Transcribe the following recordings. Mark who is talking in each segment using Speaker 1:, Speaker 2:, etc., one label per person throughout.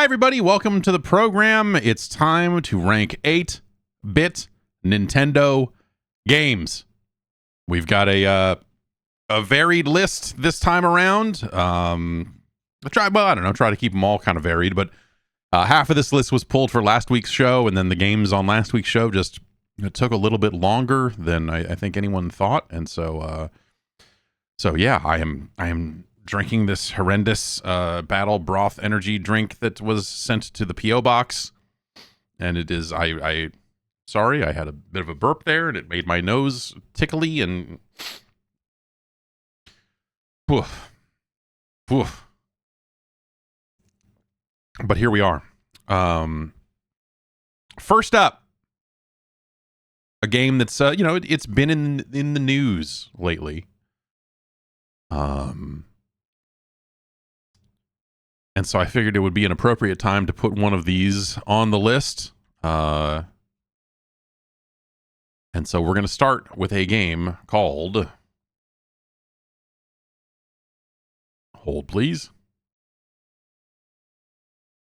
Speaker 1: Hi, everybody. Welcome to the program. It's time to rank 8-bit Nintendo games. We've got a varied list this time around. I don't know, try to keep them all kind of varied, but half of this list was pulled for last week's show, and then the games on last week's show just took a little bit longer than I think anyone thought, and so yeah, I am drinking this horrendous battle broth energy drink that was sent to the P.O. box, and it is sorry, I had a bit of a burp there, and it made my nose tickly, and woof. But here we are. First up, a game that's it's been in the news lately. And so I figured it would be an appropriate time to put one of these on the list. And so we're going to start with a game called... Hold, please.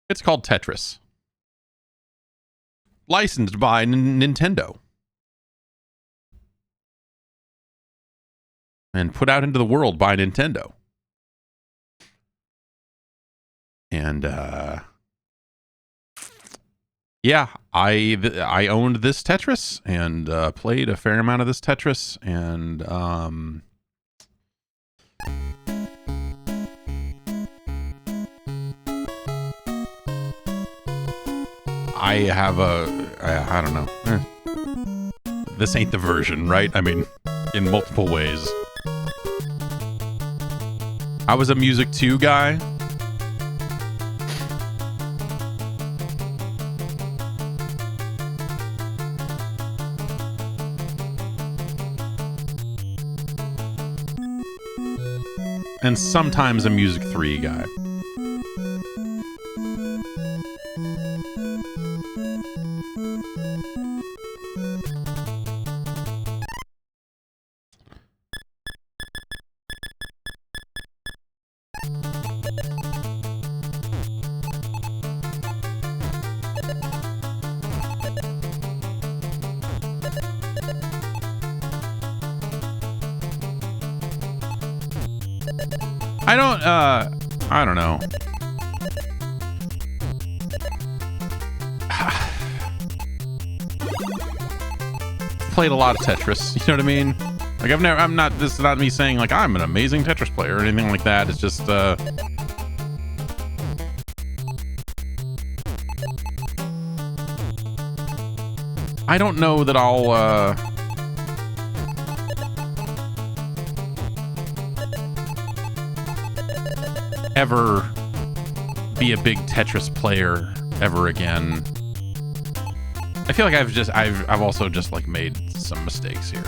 Speaker 1: It's called Tetris. Licensed by Nintendo. And put out into the world by Nintendo. And yeah, I owned this Tetris and played a fair amount of this Tetris, and I have I don't know. This ain't the version, right? I mean, in multiple ways. I was a Music 2 guy. And sometimes a Music 3 guy. I don't know. Played a lot of Tetris, you know what I mean? Like this is not me saying like I'm an amazing Tetris player or anything like that. It's just I don't know that I'll ever be a big Tetris player ever again. I feel like I've also just like made some mistakes here.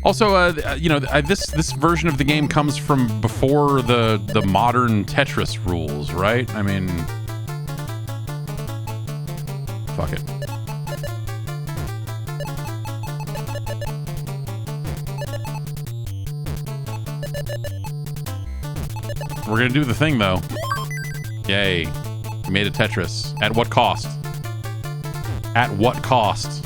Speaker 1: Also, this version of the game comes from before the modern Tetris rules, right? I mean, fuck it. We're gonna do the thing, though. Yay. We made a Tetris. At what cost? At what cost?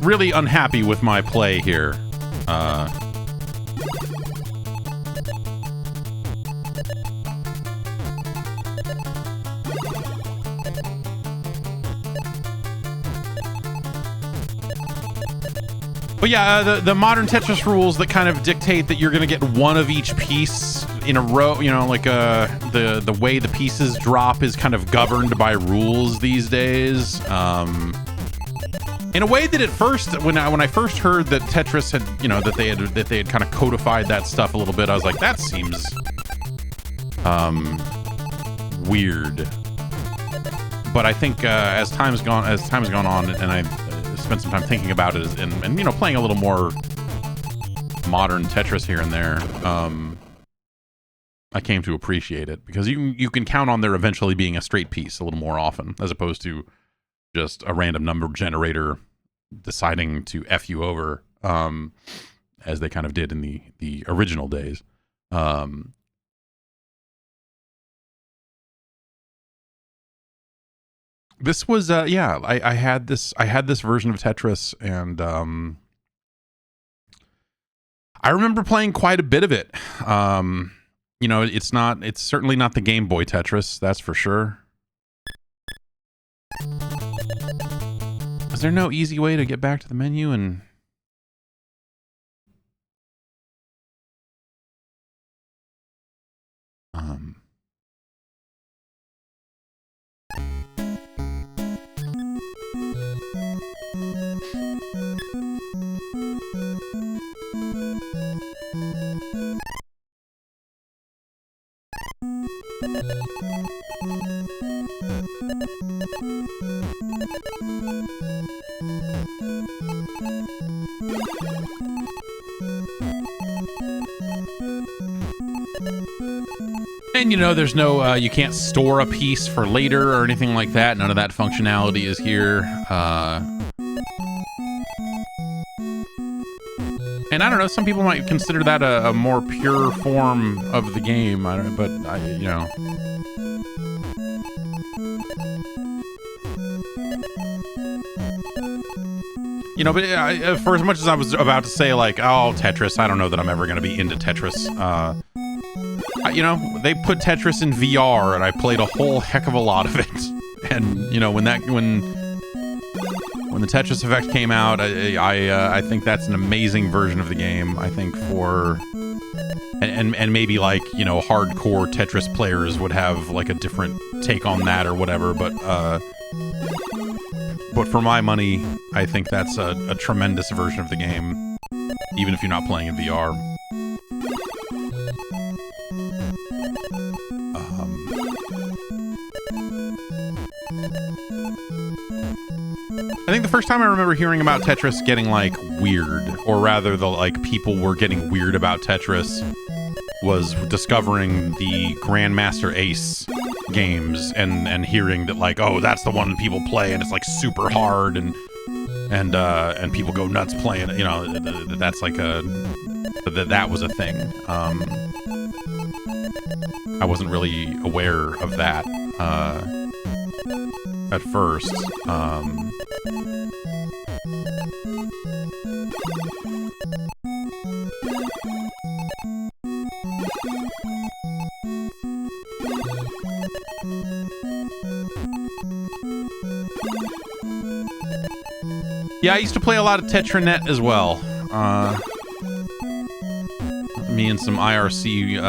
Speaker 1: Really unhappy with my play here. But yeah, the modern Tetris rules that kind of dictate that you're going to get one of each piece in a row, you know, like the way the pieces drop is kind of governed by rules these days. In a way that at first, when I first heard that Tetris had, you know, that they had kind of codified that stuff a little bit, I was like, that seems weird. But I think as time's gone on, and I spent some time thinking about it, and you know, playing a little more modern Tetris here and there, I came to appreciate it, because you can count on there eventually being a straight piece a little more often, as opposed to just a random number generator deciding to F you over, as they kind of did in the original days. This was yeah, I had this version of Tetris, and I remember playing quite a bit of it. You know, it's certainly not the Game Boy Tetris, that's for sure. Is there no easy way to get back to the menu and and you know, there's no you can't store a piece for later or anything like that. None of that functionality is here. And I don't know, some people might consider that a more pure form of the game, but you know. You know, but for as much as I was about to say, like, oh, Tetris, I don't know that I'm ever going to be into Tetris. You know, they put Tetris in VR, and I played a whole heck of a lot of it. And, you know, when the Tetris Effect came out, I think that's an amazing version of the game. I think and maybe, like, you know, hardcore Tetris players would have like a different take on that or whatever, but for my money, I think that's a tremendous version of the game, even if you're not playing in VR. I think the first time I remember hearing about Tetris getting, like, weird, or rather people were getting weird about Tetris, was discovering the Grandmaster Ace games and hearing that, like, oh, that's the one people play, and it's, like, super hard, and people go nuts playing it, you know, that's like that was a thing. I wasn't really aware of that at first. Yeah, I used to play a lot of Tetranet as well. Me and some IRC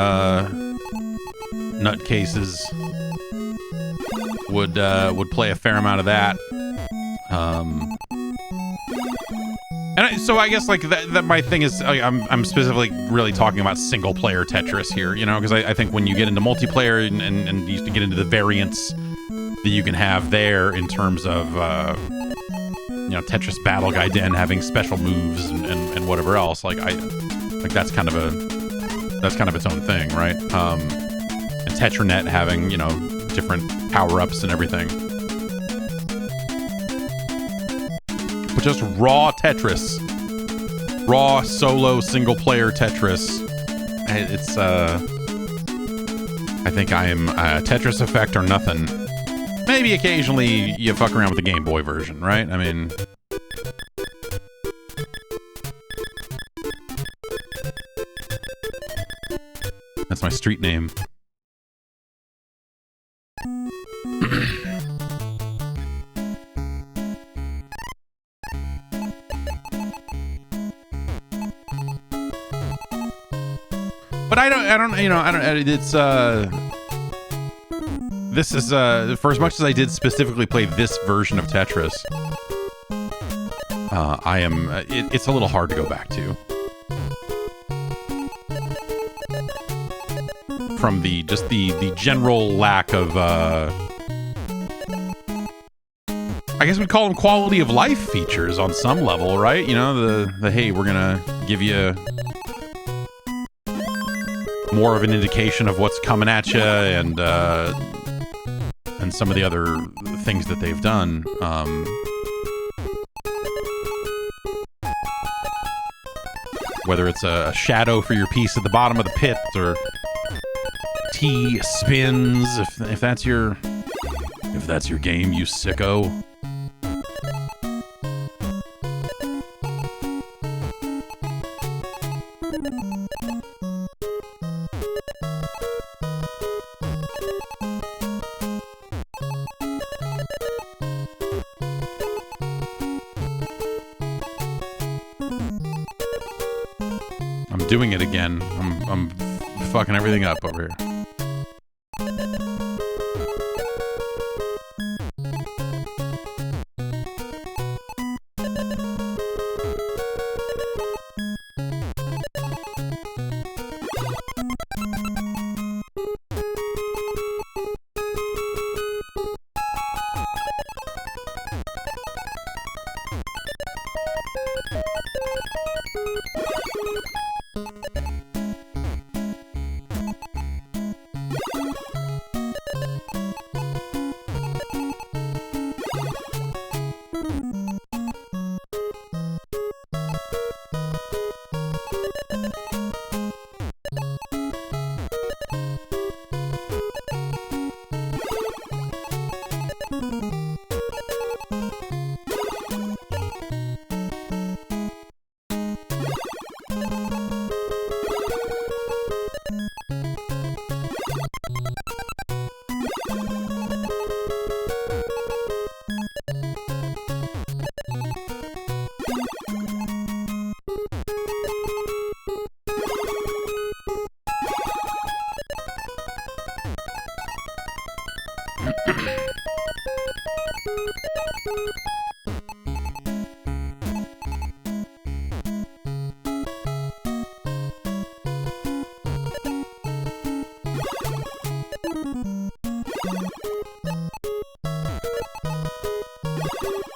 Speaker 1: nutcases would play a fair amount of that. So I guess, like, that my thing is, I'm specifically really talking about single player Tetris here, you know, because I think when you get into multiplayer and you used to get into the variants that you can have there in terms of you know, Tetris Battle Guy Den having special moves and whatever else, like that's kind of its own thing, right? And Tetranet having, you know, different power-ups and everything. But just raw Tetris, raw solo single-player Tetris, it's I think I am Tetris Effect or nothing. Maybe occasionally you fuck around with the Game Boy version, right? I mean, that's my street name. but I don't, it's, this is, for as much as I did specifically play this version of Tetris, it's a little hard to go back to. From the general lack of, I guess we'd call them quality of life features on some level, right? You know, the hey, we're gonna give you more of an indication of what's coming at you, and some of the other things that they've done. Whether it's a shadow for your piece at the bottom of the pit, or T spins, if that's your game, you sicko. I'm doing it again. I'm fucking everything up over here.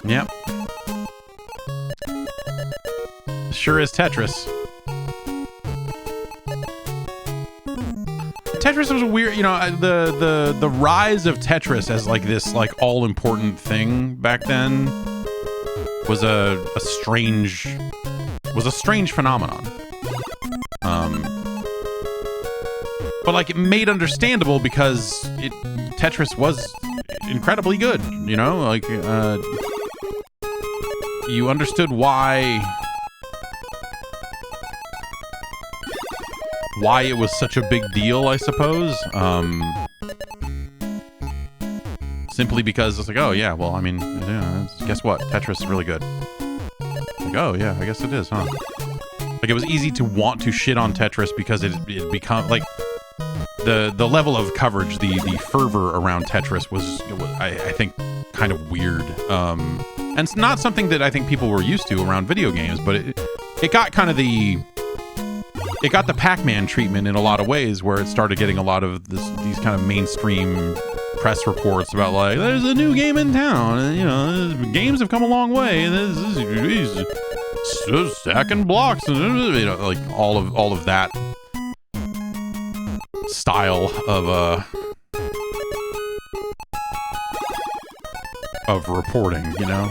Speaker 1: Yep. Sure is Tetris. Tetris was a weird, you know, the rise of Tetris as like this like all important thing back then was a strange phenomenon. But like it made understandable because Tetris was incredibly good, you know, like you understood why it was such a big deal, I suppose. Simply because it's like, oh yeah, well, I mean, yeah, guess what? Tetris is really good. Like, oh yeah, I guess it is, huh? Like it was easy to want to shit on Tetris because it become like the level of coverage, the fervor around Tetris was I think kind of weird. And it's not something that I think people were used to around video games, but it got kind of it got the Pac-Man treatment in a lot of ways, where it started getting a lot of these kind of mainstream press reports about like, there's a new game in town, and you know, games have come a long way, and he's stacking blocks, and you know, like all of that style of reporting, you know.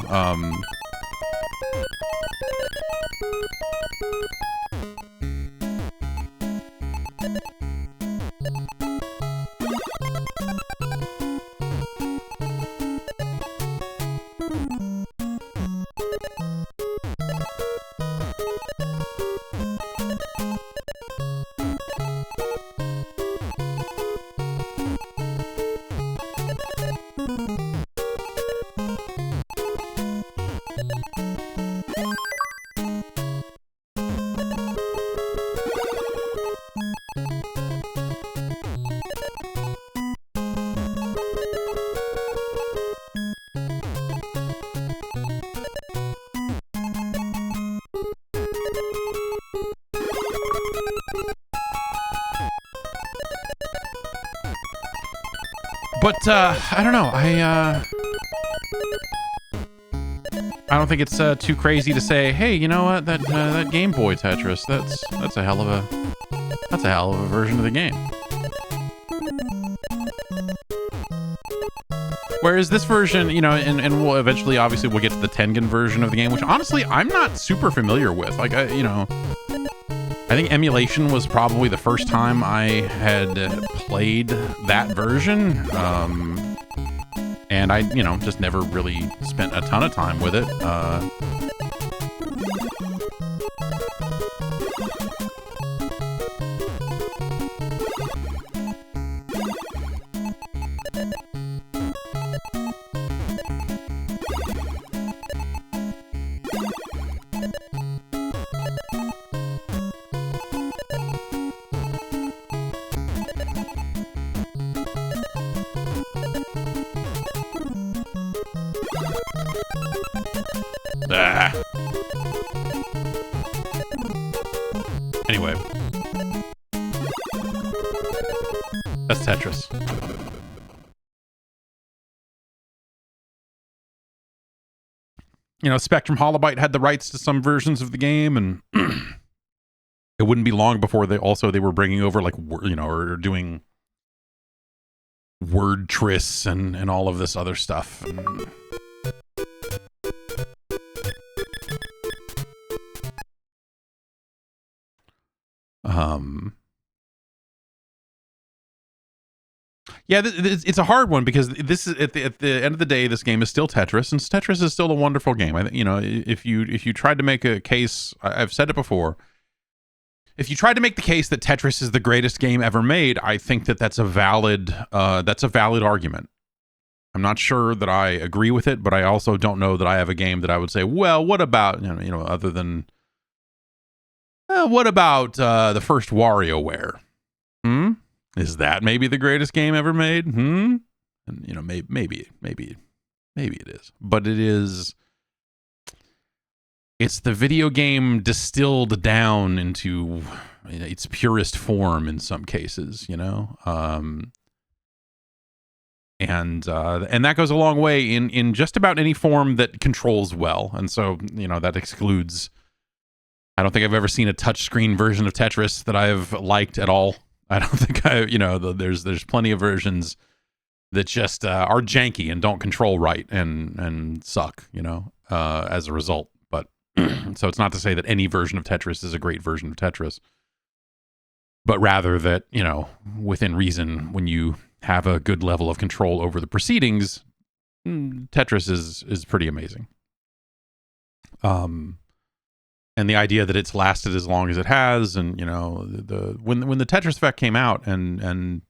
Speaker 1: But I don't know. I don't think it's too crazy to say, hey, you know what? That Game Boy Tetris, that's a hell of a version of the game. Whereas this version, you know, and we'll eventually, obviously, we'll get to the Tengen version of the game, which honestly I'm not super familiar with. Like, you know, I think emulation was probably the first time I had played that version. And I, you know, just never really spent a ton of time with it. Anyway, that's Tetris. You know, Spectrum Holobyte had the rights to some versions of the game, and it wouldn't be long before they were bringing over, like, you know, or doing word tris and all of this other stuff. Yeah, it's a hard one because this is at the end of the day, this game is still Tetris, and Tetris is still a wonderful game. I think, you know, if you tried to make a case, I've said it before, if you tried to make the case that Tetris is the greatest game ever made, I think that's a valid argument. I'm not sure that I agree with it, but I also don't know that I have a game that I would say, well, what about, you know, other than what about the first WarioWare? Is that maybe the greatest game ever made? And, you know, maybe it is. But it's the video game distilled down into, you know, its purest form in some cases, you know? And that goes a long way in just about any form that controls well. And so, you know, that excludes, I don't think I've ever seen a touchscreen version of Tetris that I've liked at all. I don't think there's plenty of versions that just are janky and don't control right and suck, you know, as a result. But so it's not to say that any version of Tetris is a great version of Tetris, but rather that, you know, within reason, when you have a good level of control over the proceedings, Tetris is pretty amazing. And the idea that it's lasted as long as it has, and, you know, when the Tetris Effect came out, and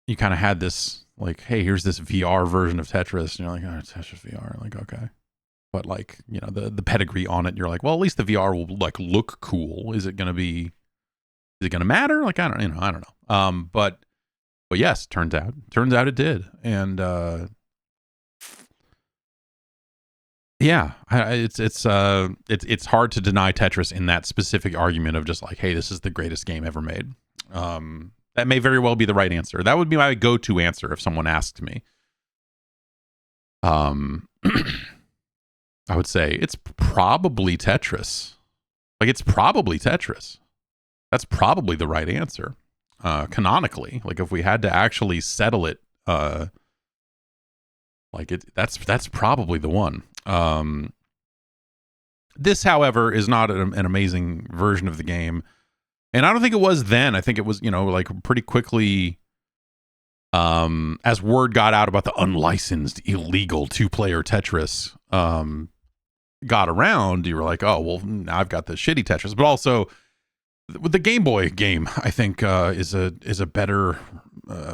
Speaker 1: you kind of had this, like, hey, here's this VR version of Tetris, and you're like, oh, Tetris VR, like, okay, but, like, you know, the pedigree on it, you're like, well, at least the VR will, like, look cool. Is it gonna matter? Like, I don't know. But yes, turns out it did, and yeah, it's hard to deny Tetris in that specific argument of just like, hey, this is the greatest game ever made. That may very well be the right answer. That would be my go-to answer if someone asked me. I would say it's probably Tetris. Like, it's probably Tetris. That's probably the right answer. Canonically, like, if we had to actually settle it, that's probably the one. This, however, is not an amazing version of the game, and I don't think it was then. I think it was, you know, like, pretty quickly, as word got out about the unlicensed, illegal 2-player Tetris got around, you were like, oh, well, now I've got the shitty Tetris. But also, the Game Boy game, I think, is a better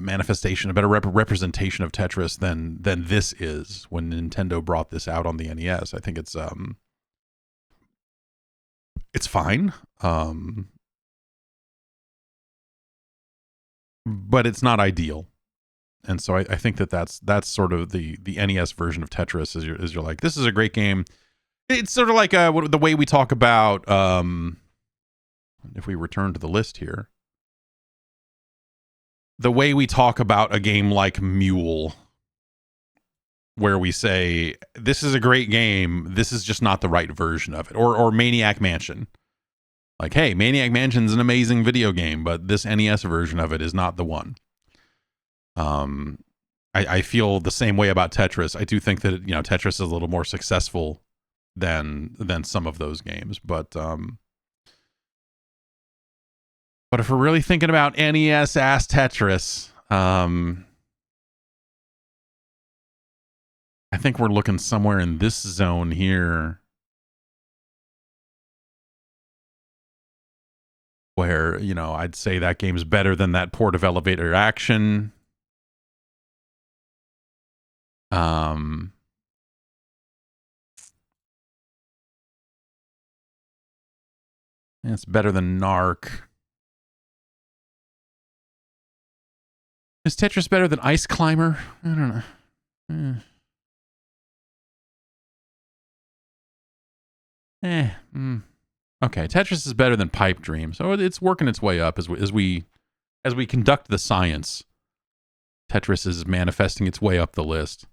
Speaker 1: manifestation, a better representation of Tetris than this is. When Nintendo brought this out on the NES, I think it's fine, but it's not ideal. And so I think that's sort of the NES version of Tetris. Is you're like, this is a great game. It's sort of like the way we talk about, if we return to the list here, the way we talk about a game like Mule, where we say, this is a great game, this is just not the right version of it. Or Maniac Mansion. Like, hey, Maniac Mansion's an amazing video game, but this NES version of it is not the one. I feel the same way about Tetris. I do think that, you know, Tetris is a little more successful than some of those games, but if we're really thinking about NES ass Tetris, I think we're looking somewhere in this zone here, where, you know, I'd say that game's better than that Port of Elevator Action. It's better than Narc. Is Tetris better than Ice Climber? I don't know. Okay, Tetris is better than Pipe Dream, so it's working its way up as we conduct the science. Tetris is manifesting its way up the list.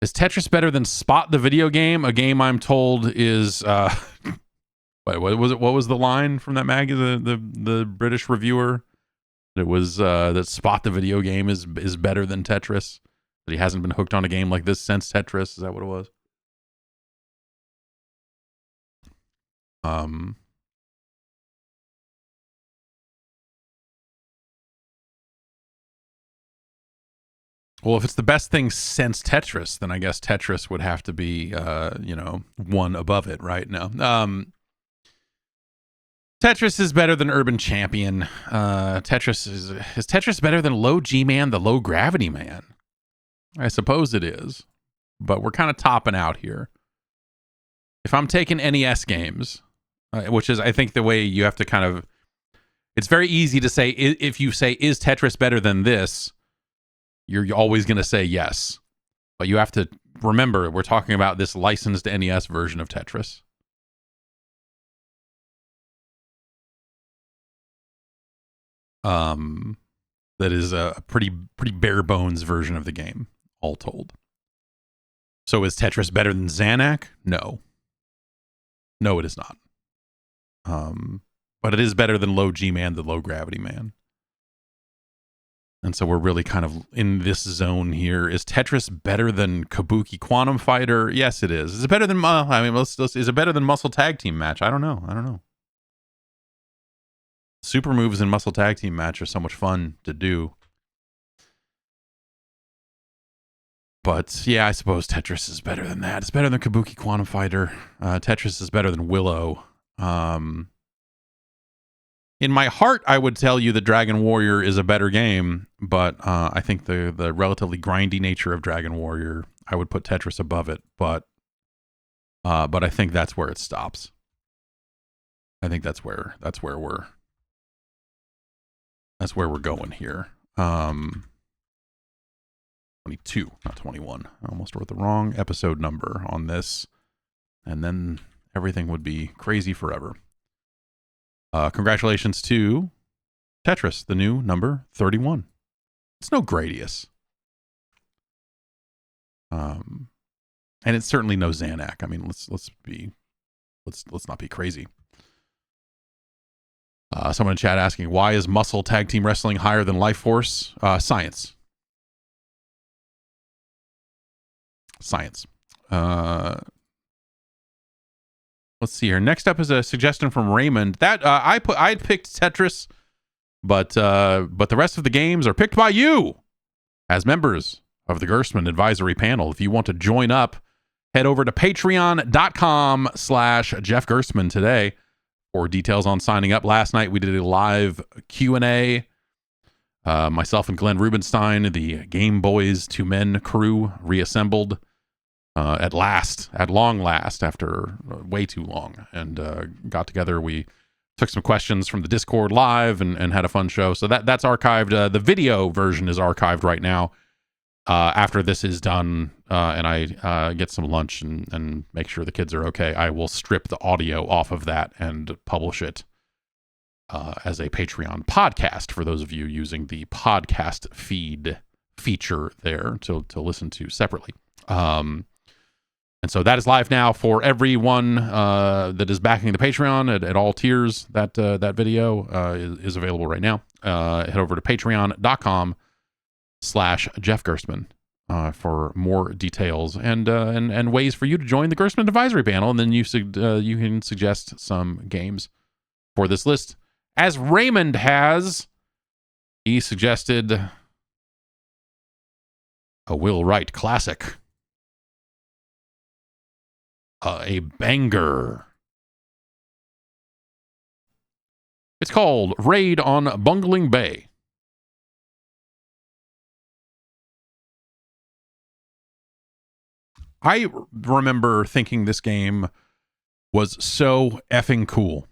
Speaker 1: Is Tetris better than Spot the Video Game? A game I'm told is what was it? What was the line from that magazine? The British reviewer. It was that Spot the Video Game is better than Tetris. That he hasn't been hooked on a game like this since Tetris. Is that what it was? Well, if it's the best thing since Tetris, then I guess Tetris would have to be, you know, one above it right now. Tetris is better than Urban Champion. Tetris is Tetris better than Low G Man, the Low Gravity Man? I suppose it is, but we're kind of topping out here. If I'm taking NES games, which is, I think, the way you have to kind of, it's very easy to say, if you say, is Tetris better than this? You're always going to say yes. But you have to remember, we're talking about this licensed NES version of Tetris. That is a pretty bare bones version of the game, all told. So is Tetris better than Xanac? No. No, it is not. But it is better than Low G Man, the Low Gravity Man. And so we're really kind of in this zone here. Is Tetris better than Kabuki Quantum Fighter? Yes, it is. Is it better than, is it better than Muscle Tag Team Match? I don't know. Super moves in Muscle Tag Team Match are so much fun to do. But yeah, I suppose Tetris is better than that. It's better than Kabuki Quantum Fighter. Tetris is better than Willow. In my heart, I would tell you that Dragon Warrior is a better game, but I think the relatively grindy nature of Dragon Warrior, I would put Tetris above it. But I think that's where it stops. I think that's where we're going here. 22, not 21. I almost wrote the wrong episode number on this, and then everything would be crazy forever. Congratulations to Tetris, the new number 31. It's no Gradius. And it's certainly no Xanac. I mean, let's not be crazy. Someone in chat asking, why is Muscle Tag Team Wrestling higher than Life Force? Science. Let's see here. Next up is a suggestion from Raymond. That I picked Tetris, but the rest of the games are picked by you as members of the Gerstmann advisory panel. If you want to join up, head over to patreon.com/Jeff Gerstmann today for details on signing up. Last night we did a live Q&A. Myself and Glenn Rubenstein, the Game Boys 2 Men crew, reassembled. At long last, after way too long, and got together. We took some questions from the Discord live and had a fun show. So that's archived. The video version is archived right now. After this is done, and I get some lunch and make sure the kids are okay, I will strip the audio off of that and publish it as a Patreon podcast for those of you using the podcast feed feature there to listen to separately. And so that is live now for everyone that is backing the Patreon at all tiers. That video is available right now. Head over to patreon.com/Jeff Gerstmann for more details and ways for you to join the Gerstmann Advisory Panel. And then you can suggest some games for this list. As Raymond has, he suggested a Will Wright classic. A banger. It's called Raid on Bungeling Bay. I remember thinking this game was so effing cool.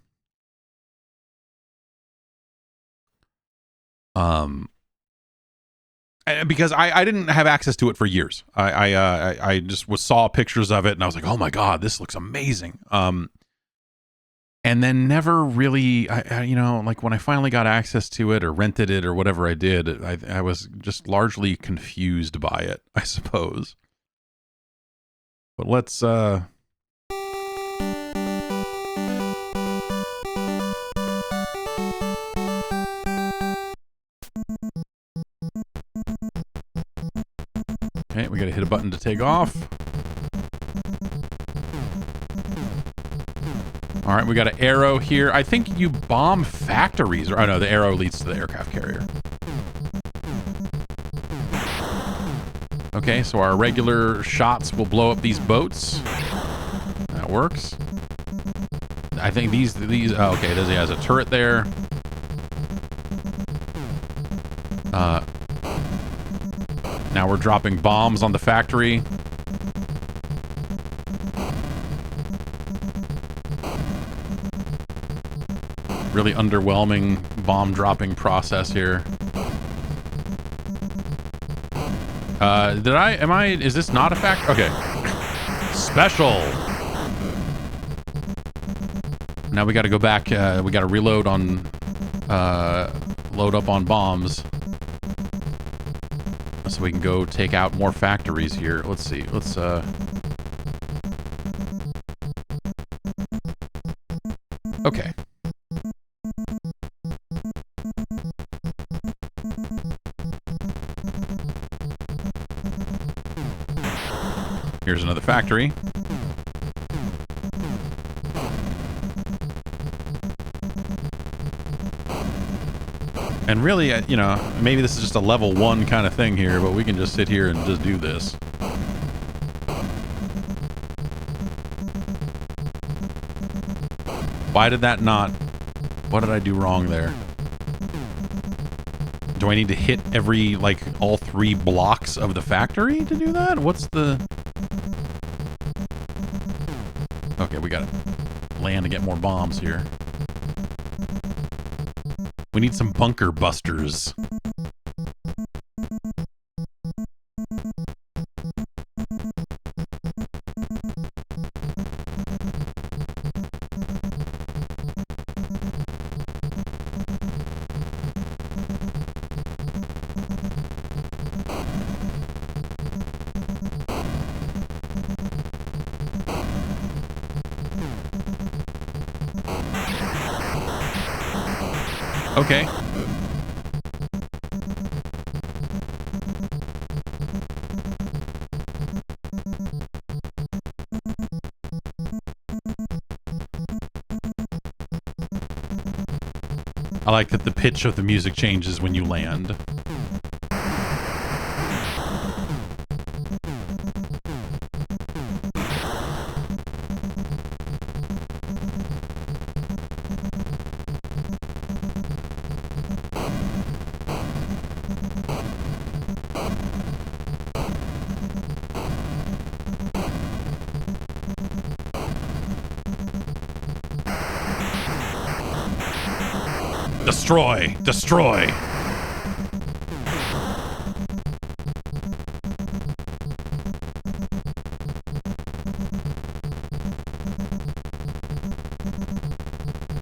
Speaker 1: Because I didn't have access to it for years. I just saw pictures of it and I was like, oh my God, this looks amazing. And then never really, like when I finally got access to it or rented it or whatever I did, I was just largely confused by it, I suppose. But let's, okay, we gotta hit a button to take off. All right, we got an arrow here. I think you bomb factories. Or, oh no, the arrow leads to the aircraft carrier. Okay, so our regular shots will blow up these boats. That works. I think these. Oh, okay, he has a turret there. Now we're dropping bombs on the factory. Really underwhelming bomb dropping process here. Is this not a factory? Okay. Special. Now we got to go back. We got to reload on, load up on bombs. So we can go take out more factories here. Let's see. Okay. Here's another factory. And really, maybe this is just a level 1 kind of thing here, but we can just sit here and just do this. Why did that not... What did I do wrong there? Do I need to hit all 3 blocks of the factory to do that? What's the... Okay, we gotta land to get more bombs here. We need some bunker busters. Okay. I like that the pitch of the music changes when you land. Destroy! Destroy!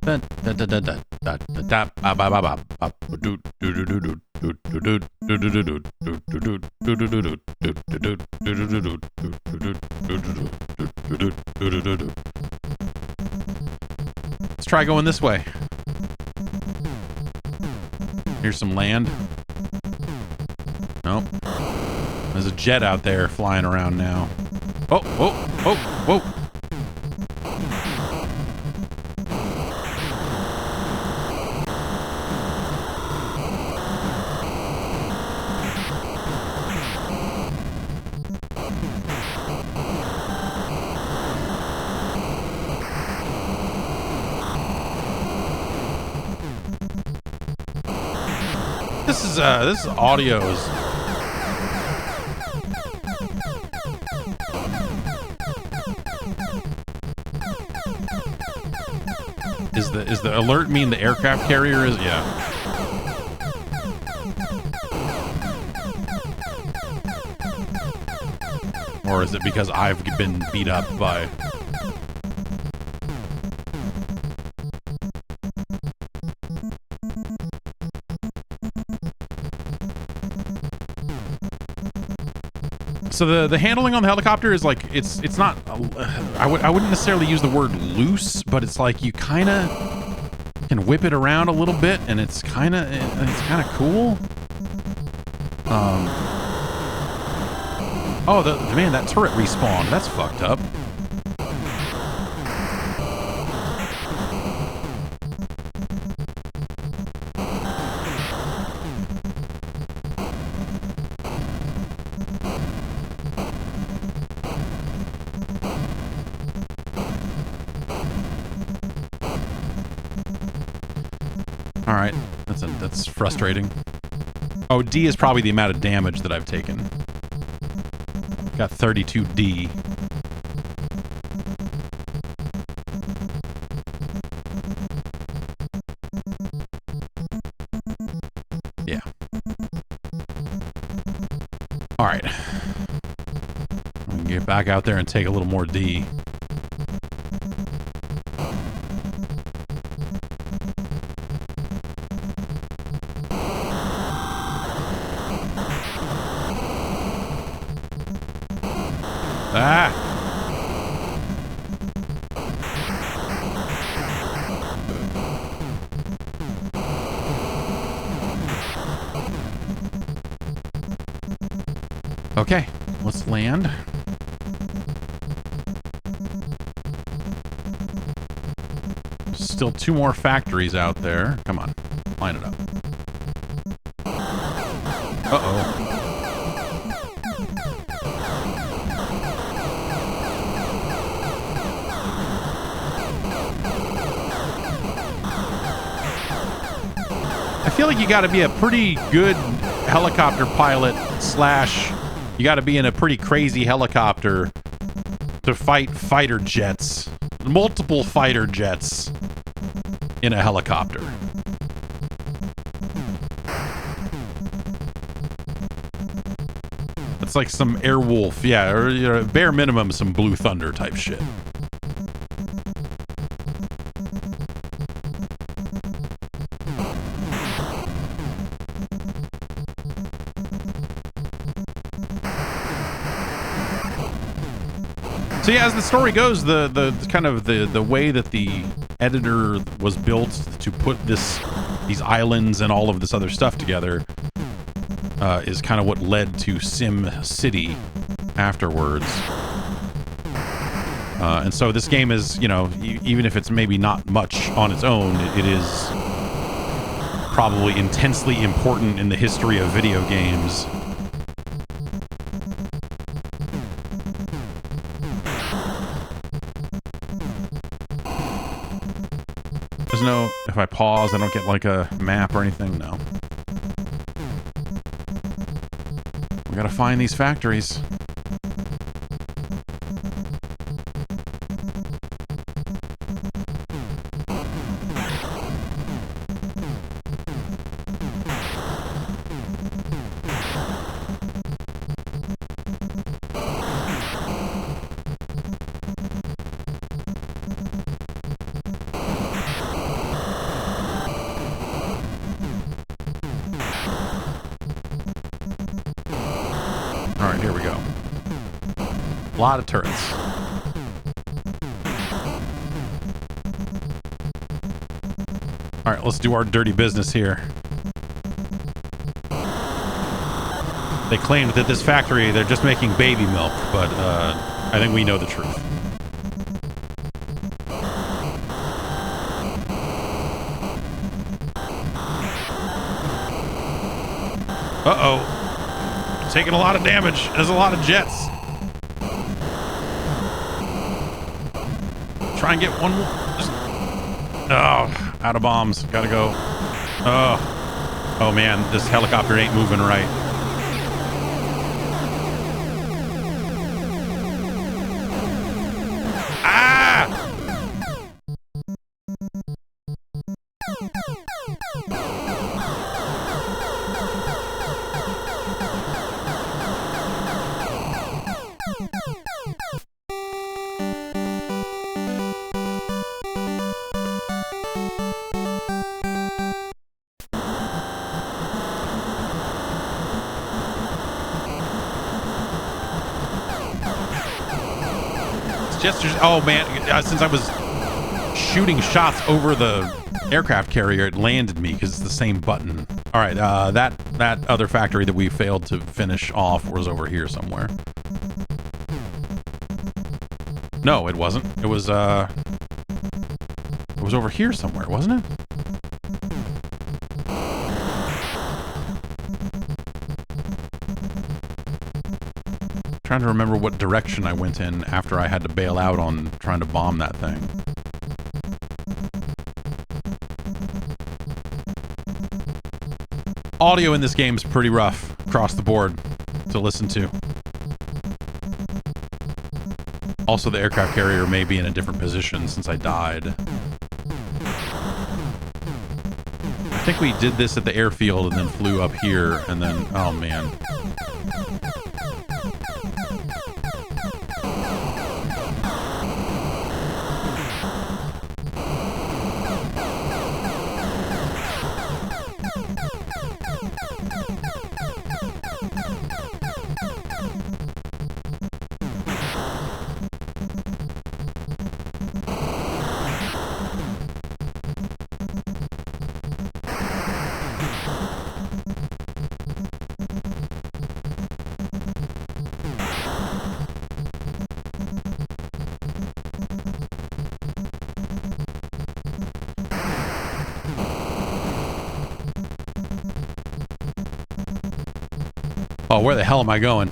Speaker 1: Dun, dun, dun, dun, dun. Let's try going this way. Here's some land. Nope. There's a jet out there flying around now. Oh, oh, oh, whoa. This audio is Is the alert mean the aircraft carrier is? Yeah. Or is it because I've been beat up by... So the handling on the helicopter is like, it's not, I wouldn't necessarily use the word loose, but it's like you kind of can whip it around a little bit, and it's kind of cool. Oh, man, that turret respawned. That's fucked up. Alright, that's frustrating. Oh, D is probably the amount of damage that I've taken. Got 32 D. Yeah. Alright. We can get back out there and take a little more D. Ah! Okay, let's land. Still 2 more factories out there. Come on, line it up. Uh-oh. I feel like you got to be a pretty good helicopter pilot / you got to be in a pretty crazy helicopter to fight fighter jets. Multiple fighter jets in a helicopter. It's like some Airwolf, yeah, or bare minimum some Blue Thunder type shit. So yeah, as the story goes, the kind of the way that the editor was built to put these islands and all of this other stuff together is kind of what led to Sim City afterwards. And so this game is, you know, even if it's maybe not much on its own, it is probably intensely important in the history of video games. There's no, if I pause, I don't get like a map or anything. No. We gotta find these factories. All right, here we go. A lot of turrets. All right, let's do our dirty business here. They claimed that this factory, they're just making baby milk, but I think we know the truth. Uh-oh. Taking a lot of damage. There's a lot of jets. Try and get one more. Oh, out of bombs. Gotta go. Oh. Oh, man. This helicopter ain't moving right. Gestures. Oh man, since I was shooting shots over the aircraft carrier, it landed me because it's the same button. All right, that other factory that we failed to finish off was over here somewhere. No, it wasn't. It was over here somewhere, wasn't it? Trying to remember what direction I went in after I had to bail out on trying to bomb that thing. Audio in this game is pretty rough across the board to listen to. Also, the aircraft carrier may be in a different position since I died. I think we did this at the airfield and then flew up here and then, oh man. Oh, where the hell am I going?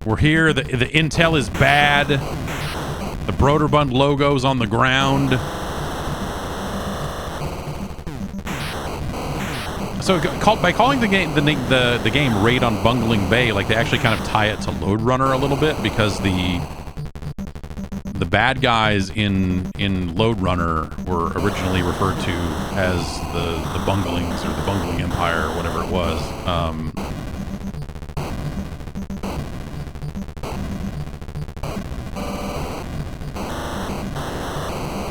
Speaker 1: We're here. The intel is bad. The Broderbund logo's on the ground. So by calling the game the game Raid on Bungeling Bay, like they actually kind of tie it to Load Runner a little bit, because the bad guys in Load Runner were originally referred to as the Bungelings, or the Bungeling Empire, or whatever it was.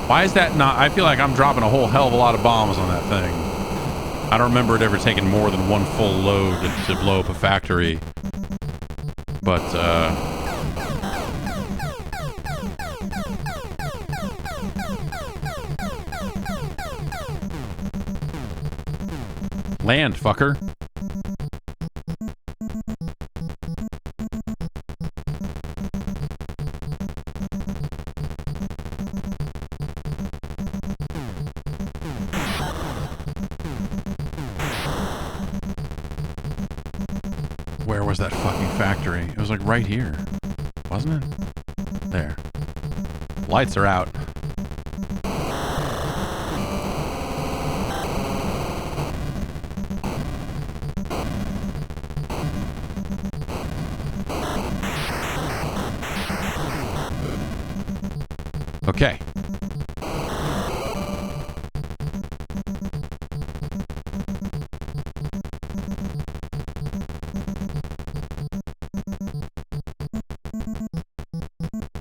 Speaker 1: Why is that not? I feel like I'm dropping a whole hell of a lot of bombs on that thing. I don't remember it ever taking more than one full load to blow up a factory. But, land, fucker. Where was that fucking factory? It was like right here, wasn't it? There. Lights are out. Okay.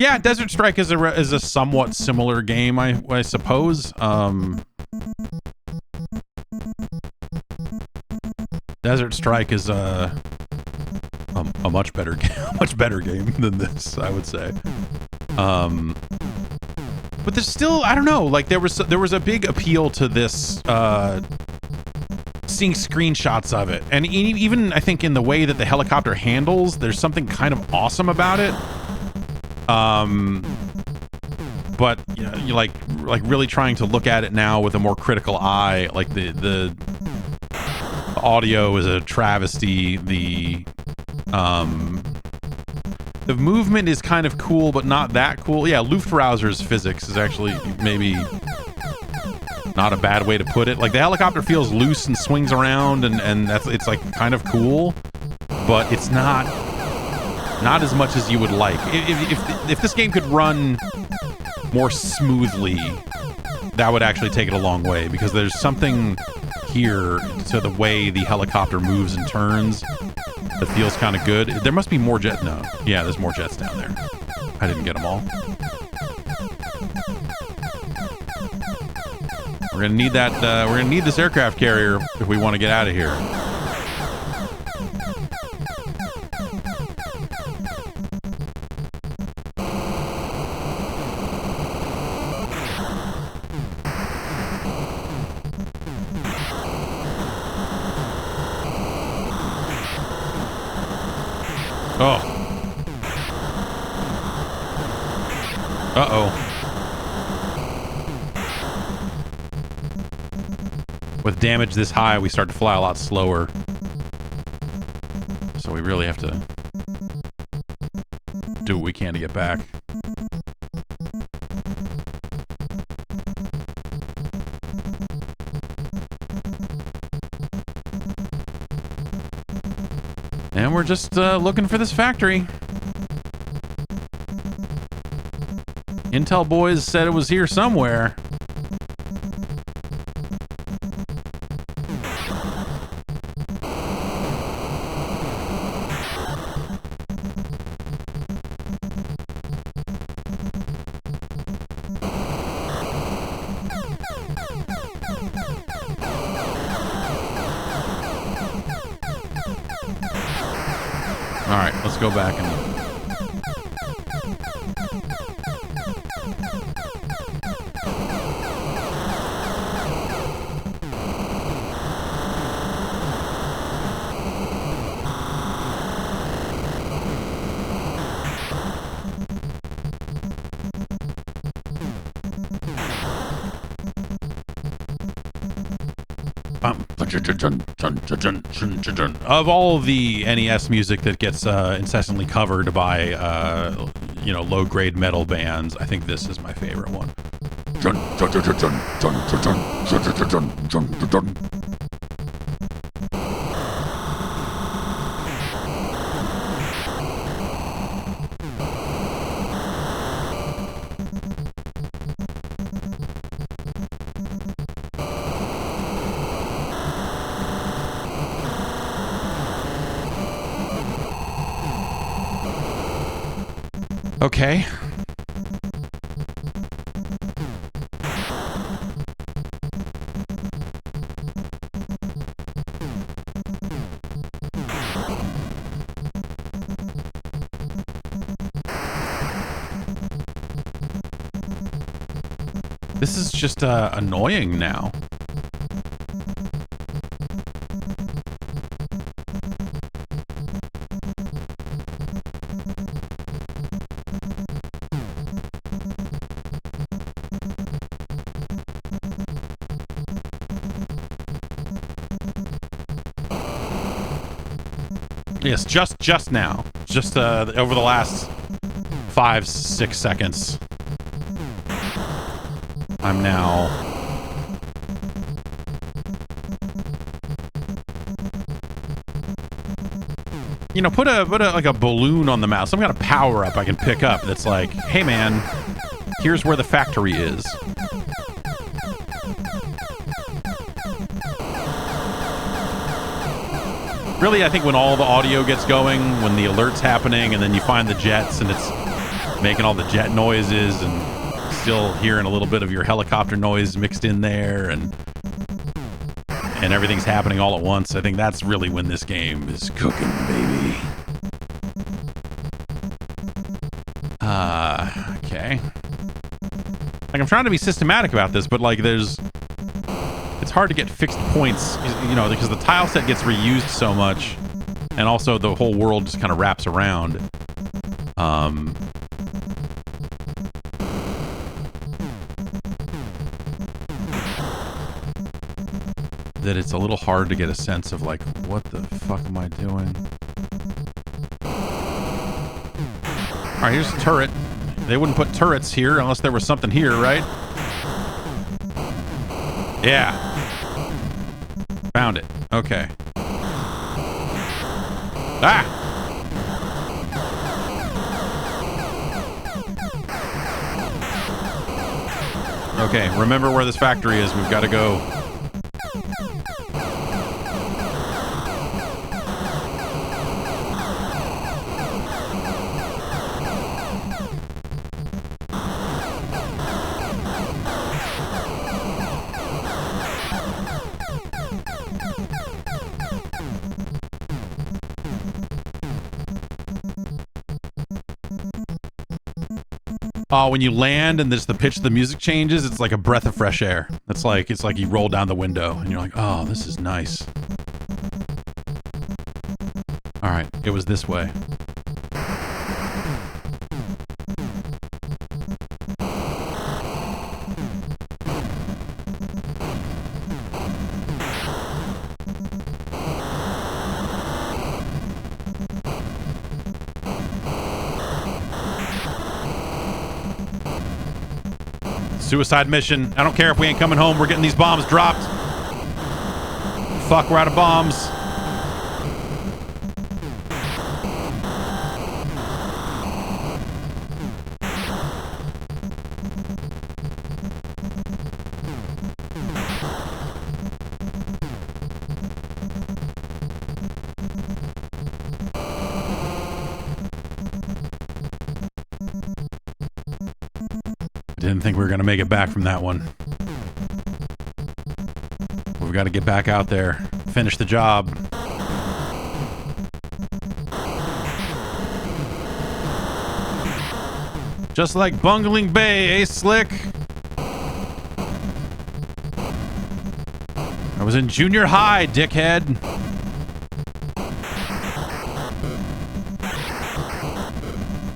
Speaker 1: Yeah, Desert Strike is a somewhat similar game, I suppose. Desert Strike is a much better game than this, I would say. But there's still, I don't know, like there was a big appeal to this, seeing screenshots of it, and even I think in the way that the helicopter handles, there's something kind of awesome about it. But you know, you like really trying to look at it now with a more critical eye. Like the audio is a travesty. The movement is kind of cool, but not that cool. Yeah, Luftrausers physics is actually maybe not a bad way to put it. Like the helicopter feels loose and swings around, and it's like kind of cool, but it's not as much as you would like. If this game could run more smoothly, that would actually take it a long way, because there's something here to the way the helicopter moves and turns that feels kind of good. There must be more jets. No. Yeah, there's more jets down there. I didn't get them all. We're gonna need that. We're gonna need this aircraft carrier if we want to get out of here. Oh. Uh-oh. With damage this high, we start to fly a lot slower. So we really have to do what we can to get back. And we're just looking for this factory. Intel boys said it was here somewhere. All right, let's go back and... Of all the NES music that gets incessantly covered by low-grade metal bands, I think this is my favorite one. Okay. This is just annoying now. Yes, just now. Just over the last 5-6 seconds. I'm now... You know, put a like a balloon on the mouse, some kind of power up I can pick up that's like, hey man, here's where the factory is. Really, I think when all the audio gets going, when the alert's happening, and then you find the jets, and it's making all the jet noises and still hearing a little bit of your helicopter noise mixed in there, and everything's happening all at once. I think that's really when this game is cooking, baby. Okay. Like, I'm trying to be systematic about this, but like it's hard to get fixed points, you know, because the tile set gets reused so much, and also the whole world just kind of wraps around. That it's a little hard to get a sense of like, what the fuck am I doing? All right, here's a turret. They wouldn't put turrets here unless there was something here, right? Yeah. Found it. Okay. Ah! Okay, remember where this factory is. We've got to go. Oh, when you land and there's the pitch of the music changes, it's like a breath of fresh air. It's like you roll down the window and you're like, oh, this is nice. All right, it was this way. Suicide mission. I don't care if we ain't coming home. We're getting these bombs dropped. Fuck, we're out of bombs. Didn't think we were going to make it back from that one. We've got to get back out there. Finish the job. Just like Bungeling Bay, eh, Slick? I was in junior high, dickhead.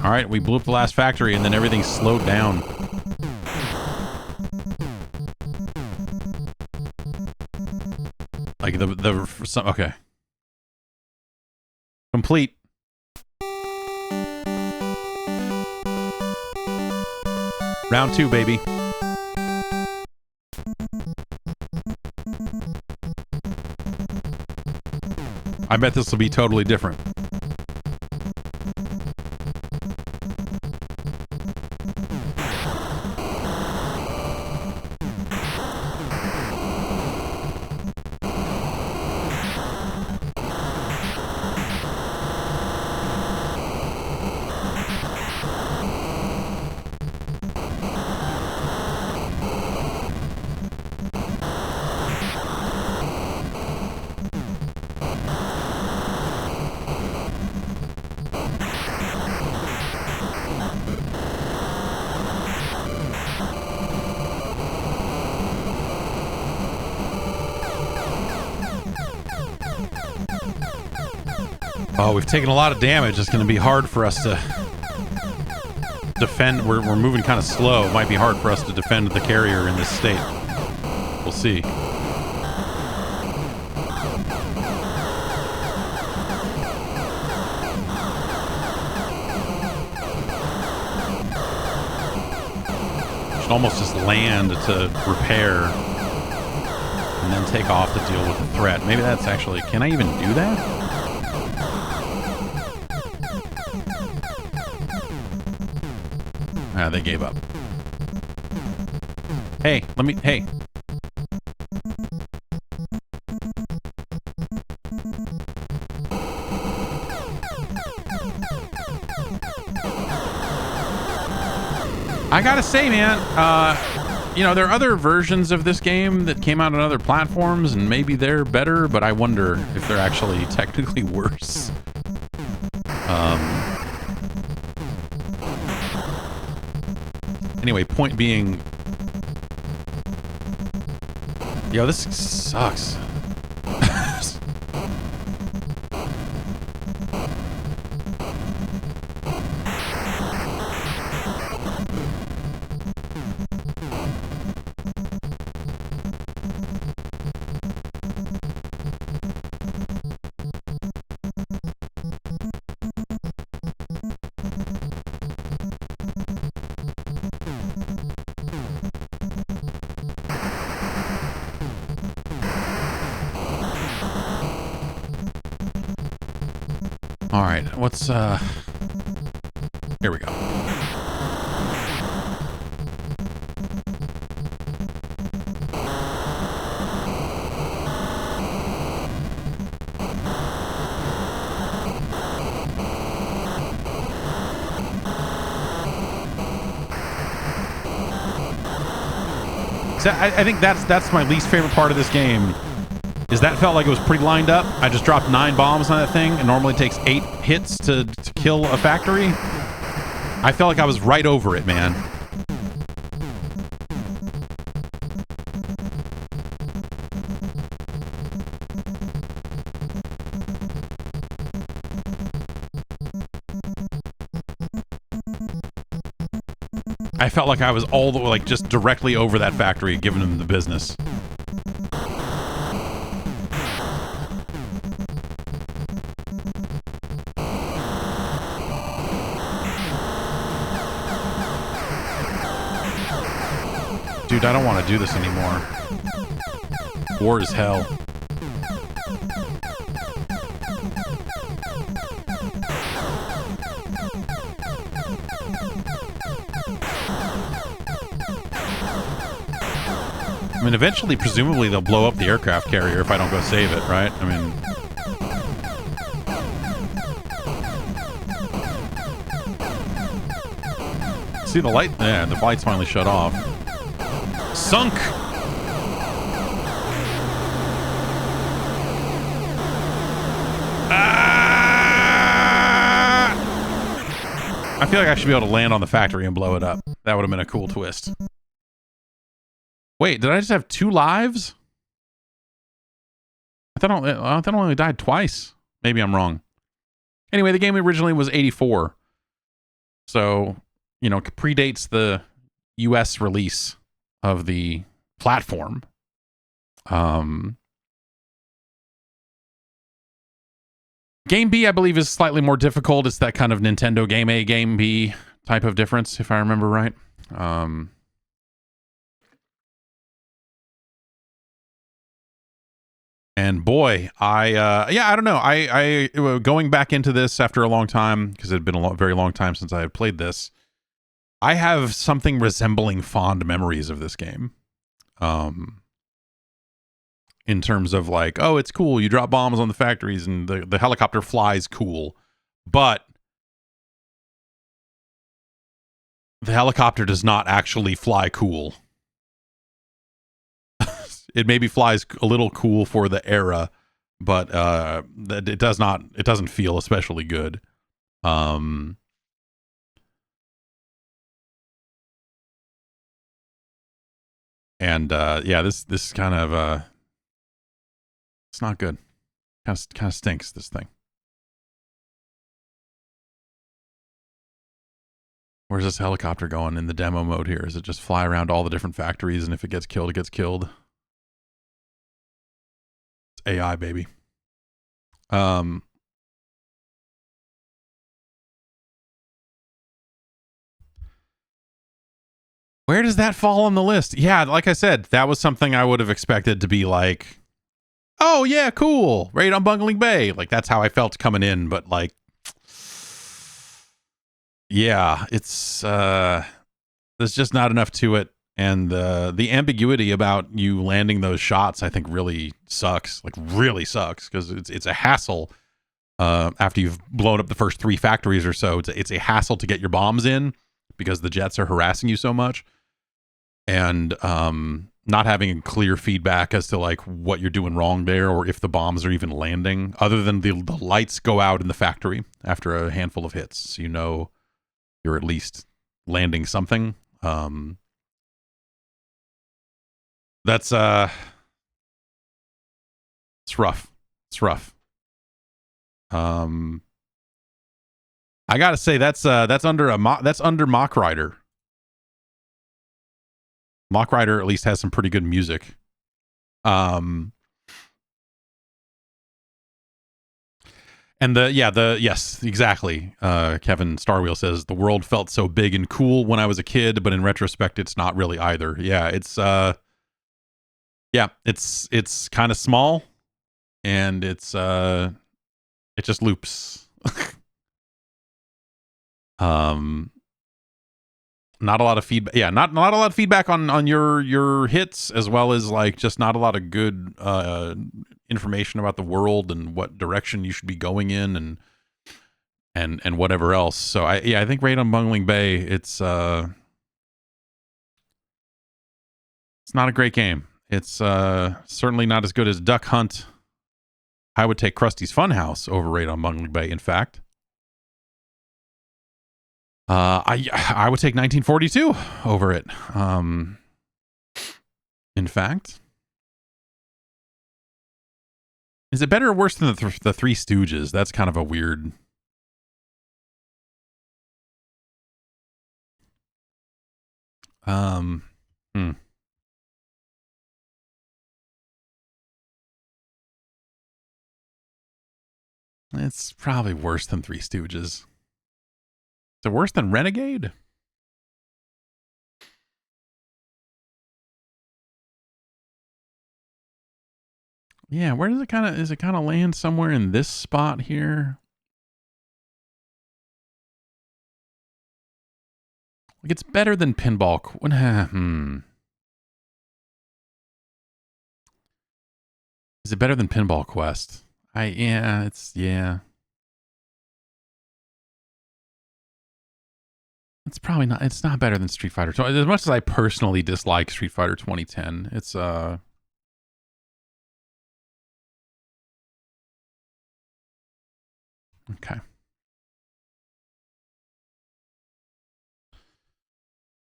Speaker 1: All right, we blew up the last factory and then everything slowed down. Like okay. Complete. Round 2, baby. I bet this will be totally different. Oh, we've taken a lot of damage. It's going to be hard for us to defend. We're moving kind of slow. It might be hard for us to defend the carrier in this state. We'll see. Should almost just land to repair and then take off to deal with the threat. Maybe that's actually... Can I even do that? Ah, they gave up. Hey, hey. I gotta say, man, you know, there are other versions of this game that came out on other platforms, and maybe they're better, but I wonder if they're actually technically worse. Anyway, point being, yo, this sucks. All right, what's here we go. So I think that's my least favorite part of this game. Is that felt like it was pre-lined up. I just dropped 9 bombs on that thing. It normally takes 8 hits to kill a factory. I felt like I was right over it, man. I felt like I was all the way, like, just directly over that factory, giving them the business. Dude, I don't want to do this anymore. War is hell. I mean, eventually, presumably, they'll blow up the aircraft carrier if I don't go save it, right? I mean... See the light? Yeah, the light's finally shut off. Sunk! I feel like I should be able to land on the factory and blow it up. That would have been a cool twist. Wait, did I just have 2 lives? I thought I only died twice. Maybe I'm wrong. Anyway, the game originally was 84. So, you know, predates the US release of the platform. Game B, I believe, is slightly more difficult. It's that kind of Nintendo Game A, Game B type of difference, if I remember right. And boy, I don't know. I going back into this after a long time, because it had been a very long time since I had played this. I have something resembling fond memories of this game. In terms of like, oh, it's cool. You drop bombs on the factories and the helicopter flies cool. But the helicopter does not actually fly cool. It maybe flies a little cool for the era, but it doesn't feel especially good. And yeah, this kind of it's not good. Kind of stinks, this thing. Where's this helicopter going in the demo mode here? Is it just fly around all the different factories, and if it gets killed, it gets killed? It's AI, baby. Where does that fall on the list? Yeah, like I said, that was something I would have expected to be like, oh yeah, cool, right on Bungeling Bay. Like, that's how I felt coming in, but like, yeah, it's there's just not enough to it, and the ambiguity about you landing those shots, I think, really sucks. Like, really sucks, because it's a hassle. After you've blown up the first 3 factories or so, it's a hassle to get your bombs in, because the jets are harassing you so much, and not having clear feedback as to like what you're doing wrong there, or if the bombs are even landing, other than the lights go out in the factory after a handful of hits, so you know you're at least landing something. That's it's rough. It's rough. I gotta say that's under Mock Rider. Mock Rider at least has some pretty good music. And yes, exactly. Kevin Starwheel says the world felt so big and cool when I was a kid, but in retrospect, it's not really either. Yeah, it's kind of small, and it just loops. Not a lot of feedback. Yeah, not a lot of feedback on your hits, as well as like just not a lot of good information about the world and what direction you should be going in, and whatever else. So I think Raid on Bungeling Bay, it's not a great game. It's certainly not as good as Duck Hunt. I would take Krusty's Funhouse over Raid on Bungeling Bay, in fact. I would take 1942 over it. In fact, is it better or worse than the Three Stooges? That's kind of a weird. It's probably worse than Three Stooges. Is it worse than Renegade? Yeah, where does it kind of land somewhere in this spot here? Like it's better than Pinball. Is it better than Pinball Quest? It's probably not. It's not better than Street Fighter. As much as I personally dislike Street Fighter 2010, it's okay.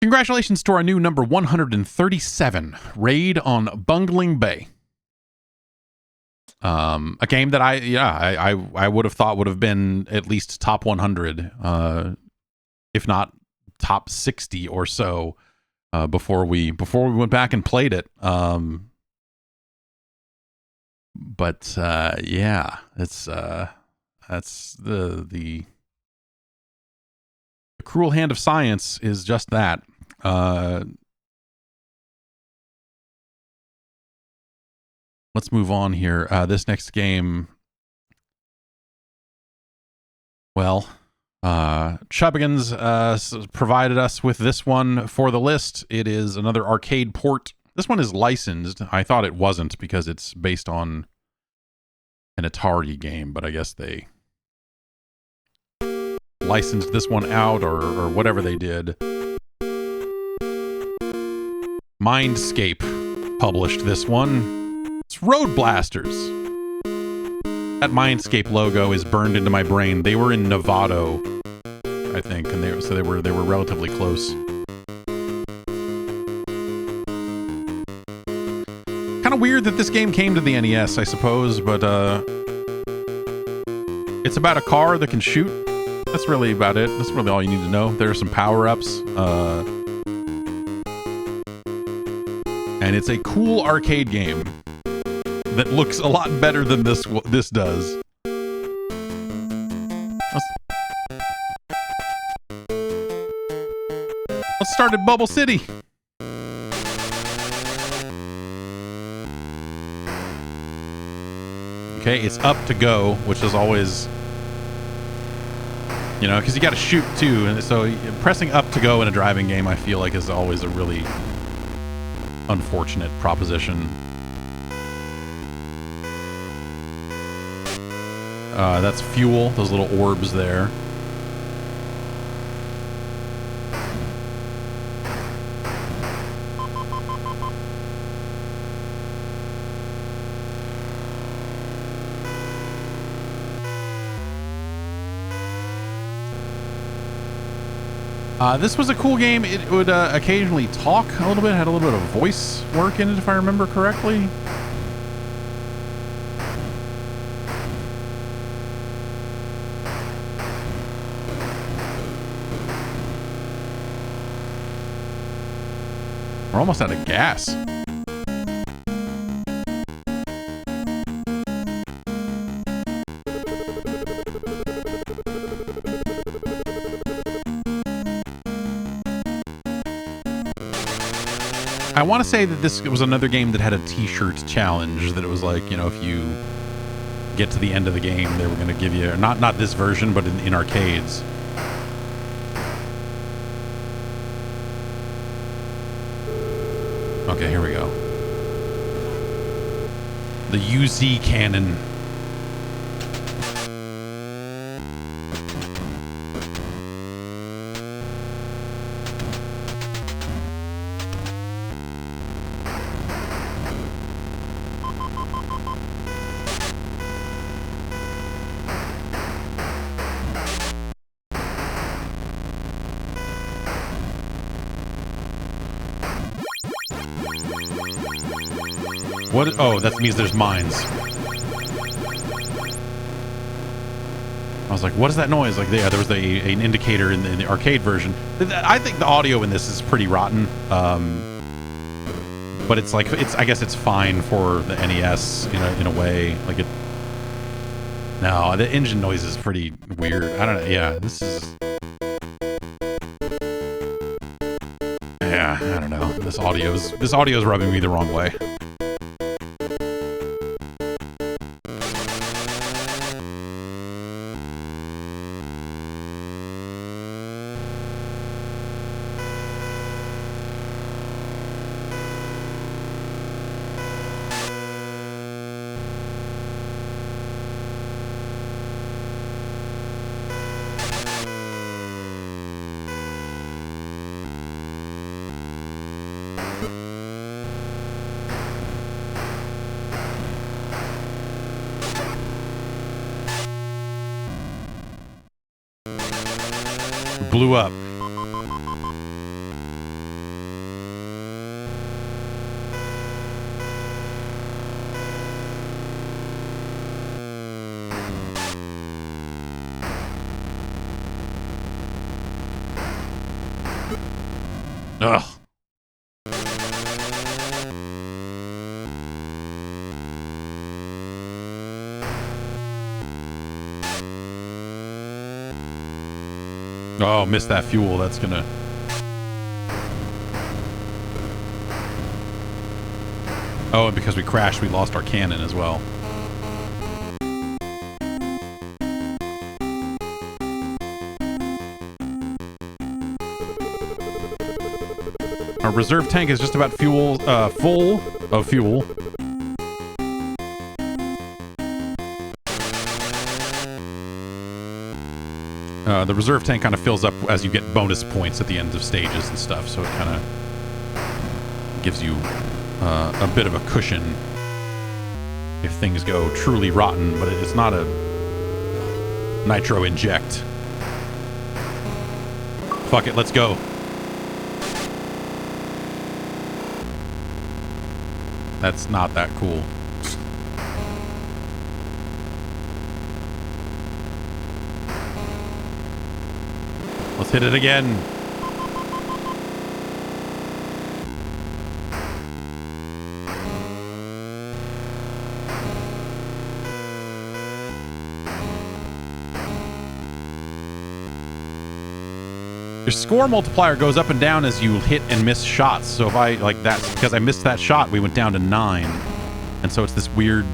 Speaker 1: Congratulations to our new number 137, Raid on Bungeling Bay. A game that I would have thought would have been at least top 100, if not top 60 or so, before we went back and played it. But yeah, it's that's the cruel hand of science is just that. Let's move on here. This next game, well, Chubbigans provided us with this one for the list. It is another arcade port. This one is licensed. I thought it wasn't because it's based on an Atari game, but I guess they licensed this one out or whatever they did. Mindscape published this one. It's RoadBlasters. That Mindscape logo is burned into my brain. They were in Novato, I think, and they were relatively close. Kind of weird that this game came to the NES, I suppose, but it's about a car that can shoot. That's really about it. That's really all you need to know. There are some power-ups, and it's a cool arcade game that looks a lot better than this does. Let's start at Bubble City. Okay, it's up to go, which is always, you know, because you got to shoot too, and so pressing up to go in a driving game, I feel like, is always a really unfortunate proposition. That's fuel, those little orbs there. This was a cool game. It would occasionally talk a little bit, had a little bit of voice work in it, if I remember correctly. We're almost out of gas. I want to say that this was another game that had a t-shirt challenge, that it was like, you know, if you get to the end of the game, they were going to give you, not this version, but in arcades. Okay, here we go. The UZ cannon. What? Oh, that means there's mines. I was like, what is that noise? Like, yeah, there was an indicator in the arcade version. I think the audio in this is pretty rotten. But it's like, I guess it's fine for the NES in a way. Like no, the engine noise is pretty weird. I don't know. Yeah, this is. Yeah, I don't know. This audio is rubbing me the wrong way. Blew up. Ugh. Oh, missed that fuel. That's gonna... Oh, and because we crashed, we lost our cannon as well. Our reserve tank is just about full of fuel. The reserve tank kind of fills up as you get bonus points at the end of stages and stuff, so it kind of gives you a bit of a cushion if things go truly rotten, but it's not a nitro inject. Fuck it, let's go. That's not that cool. Let's hit it again. Your score multiplier goes up and down as you hit and miss shots. So if I, like, that's because I missed that shot, we went down to 9. And so it's this weird,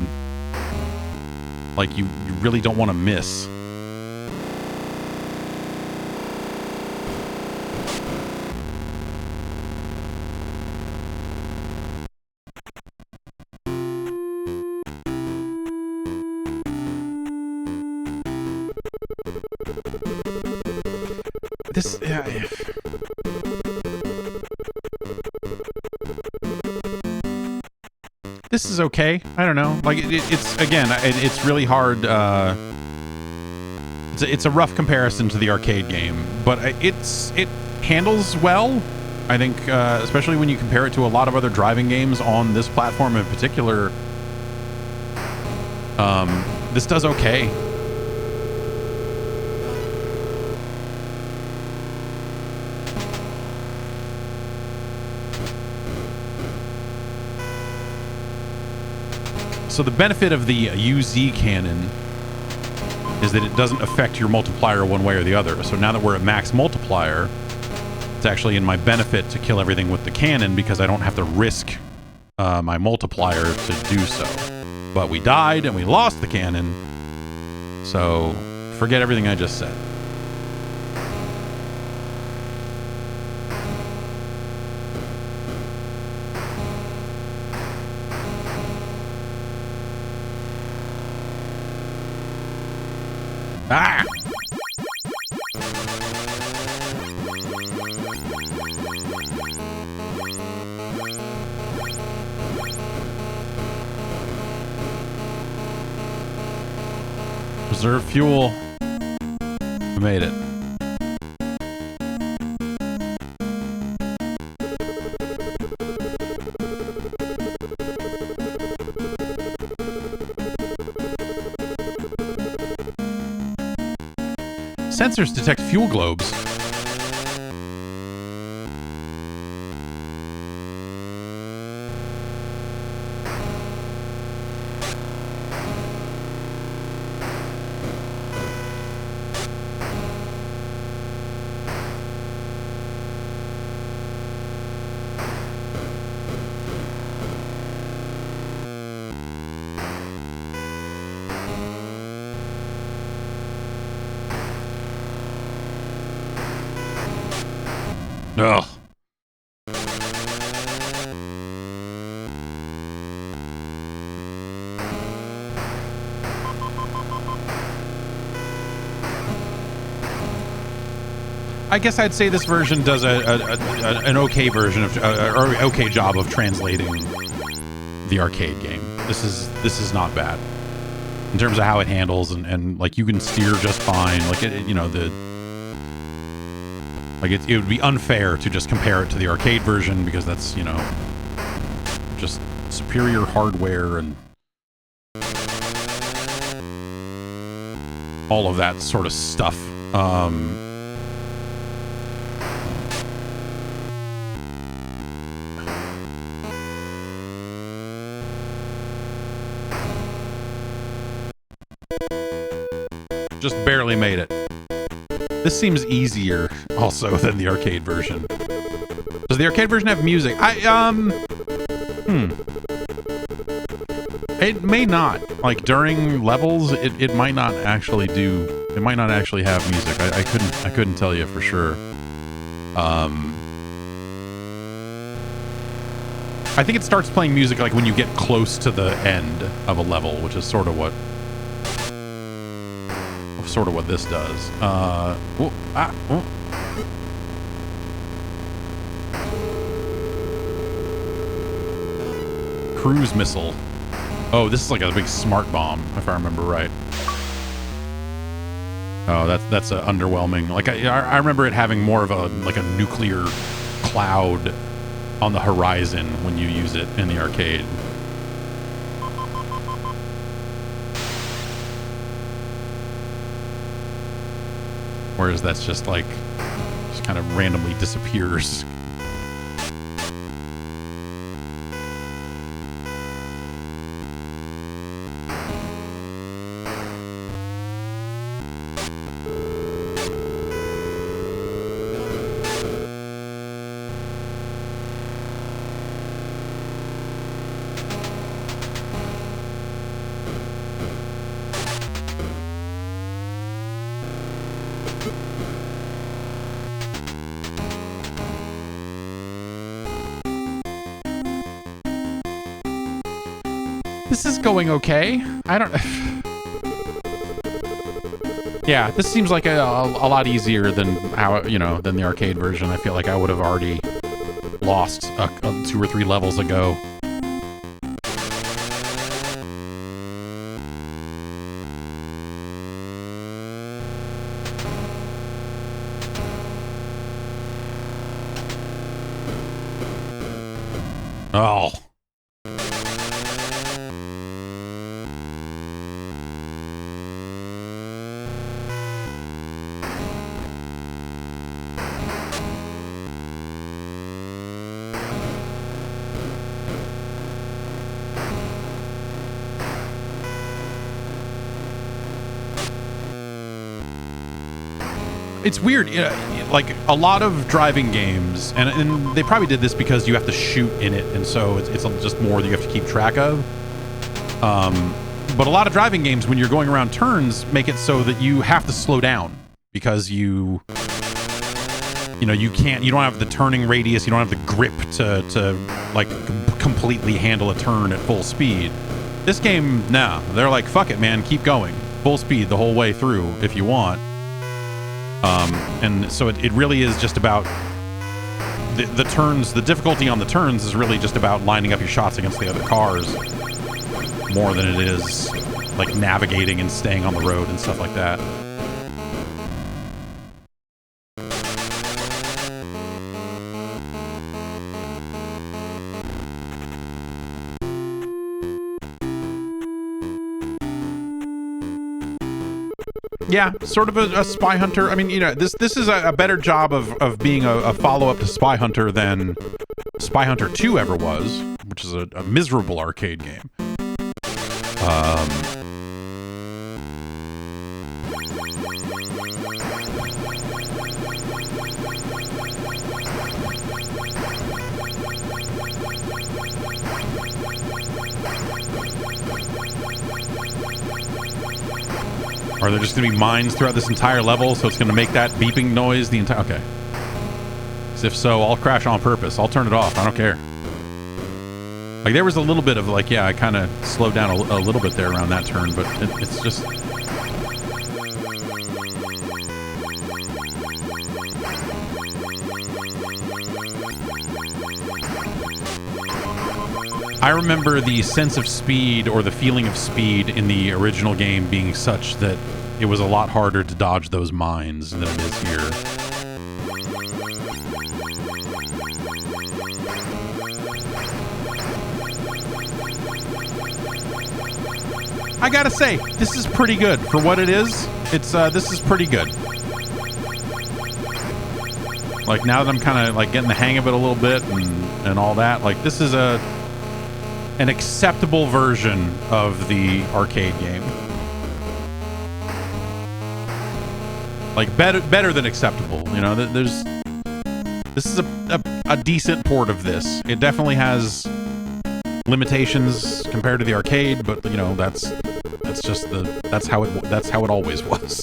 Speaker 1: like, you really don't want to miss. This, this is okay. I don't know. Like it's again, it's really hard. It's a rough comparison to the arcade game, but handles well. I think, especially when you compare it to a lot of other driving games on this platform in particular, this does okay. So the benefit of the UZ cannon is that it doesn't affect your multiplier one way or the other. So now that we're at max multiplier, it's actually in my benefit to kill everything with the cannon because I don't have to risk my multiplier to do so. But we died and we lost the cannon, so forget everything I just said. Ah! Reserve fuel. We made it. Sensors detect fuel globes. Ugh. I guess I'd say this version does an okay version of, or okay job of translating the arcade game. This is not bad in terms of how it handles and like you can steer just fine. Like you know it would be unfair to just compare it to the arcade version because that's, you know, just superior hardware and all of that sort of stuff. Just barely made it. This seems easier also than the arcade version. Does the arcade version have music? It may not. Like during levels, it might not actually do. It might not actually have music. I couldn't tell you for sure. I think it starts playing music like when you get close to the end of a level, which is sort of what this does. Cruise missile. Oh, this is like a big smart bomb, if I remember right. Oh, that's underwhelming. Like I remember it having more of a nuclear cloud on the horizon when you use it in the arcade. Whereas that's just like, just kind of randomly disappears. This is going okay. I don't... Yeah, this seems like a lot easier than how, you know, than the arcade version. I feel like I would have already lost 2 or 3 levels ago. Oh. It's weird, like a lot of driving games, and they probably did this because you have to shoot in it, and so it's just more that you have to keep track of. But a lot of driving games, when you're going around turns, make it so that you have to slow down because you don't have the turning radius, you don't have the grip to like completely handle a turn at full speed. This game, nah, they're like, fuck it, man, keep going, full speed the whole way through if you want. And so it really is just about the turns. The difficulty on the turns is really just about lining up your shots against the other cars more than it is like navigating and staying on the road and stuff like that. Yeah, sort of a Spy Hunter. I mean, this is a better job of being a follow-up to Spy Hunter than Spy Hunter 2 ever was, which is a miserable arcade game. Are there just going to be mines throughout this entire level, so it's going to make that beeping noise the entire... Okay. Because if so, I'll crash on purpose. I'll turn it off. I don't care. Like, there was a little bit of, like, yeah, I kind of slowed down a little bit there around that turn, but it's just... I remember the sense of speed or the feeling of speed in the original game being such that it was a lot harder to dodge those mines than it is here. I gotta say, this is pretty good for what it is. This is pretty good. Like, now that I'm kind of like getting the hang of it a little bit and all that, like, this is an acceptable version of the arcade game. Like, better than acceptable. This is a decent port of this. It definitely has limitations compared to the arcade, but that's how it always was.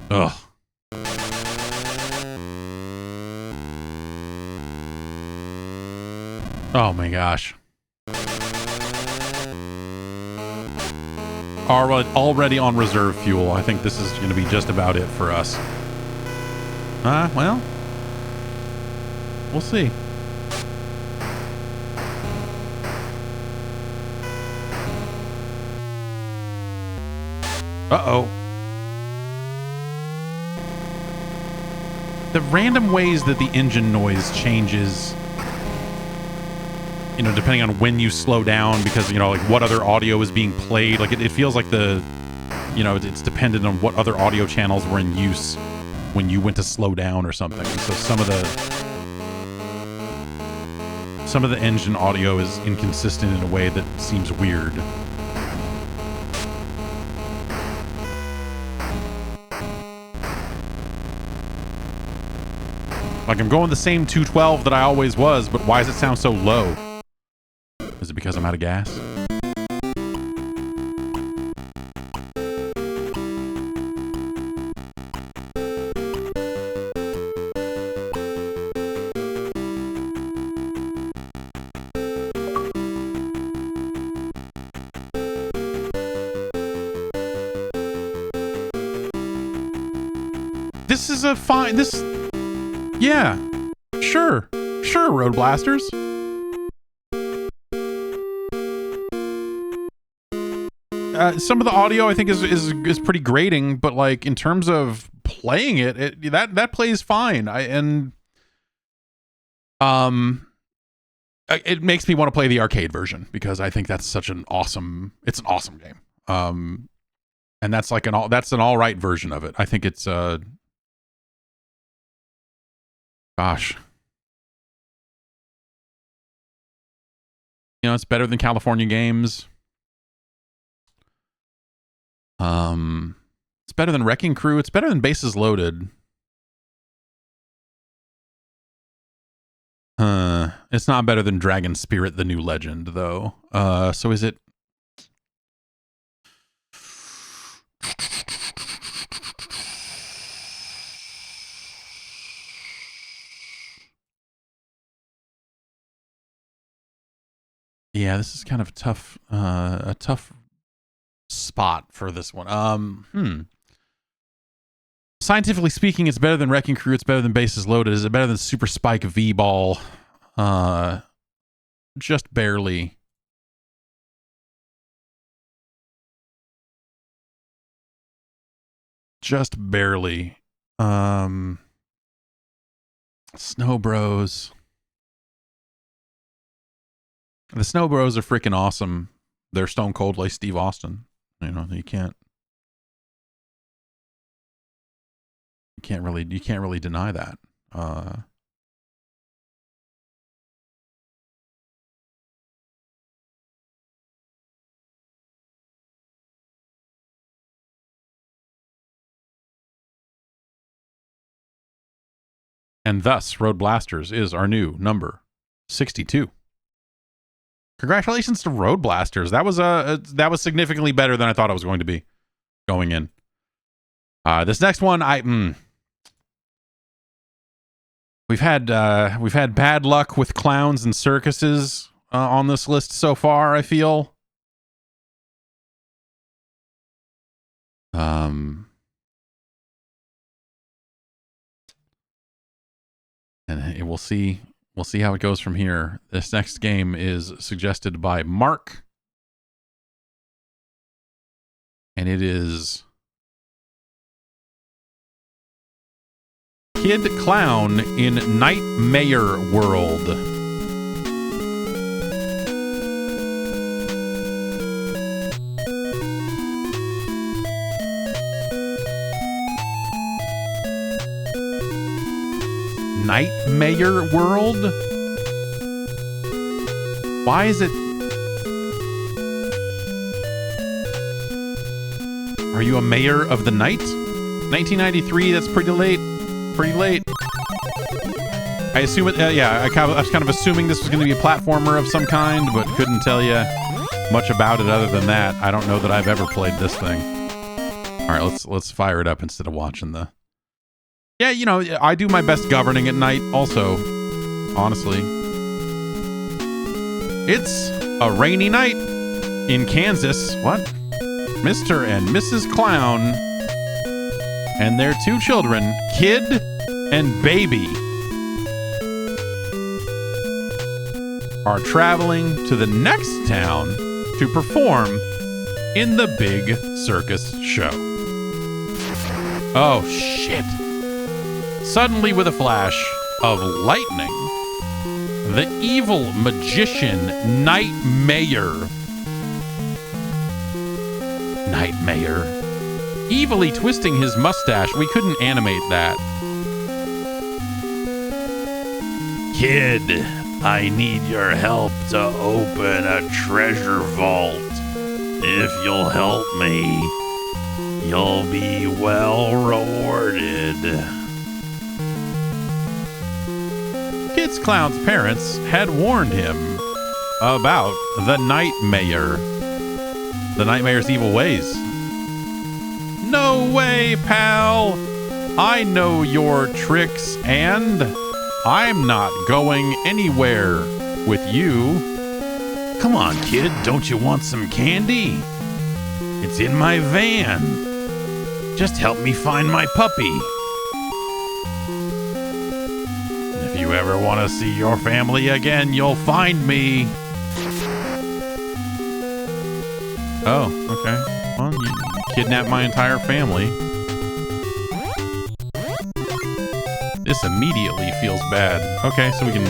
Speaker 1: Ugh. Oh my gosh. Already on reserve fuel. I think this is going to be just about it for us. Well, we'll see. Uh-oh. The random ways that the engine noise changes, depending on when you slow down, because, like what other audio is being played. Like it feels like it's dependent on what other audio channels were in use when you went to slow down or something. So some of the engine audio is inconsistent in a way that seems weird. Like, I'm going the same 212 that I always was, but why does it sound so low? Is it because I'm out of gas? This is a fine... Yeah, Sure, RoadBlasters. Some of the audio I think is pretty grating, but like in terms of playing it, that plays fine. It makes me want to play the arcade version because I think that's it's an awesome game. And that's like an all right version of it. I think it's gosh. You know, it's better than California Games. It's better than Wrecking Crew. It's better than Bases Loaded. It's not better than Dragon Spirit: The New Legend, though. So is it? Yeah, this is kind of a tough spot for this one. Scientifically speaking, it's better than Wrecking Crew. It's better than Bases Loaded. Is it better than Super Spike V-Ball? Just barely. Just barely. Snow Bros. The Snow Bros are freaking awesome. They're stone cold like Steve Austin. You know, you can't really deny that. And thus, RoadBlasters is our new number 62. Congratulations to RoadBlasters. That was significantly better than I thought it was going to be going in. This next one, we've had bad luck with clowns and circuses on this list so far, I feel. And we'll see how it goes from here. This next game is suggested by Mark. And it is Kid Klown in Nightmare World. Nightmare World? Why is it? Are you a mayor of the night? 1993, that's pretty late. Pretty late. I assume it, yeah, I was kind of assuming this was going to be a platformer of some kind, but couldn't tell you much about it other than that. I don't know that I've ever played this thing. All right, let's fire it up instead of watching the... Yeah, you know, I do my best governing at night also, honestly. It's a rainy night in Kansas. What? Mr. and Mrs. Klown and their two children, Kid and Baby, are traveling to the next town to perform in the big circus show. Oh, shit. Suddenly, with a flash of lightning, the evil magician Nightmare, evilly twisting his mustache. We couldn't animate that. Kid, I need your help to open a treasure vault. If you'll help me, you'll be well rewarded. Kid's Clown's parents had warned him about the Nightmare's evil ways. No way, pal! I know your tricks, and I'm not going anywhere with you. Come on, kid, don't you want some candy? It's in my van. Just help me find my puppy. If you you ever want to see your family again, you'll find me. Oh, okay. Well, you kidnapped my entire family. This immediately feels bad. Okay, so we can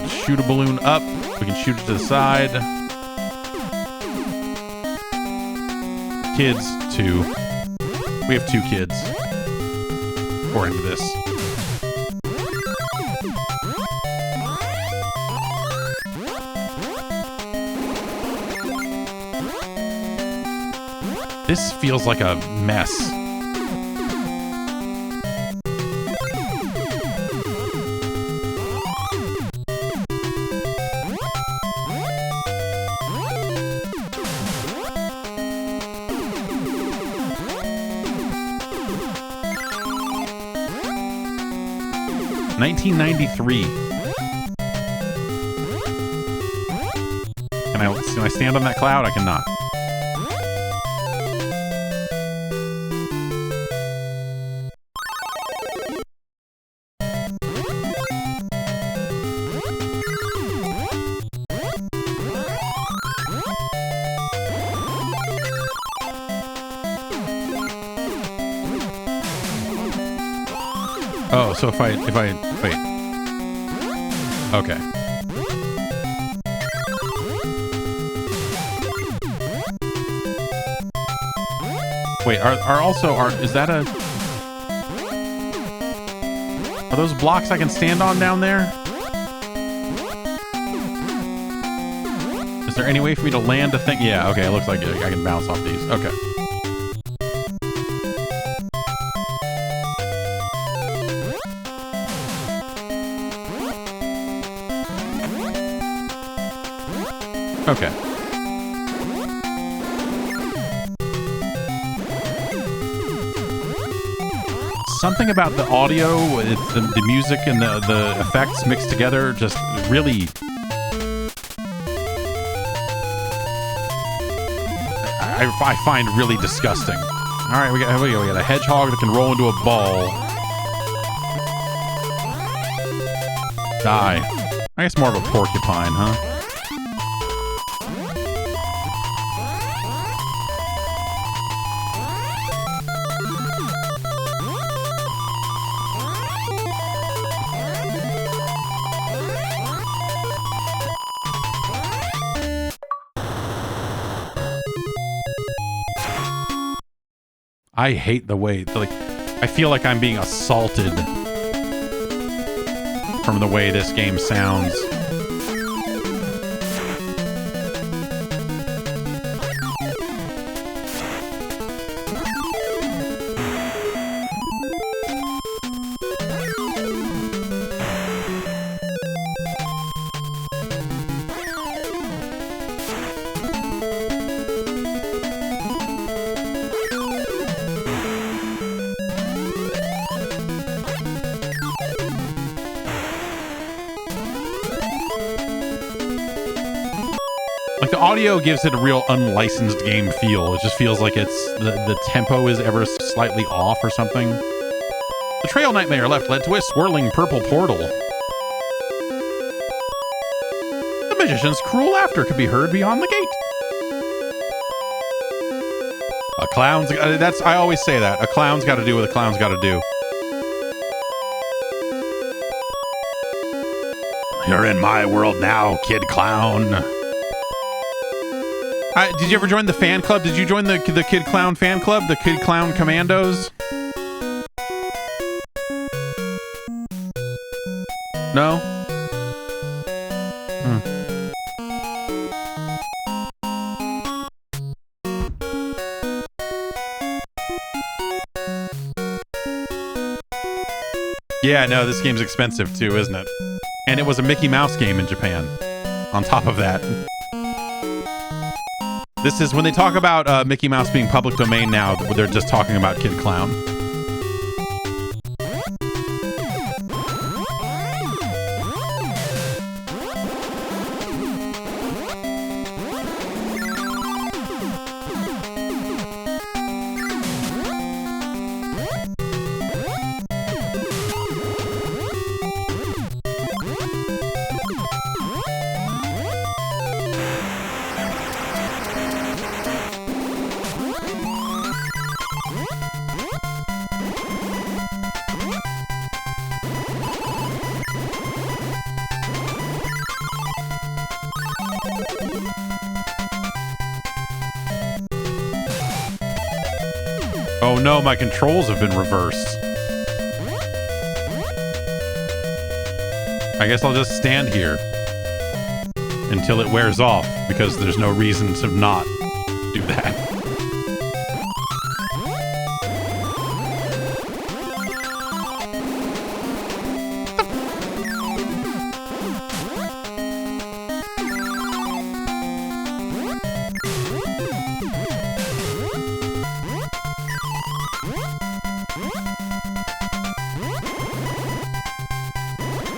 Speaker 1: shoot a balloon up. We can shoot it to the side. Kids, 2. We have 2 kids. According to this. This feels like a mess. $1993. Can I stand on that cloud? I cannot. Oh, so if I wait. Okay. Wait, is that a... Are those blocks I can stand on down there? Is there any way for me to land a thing? Yeah, okay, it looks like I can bounce off these. Okay. Okay. Something about the audio, the music and the effects mixed together just really... I find really disgusting. All right, we got a hedgehog that can roll into a ball. Die. I guess more of a porcupine, huh? I hate the way, like, I feel like I'm being assaulted from the way this game sounds. Audio gives it a real unlicensed game feel. It just feels like it's the tempo is ever slightly off or something. The trail nightmare left led to a swirling purple portal. The magician's cruel laughter could be heard beyond the gate. A clown's... I always say that. A clown's got to do what a clown's got to do. You're in my world now, Kid Clown. Did you ever join the fan club? Did you join the Kid Clown fan club? The Kid Clown Commandos? No? Yeah, no, this game's expensive too, isn't it? And it was a Mickey Mouse game in Japan. On top of that. This is when they talk about Mickey Mouse being public domain now, they're just talking about Kid Clown. Oh no, my controls have been reversed. I guess I'll just stand here until it wears off, because there's no reason to not do that.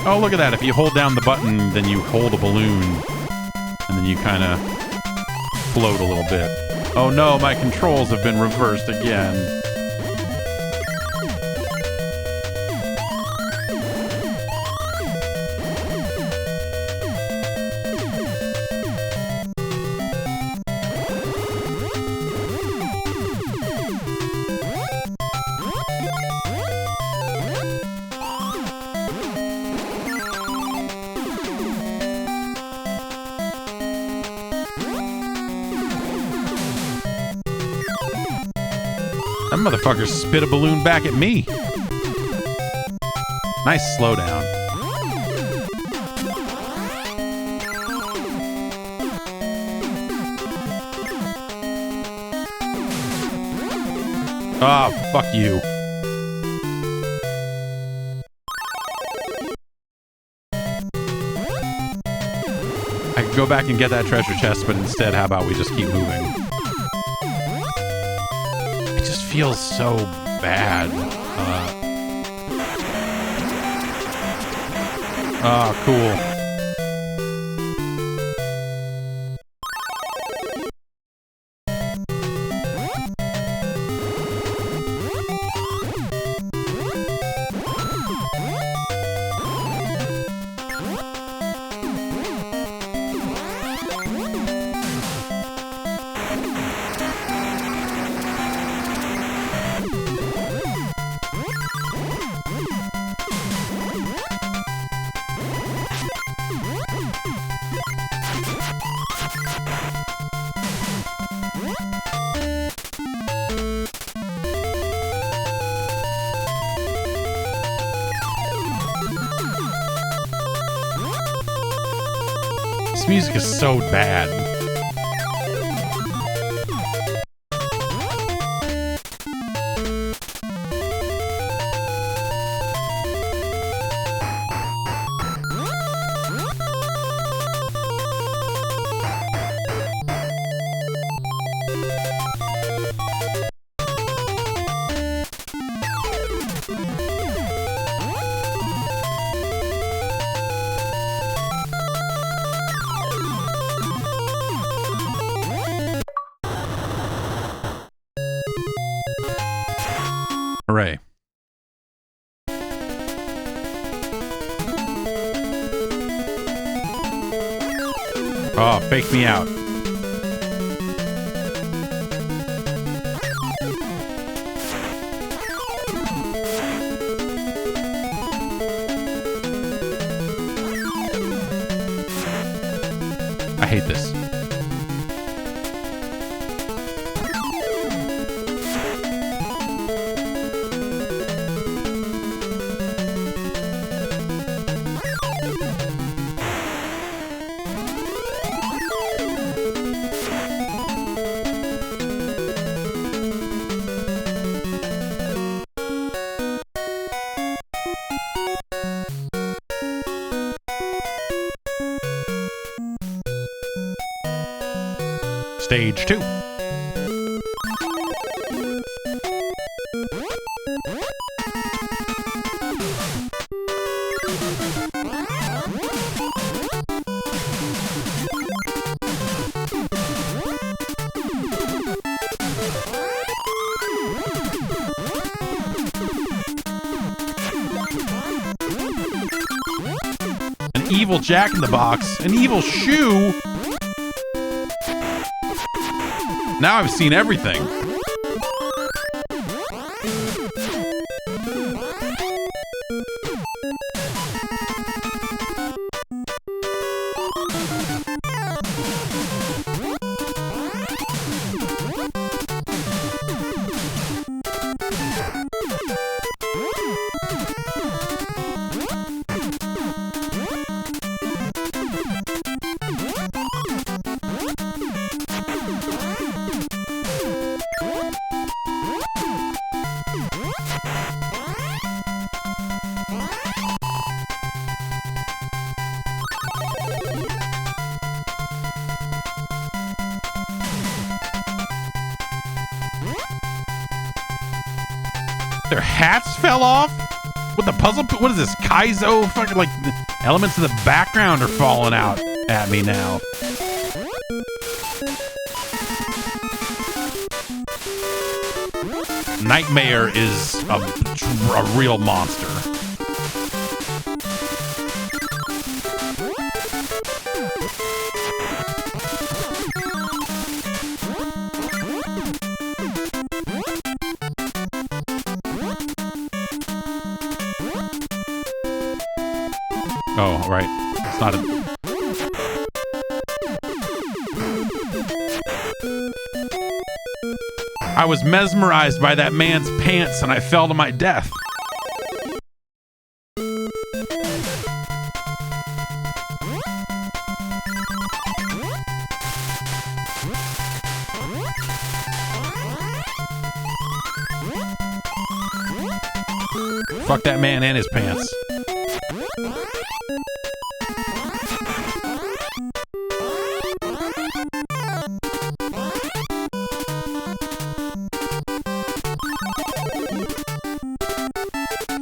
Speaker 1: Oh, look at that. If you hold down the button, then you hold a balloon, and then you kind of float a little bit. Oh no, my controls have been reversed again. That motherfucker spit a balloon back at me. Nice slowdown. Oh, fuck you. I could go back and get that treasure chest, but instead, how about we just keep moving? Feels so bad. Oh, cool. Music is so bad. Hooray. Oh, fake me out. I hate this. Stage 2. An evil Jack-in-the-Box, an evil shoe. Now I've seen everything. Their hats fell off? What the puzzle? What is this? Kaizo? Fucking like elements of the background are falling out at me now. Nightmare is a real monster. Oh, right. It's not a... I was mesmerized by that man's pants and I fell to my death. Fuck that man and his pants.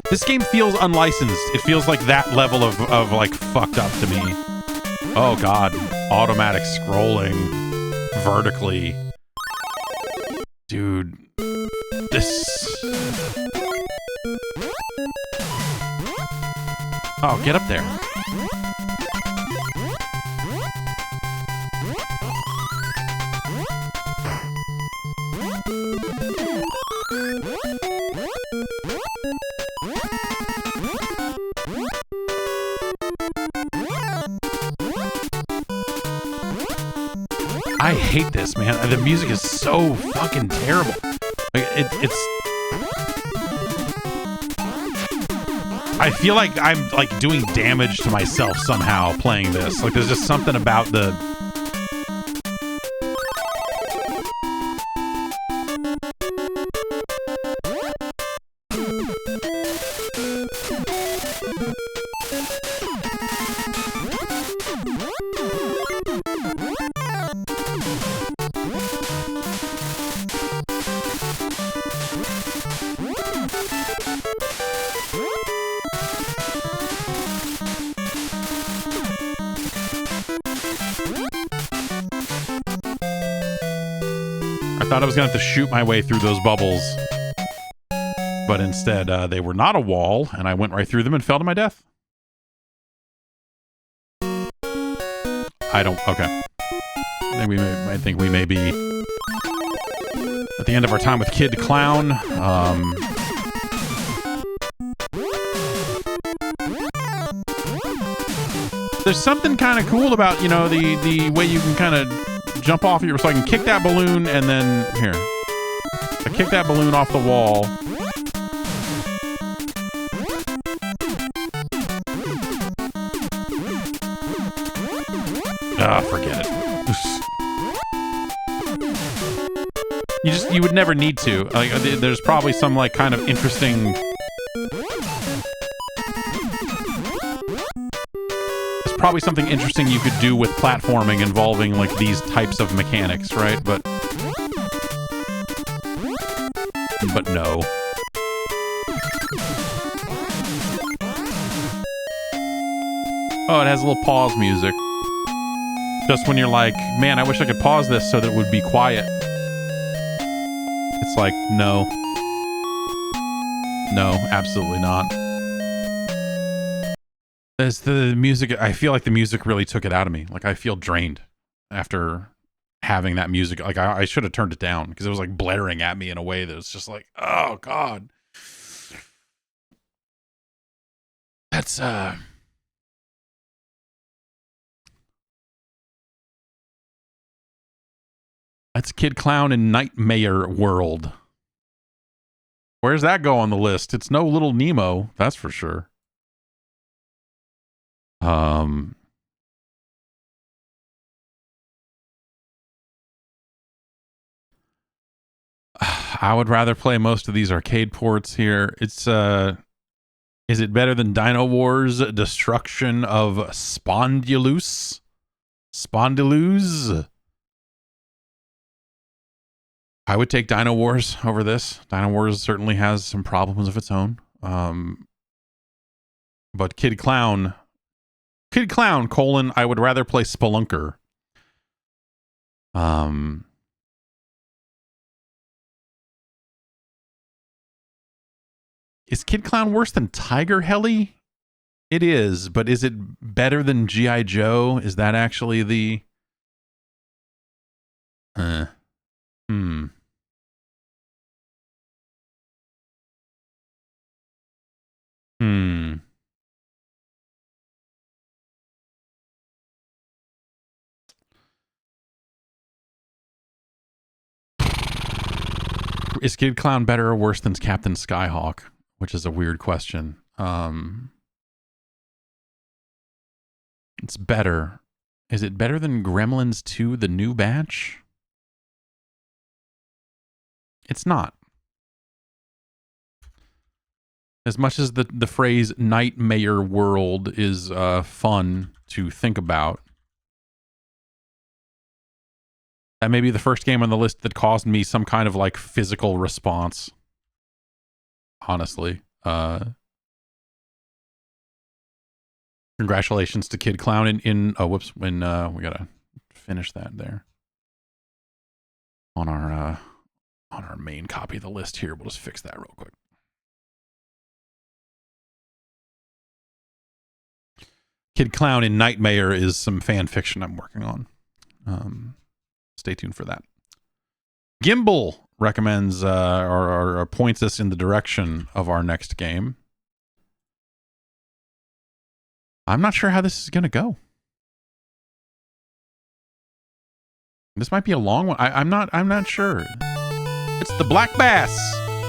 Speaker 1: This game feels unlicensed. It feels like that level of like fucked up to me. Oh god. Automatic scrolling. Vertically. Dude. This... Oh, get up there. I hate this, man. The music is so fucking terrible. Like, it's... I feel like I'm like doing damage to myself somehow playing this. Like there's just something about the... I thought I was gonna have to shoot my way through those bubbles, but instead they were not a wall, and I went right through them and fell to my death. I don't... Okay. I think we may be at the end of our time with Kid Klown. There's something kind of cool about, you know, the way you can kind of jump off your... So I can kick that balloon and then... Here. I kick that balloon off the wall. Ah, forget it. You would never need to. Like, there's probably some, like, kind of interesting... Probably something interesting you could do with platforming involving like these types of mechanics, right? But no. Oh, it has a little pause music. Just when you're like, man, I wish I could pause this so that it would be quiet. It's like, no. No, absolutely not. As the music, I feel like the music really took it out of me. Like, I feel drained after having that music. Like, I should have turned it down because it was like blaring at me in a way that was just like, oh god. That's Kid Klown in Nightmare World. Where's that go on the list? It's no Little Nemo, that's for sure. I would rather play most of these arcade ports here. It's is it better than Dino Wars Destruction of Spondylus? Spondylus? I would take Dino Wars over this. Dino Wars certainly has some problems of its own. But Kid Klown, I would rather play Spelunker. Is Kid Klown worse than Tiger Heli? It is, but is it better than G.I. Joe? Is that actually the... Is Kid Klown better or worse than Captain Skyhawk? Which is a weird question. It's better. Is it better than Gremlins 2, the new batch? It's not. As much as the phrase Nightmare World is fun to think about, that may be the first game on the list that caused me some kind of like physical response. Honestly. Congratulations to Kid Klown when we gotta finish that there. On our main copy of the list here. We'll just fix that real quick. Kid Klown in Nightmare is some fan fiction I'm working on. Stay tuned for that. Gimbal recommends or points us in the direction of our next game. I'm not sure how this is going to go. This might be a long one. I'm not sure. It's the Black Bass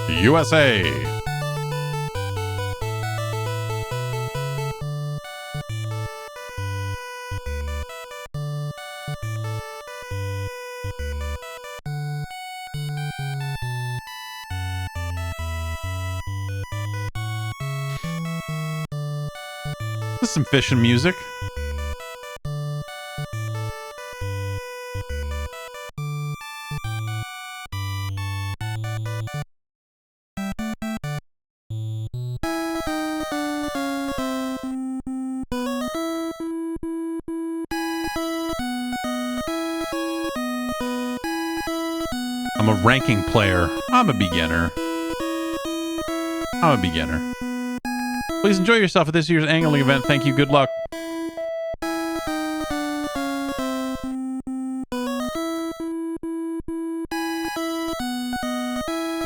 Speaker 1: USA. This is some fishing music. I'm a ranking player. I'm a beginner. Please enjoy yourself at this year's angling event. Thank you. Good luck.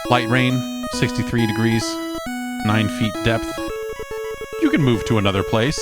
Speaker 1: Light rain, 63 degrees, 9 feet depth. You can move to another place.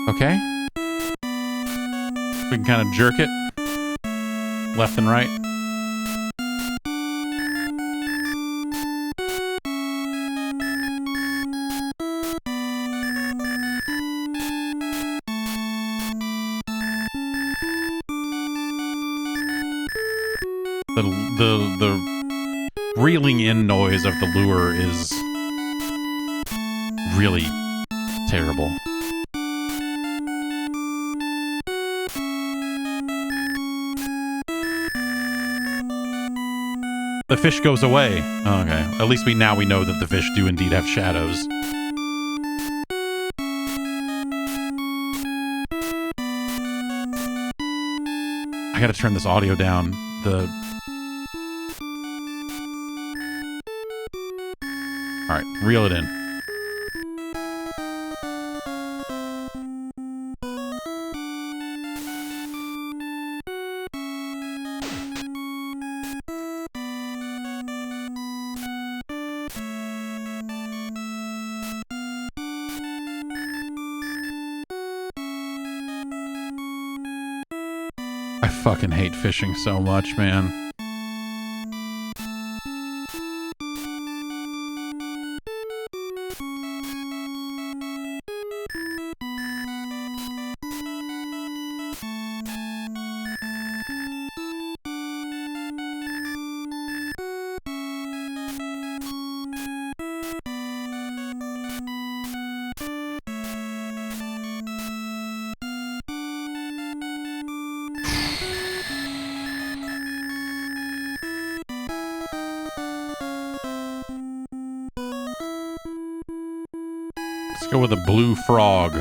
Speaker 1: Okay. We can kind of jerk it left and right. The reeling in noise of the lure is really terrible. The fish goes away. Oh, okay. At least we know that the fish do indeed have shadows. I gotta turn this audio down. Alright, reel it in. fucking hate fishing so much, man. Let's go with a blue frog.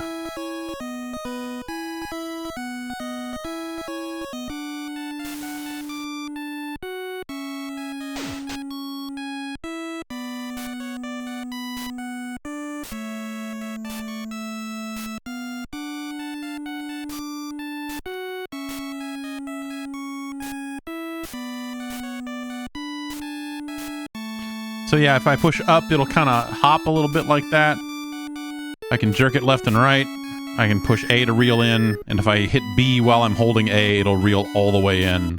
Speaker 1: So yeah, if I push up, it'll kind of hop a little bit like that. I can jerk it left and right. I can push A to reel in, and if I hit B while I'm holding A, it'll reel all the way in.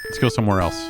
Speaker 1: Let's go somewhere else.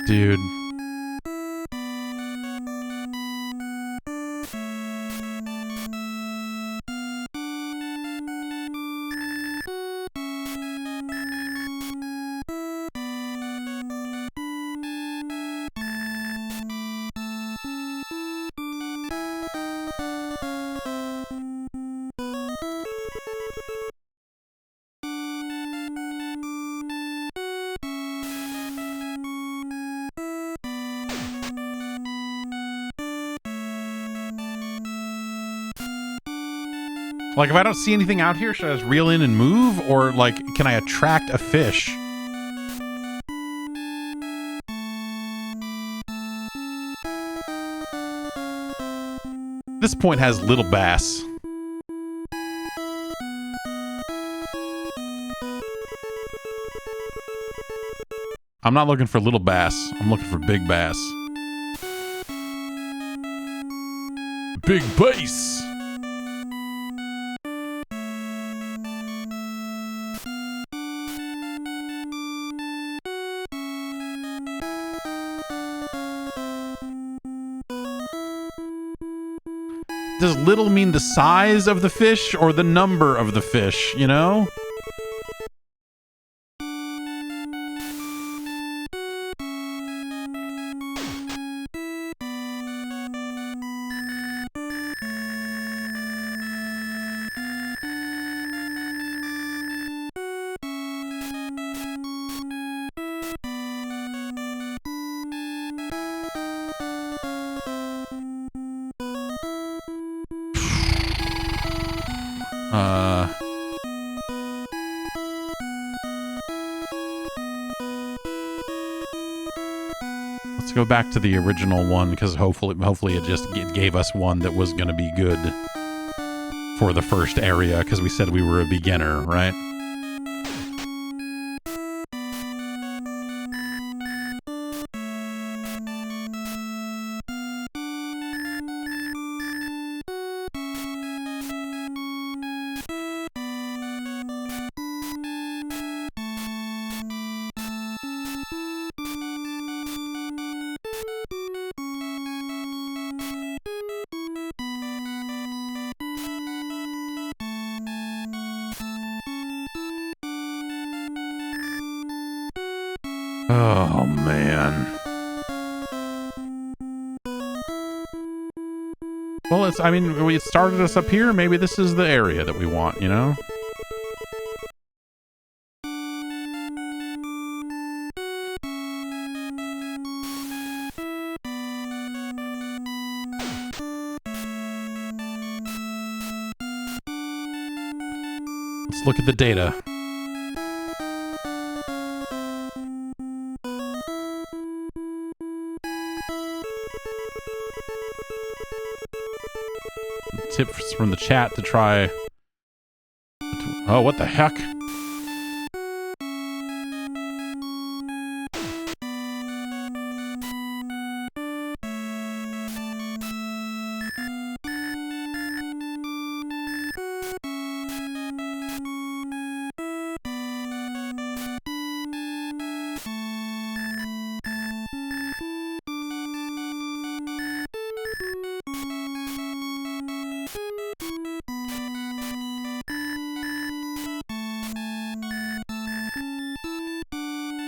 Speaker 1: Dude. Like, if I don't see anything out here, should I just reel in and move? Or, like, can I attract a fish? This point has little bass. I'm not looking for little bass. I'm looking for big bass. Big bass! Does little mean the size of the fish or the number of the fish, you know? Let's go back to the original one, because hopefully it gave us one that was going to be good for the first area, because we said we were a beginner, right? Oh, man. Well, I mean, it started us up here. Maybe this is the area that we want, you know? Let's look at the data. Tips from the chat to try. Oh, what the heck?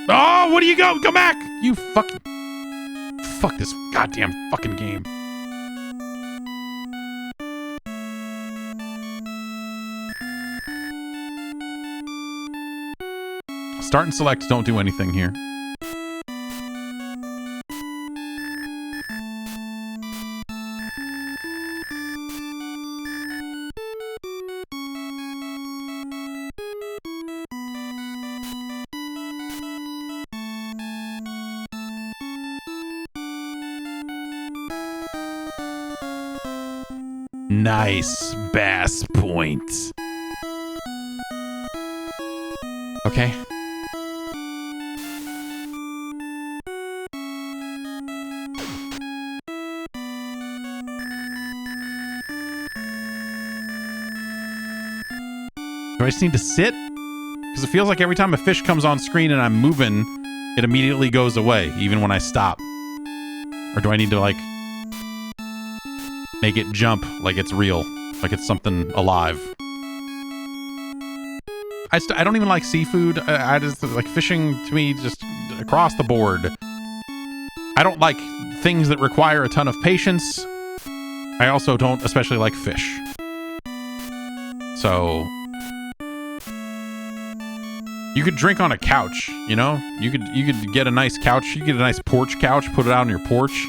Speaker 1: Oh, what do you go? Go back! You fucking... Fuck this goddamn fucking game. Start and select don't do anything here. Nice bass point. Okay. Do I just need to sit? Because it feels like every time a fish comes on screen and I'm moving, it immediately goes away, even when I stop. Or do I need to, like, make it jump like it's real, like it's something alive? I don't even like seafood. I just, like, fishing to me, just across the board. I don't like things that require a ton of patience. I also don't especially like fish. So... You could drink on a couch, you know? You could get a nice couch. You could get a nice porch couch, put it out on your porch.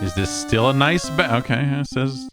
Speaker 1: Is this still a nice okay, it says...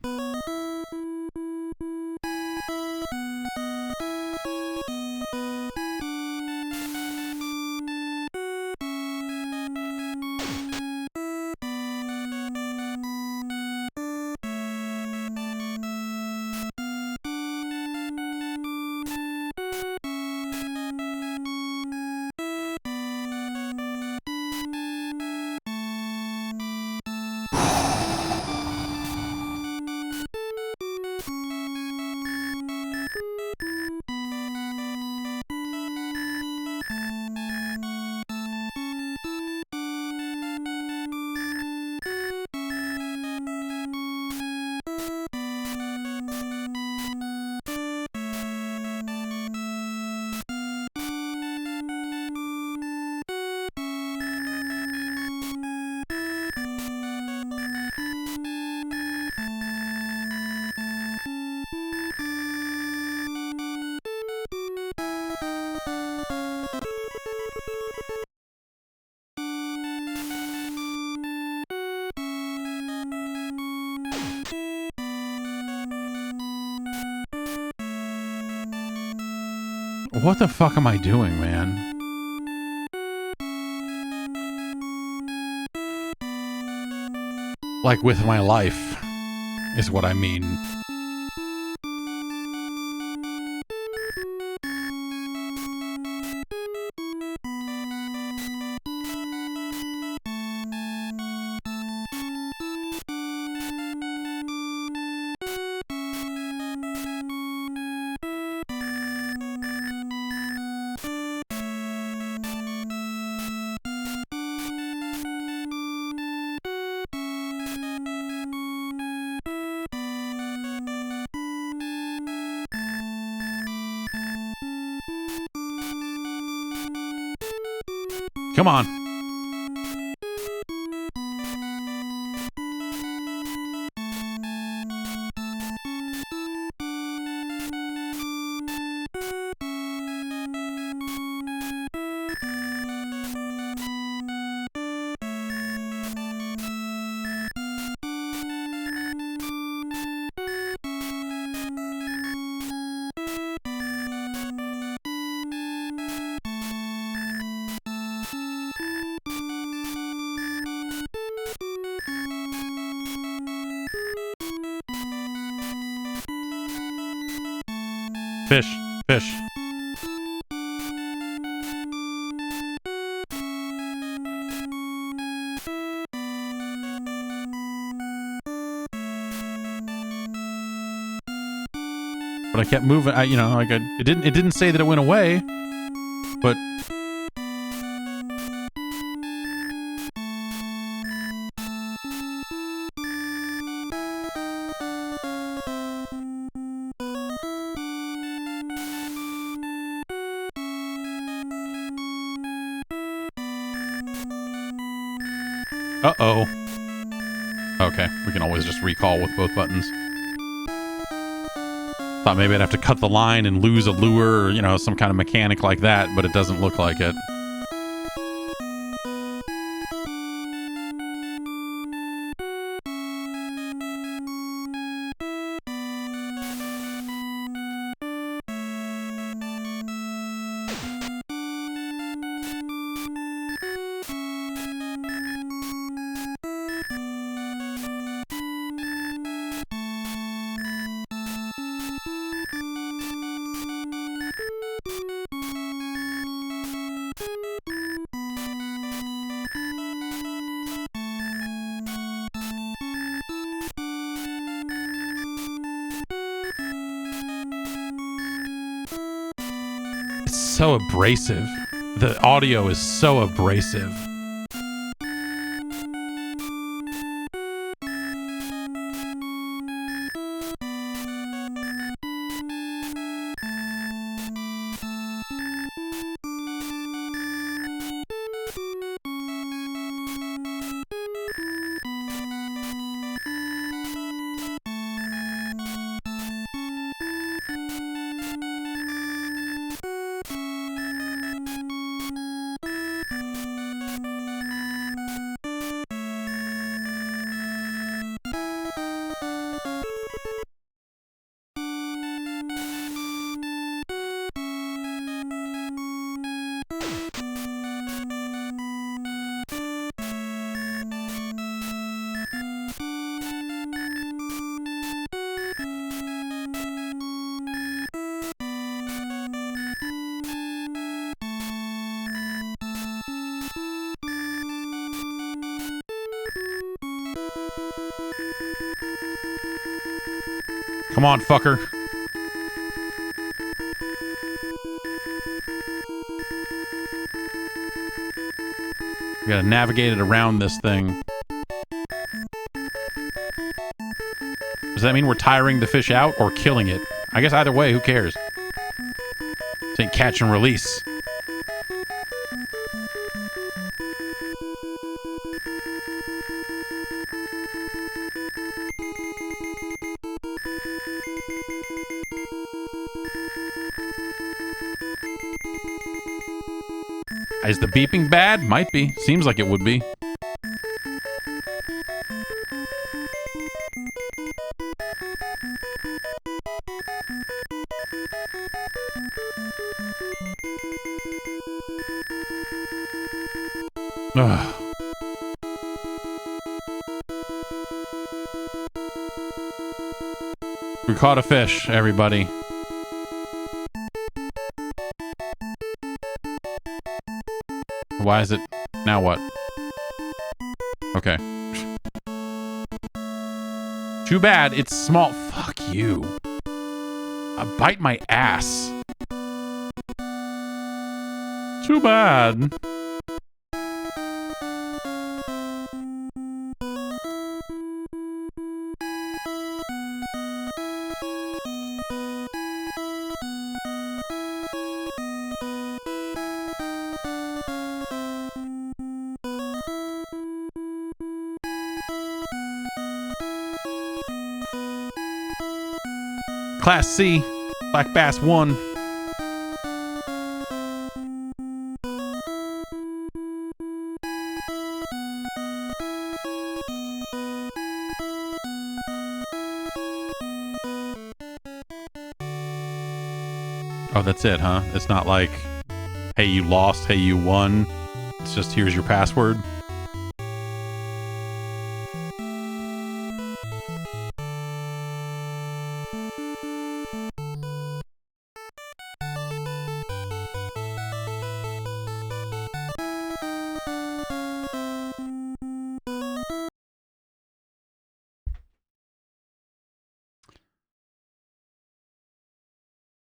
Speaker 1: What the fuck am I doing, man? Like, with my life, is what I mean. Come on. Fish, fish. But I kept moving. It didn't say that it went away, but uh-oh. Okay, we can always just recall with both buttons. Thought maybe I'd have to cut the line and lose a lure or, some kind of mechanic like that, but it doesn't look like it. So abrasive. The audio is so abrasive. Come on, fucker. We gotta navigate it around this thing. Does that mean we're tiring the fish out or killing it? I guess either way, who cares? This ain't catch and release. Is the beeping bad? Might be. Seems like it would be. Ugh. We caught a fish, everybody. Why is it... Now what? Okay. Too bad. It's small. Fuck you. Bite my ass. Too bad. Class C, Black Bass 1. Oh, that's it, huh? It's not like, hey, you lost, hey, you won. It's just, here's your password.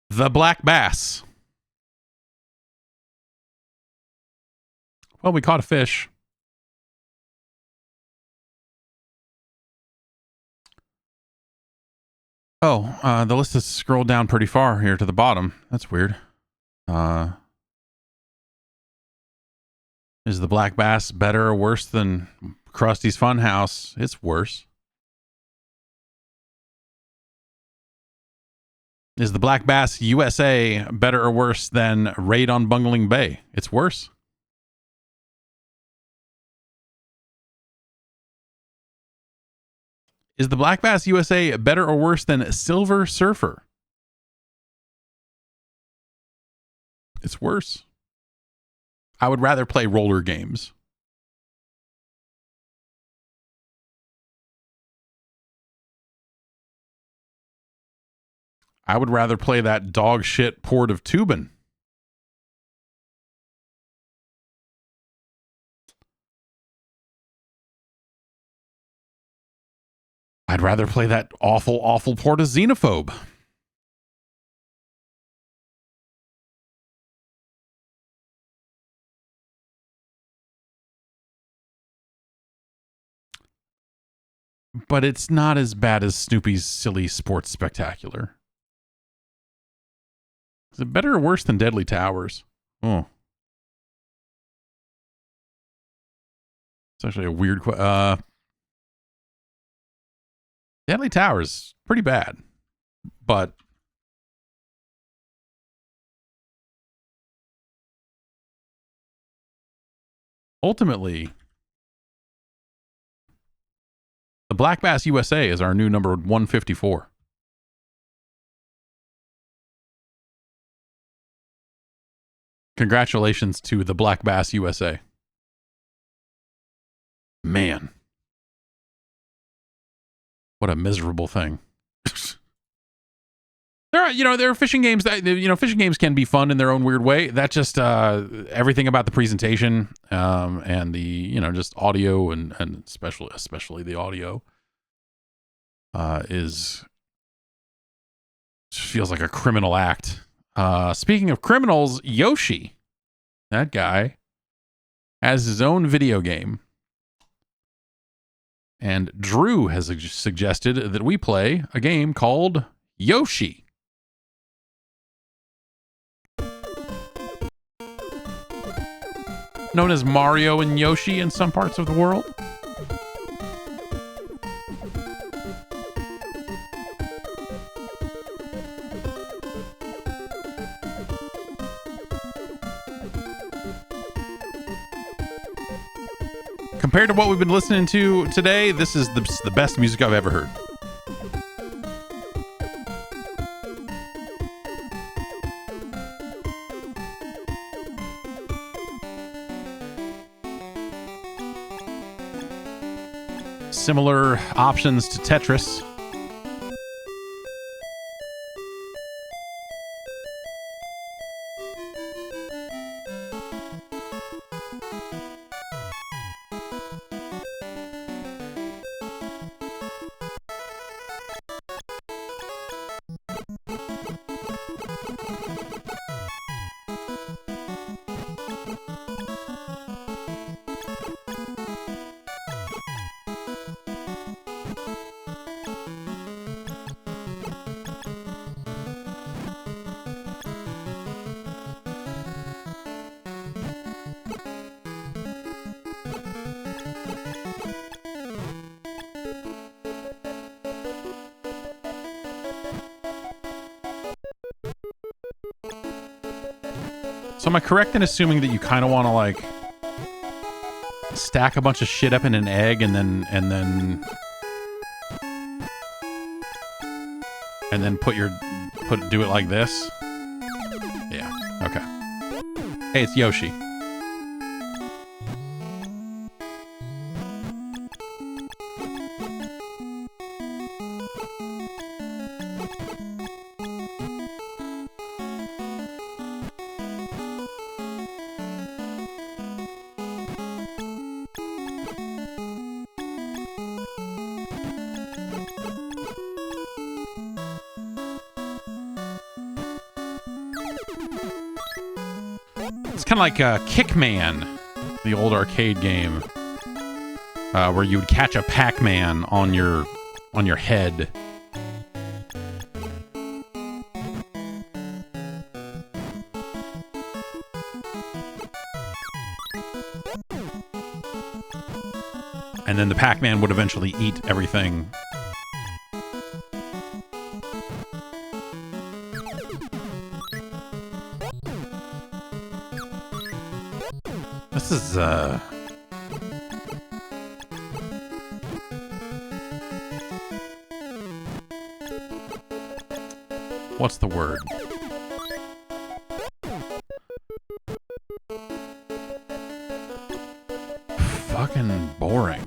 Speaker 1: The Black Bass. Well, we caught a fish. Oh, the list has scrolled down pretty far here to the bottom. That's weird. Is the Black Bass better or worse than Krusty's Funhouse? It's worse. Is the Black Bass USA better or worse than Raid on Bungeling Bay? It's worse. Is the Black Bass USA better or worse than Silver Surfer? It's worse. I would rather play roller games. I would rather play that dog shit Port of Tubin. I'd rather play that awful, awful Port of Xenophobe. But it's not as bad as Snoopy's Silly Sports Spectacular. Is it better or worse than Deadly Towers? Oh. It's actually a weird question. Deadly Towers, pretty bad. But ultimately, the Black Bass USA is our new number 154. Congratulations to the Black Bass USA. Man. What a miserable thing. There are fishing games that, fishing games can be fun in their own weird way. That just, everything about the presentation, and the, just audio and especially the audio, feels like a criminal act. Speaking of criminals, Yoshi, that guy, has his own video game. And Drew has suggested that we play a game called Yoshi. Known as Mario and Yoshi in some parts of the world. Compared to what we've been listening to today, this is the best music I've ever heard. Similar options to Tetris. So am I correct in assuming that you kind of want to like stack a bunch of shit up in an egg and then do it like this? Yeah. Okay. Hey, it's Yoshi. Kind of like Kickman, the old arcade game, where you would catch a Pac-Man on your head. And then the Pac-Man would eventually eat everything. This is, what's the word? Fucking boring.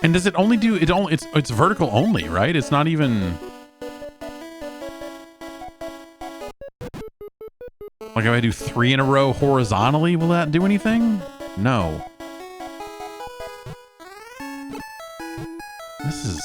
Speaker 1: And does it only do it's vertical only, right? It's not even like if I do 3 in a row horizontally, will that do anything? No. This is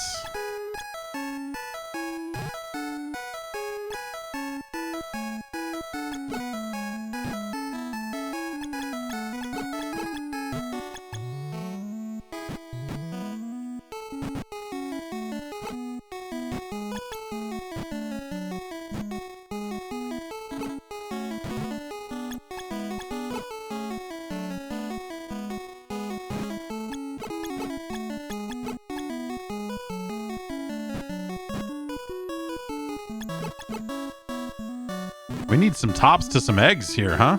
Speaker 1: we need some tops to some eggs here, huh?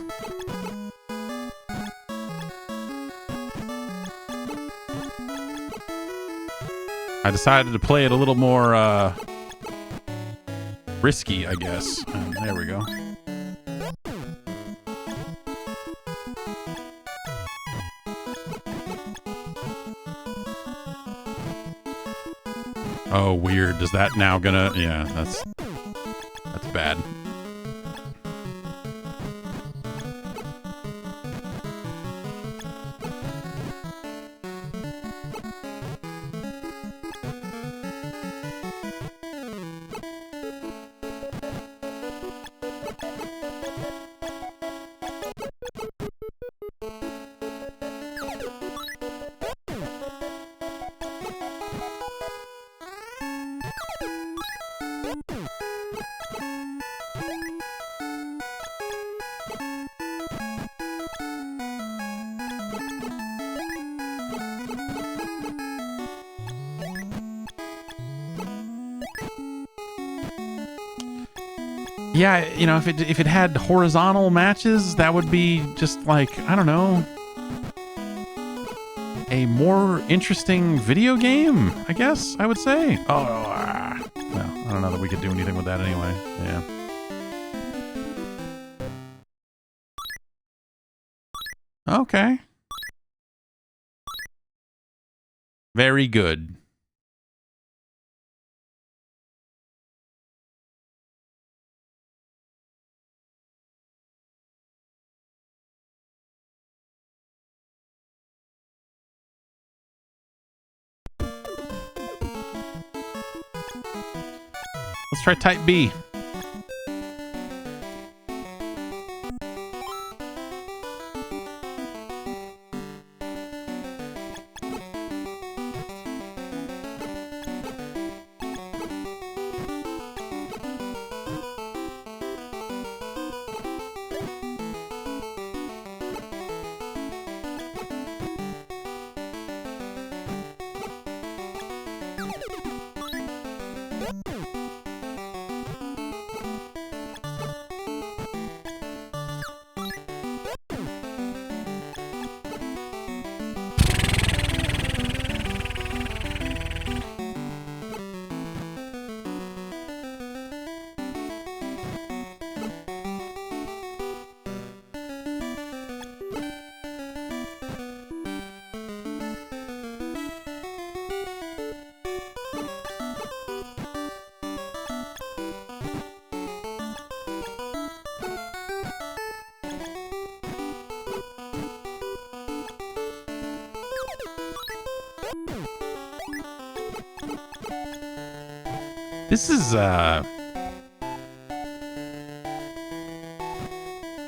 Speaker 1: I decided to play it a little more risky, I guess. And there we go. Oh, weird. Does that now gonna... Yeah, that's bad. Yeah, you know, if it had horizontal matches, that would be just like, I don't know, a more interesting video game, I guess I would say. Oh, well, I don't know that we could do anything with that anyway. Yeah. Okay. Very good. Let's try type B.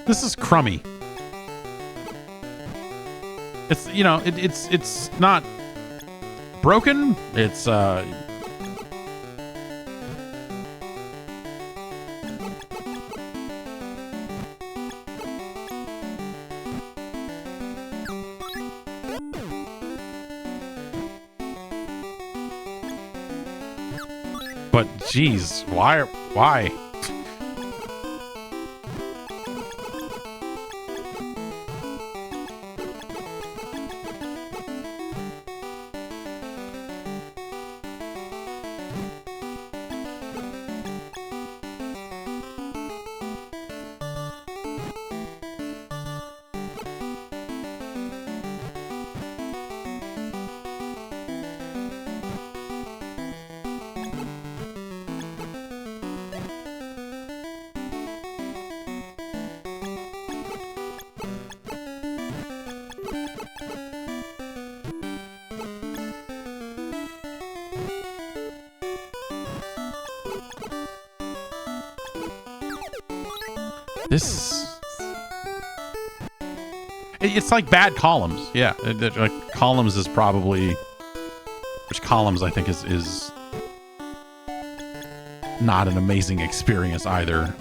Speaker 1: This is crummy. It's, you know, it's not broken. It's but geez, why? It's like bad columns. Yeah, like columns is probably, which columns I think is not an amazing experience either.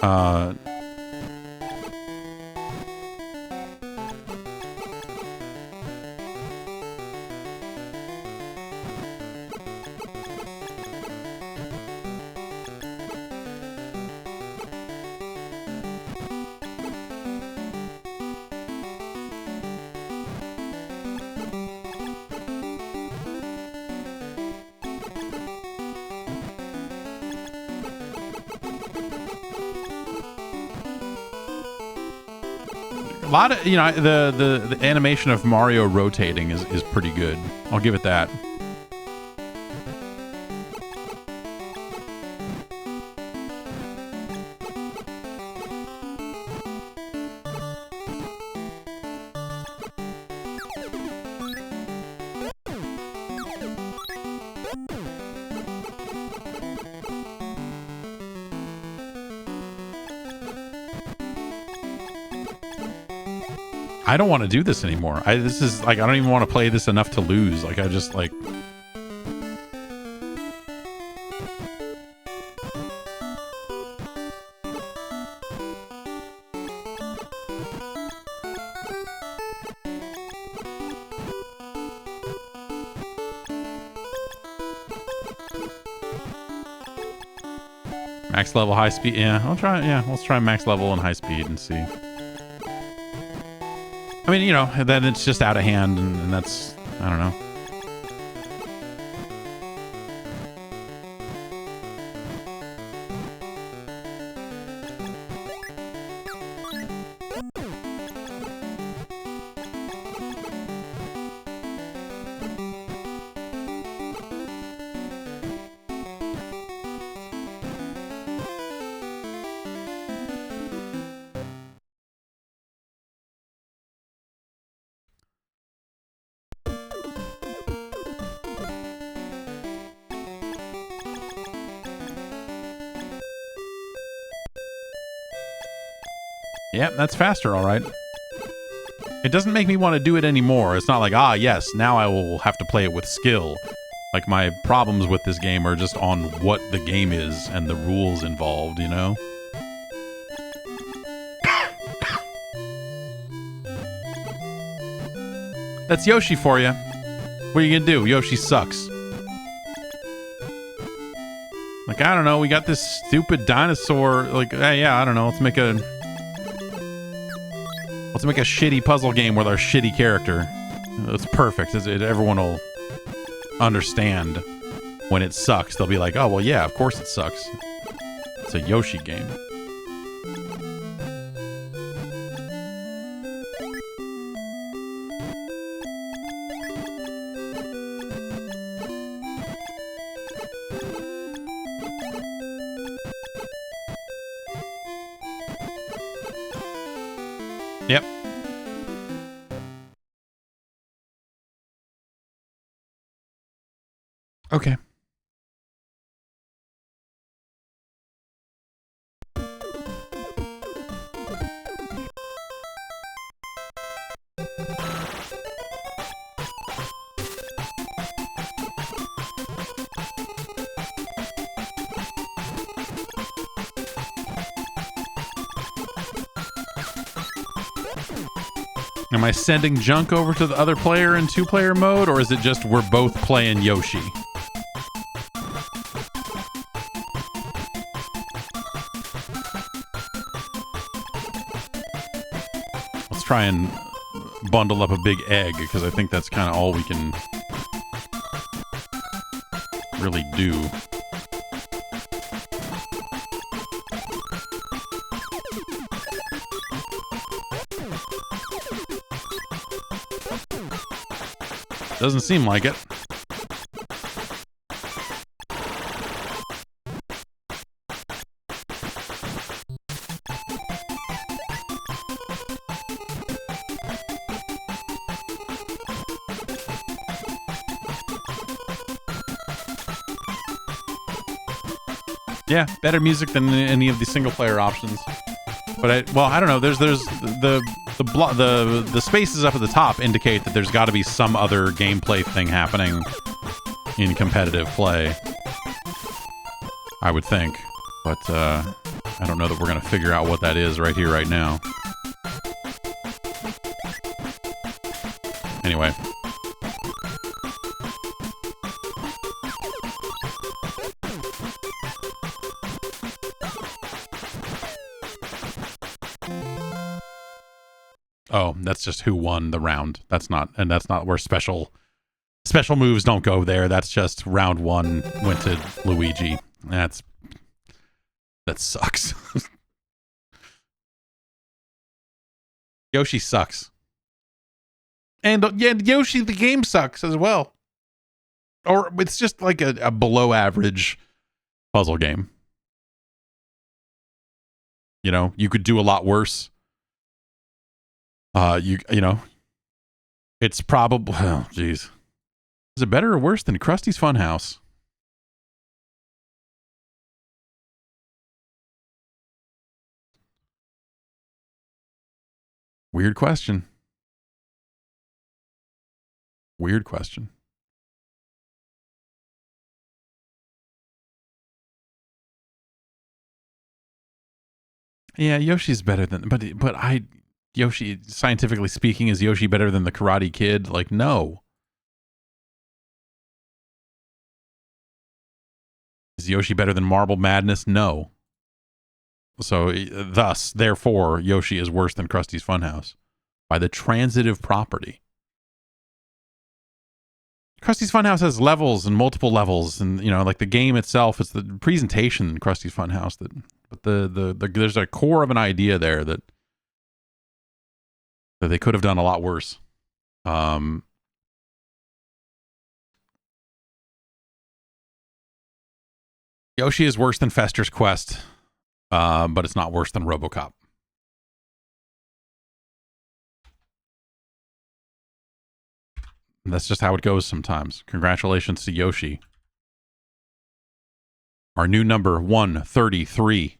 Speaker 1: A lot of, you know, the animation of Mario rotating is pretty good. I'll give it that. I don't want to do this anymore. This is like, I don't even want to play this enough to lose. Like, I just like... Max level, high speed. Yeah, I'll try. Yeah, let's try max level and high speed and see. I mean, you know, then it's just out of hand, and that's, I don't know. Yep, that's faster, all right. It doesn't make me want to do it anymore. It's not like, ah, yes, now I will have to play it with skill. Like, my problems with this game are just on what the game is and the rules involved, you know? That's Yoshi for you. What are you gonna do? Yoshi sucks. Like, I don't know, we got this stupid dinosaur, like, yeah, I don't know, let's make a shitty puzzle game with our shitty character. It's perfect. Everyone will understand when it sucks. They'll be like, oh, well, yeah, of course it sucks. It's a Yoshi game. Yep. Okay. Am I sending junk over to the other player in two-player mode, or is it just we're both playing Yoshi? Let's try and bundle up a big egg, because I think that's kind of all we can really do. Doesn't seem like it. Yeah, better music than any of the single player options. But I don't know. There's the spaces up at the top indicate that there's got to be some other gameplay thing happening in competitive play. I would think, but I don't know that we're gonna figure out what that is right here, right now. Anyway. Oh, that's just who won the round. That's not where special moves don't go there. That's just round one went to Luigi. That sucks. Yoshi sucks. And yeah, Yoshi the game sucks as well. Or it's just like a below average puzzle game. You know, you could do a lot worse. You know, it's probably, oh, geez. Is it better or worse than Krusty's Funhouse? Weird question. Weird question. Yeah, Yoshi's better than, but Yoshi, scientifically speaking, is Yoshi better than the Karate Kid? Like, no. Is Yoshi better than Marble Madness? No. So, therefore, Yoshi is worse than Krusty's Funhouse by the transitive property. Krusty's Funhouse has levels and multiple levels, and like the game itself, it's the presentation in Krusty's Funhouse but there's a core of an idea there that they could have done a lot worse. Yoshi is worse than Fester's Quest, but it's not worse than RoboCop. That's just how it goes sometimes. Congratulations to Yoshi. Our new number 133.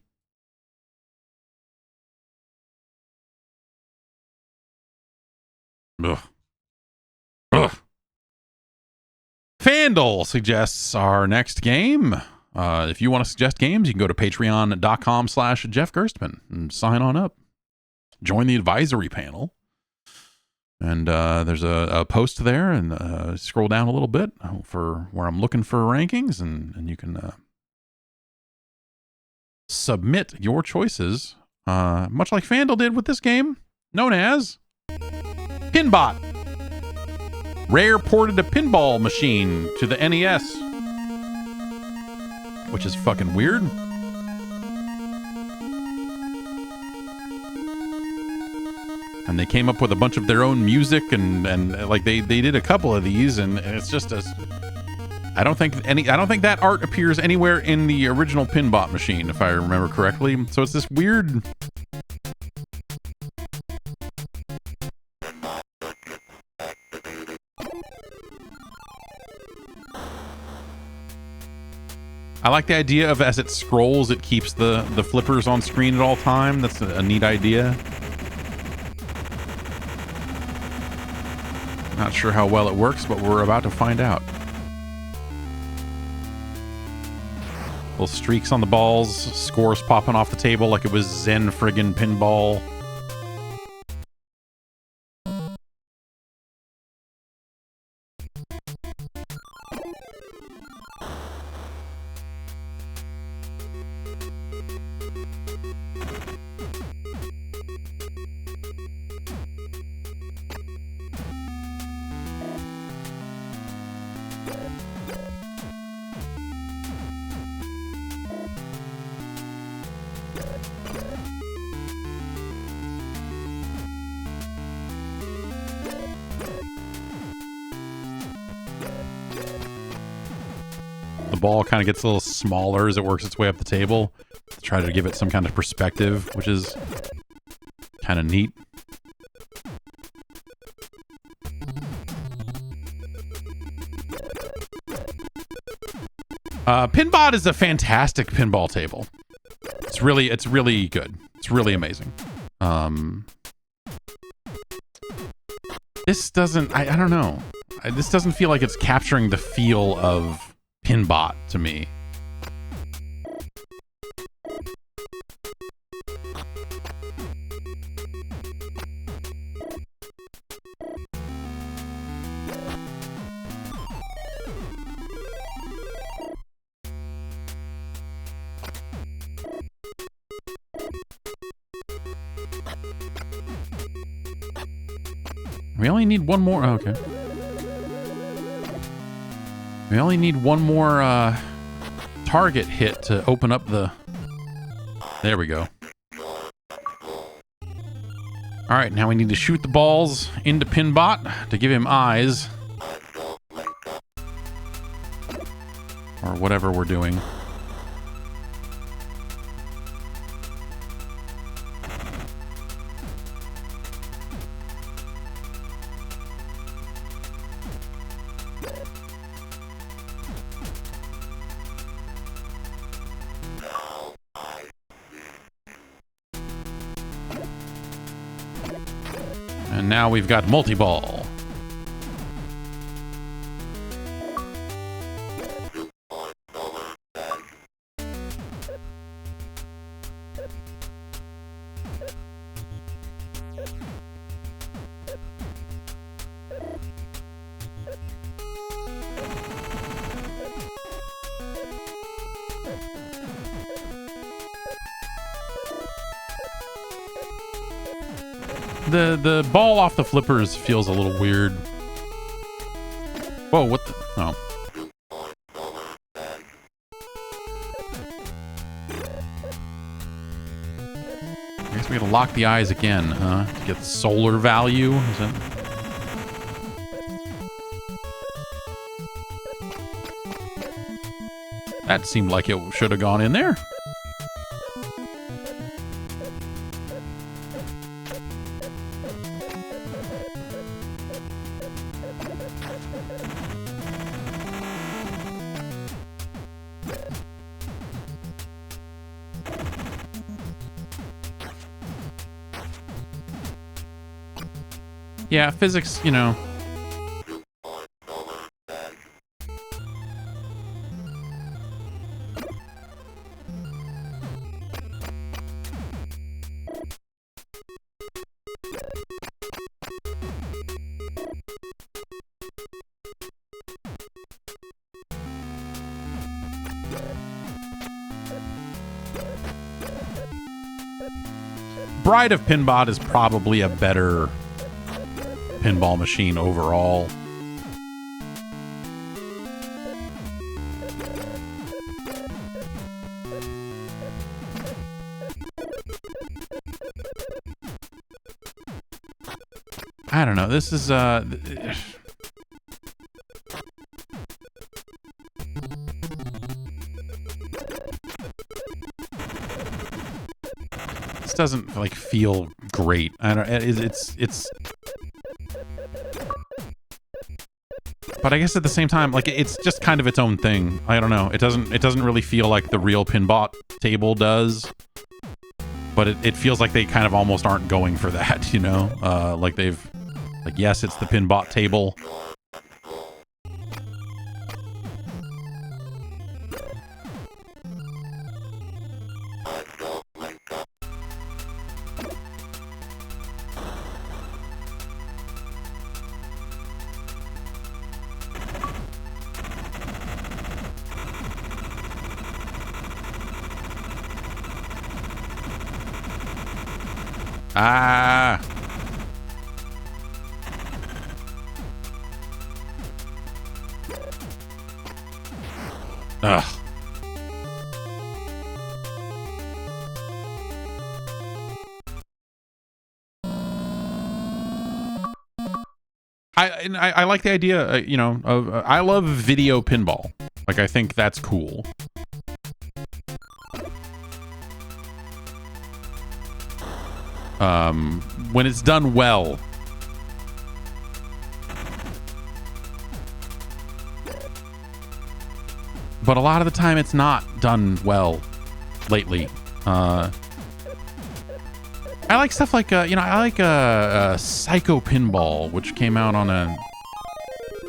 Speaker 1: Ugh. Ugh. Fandle suggests our next game. If you want to suggest games, you can go to patreon.com/Jeff Gerstmann and sign on up. Join the advisory panel. And there's a post there, and scroll down a little bit for where I'm looking for rankings, and you can submit your choices, much like Fandle did with this game, known as Pinbot. Rare ported a pinball machine to the NES, which is fucking weird. And they came up with a bunch of their own music, and like they did a couple of these, and it's just I don't think that art appears anywhere in the original Pinbot machine, if I remember correctly. So it's this weird. I like the idea of as it scrolls, it keeps the flippers on screen at all time. That's a neat idea. Not sure how well it works, but we're about to find out. Little streaks on the balls, scores popping off the table like it was Zen friggin' pinball. Ball kind of gets a little smaller as it works its way up the table to try to give it some kind of perspective, which is kind of neat. Pinbot is a fantastic pinball table. It's really good. It's really amazing. This doesn't, I don't know. This doesn't feel like it's capturing the feel of Pinbot to me. We only need one more. Oh, okay. We only need one more target hit to open up the... There we go. Alright, now we need to shoot the balls into Pinbot to give him eyes. Or whatever we're doing. And now we've got multi-ball. The ball off the flippers feels a little weird. Whoa, what the? Oh. I guess we gotta lock the eyes again, huh? To get the solar value, is it? That seemed like it should have gone in there. Yeah, physics, you know. Bride of Pinbot is probably a better pinball machine overall. I don't know. This is this doesn't like feel great. I don't. It's. But I guess at the same time, like it's just kind of its own thing. I don't know. It doesn't really feel like the real pinball table does. But it feels like they kind of almost aren't going for that, you know? Like they've, like, yes, it's the pinball table. Ah. Ugh. I like the idea, you know, of I love video pinball. Like, I think that's cool. When it's done well. But a lot of the time it's not done well lately. I like stuff like, you know, I like Psycho Pinball, which came out on a...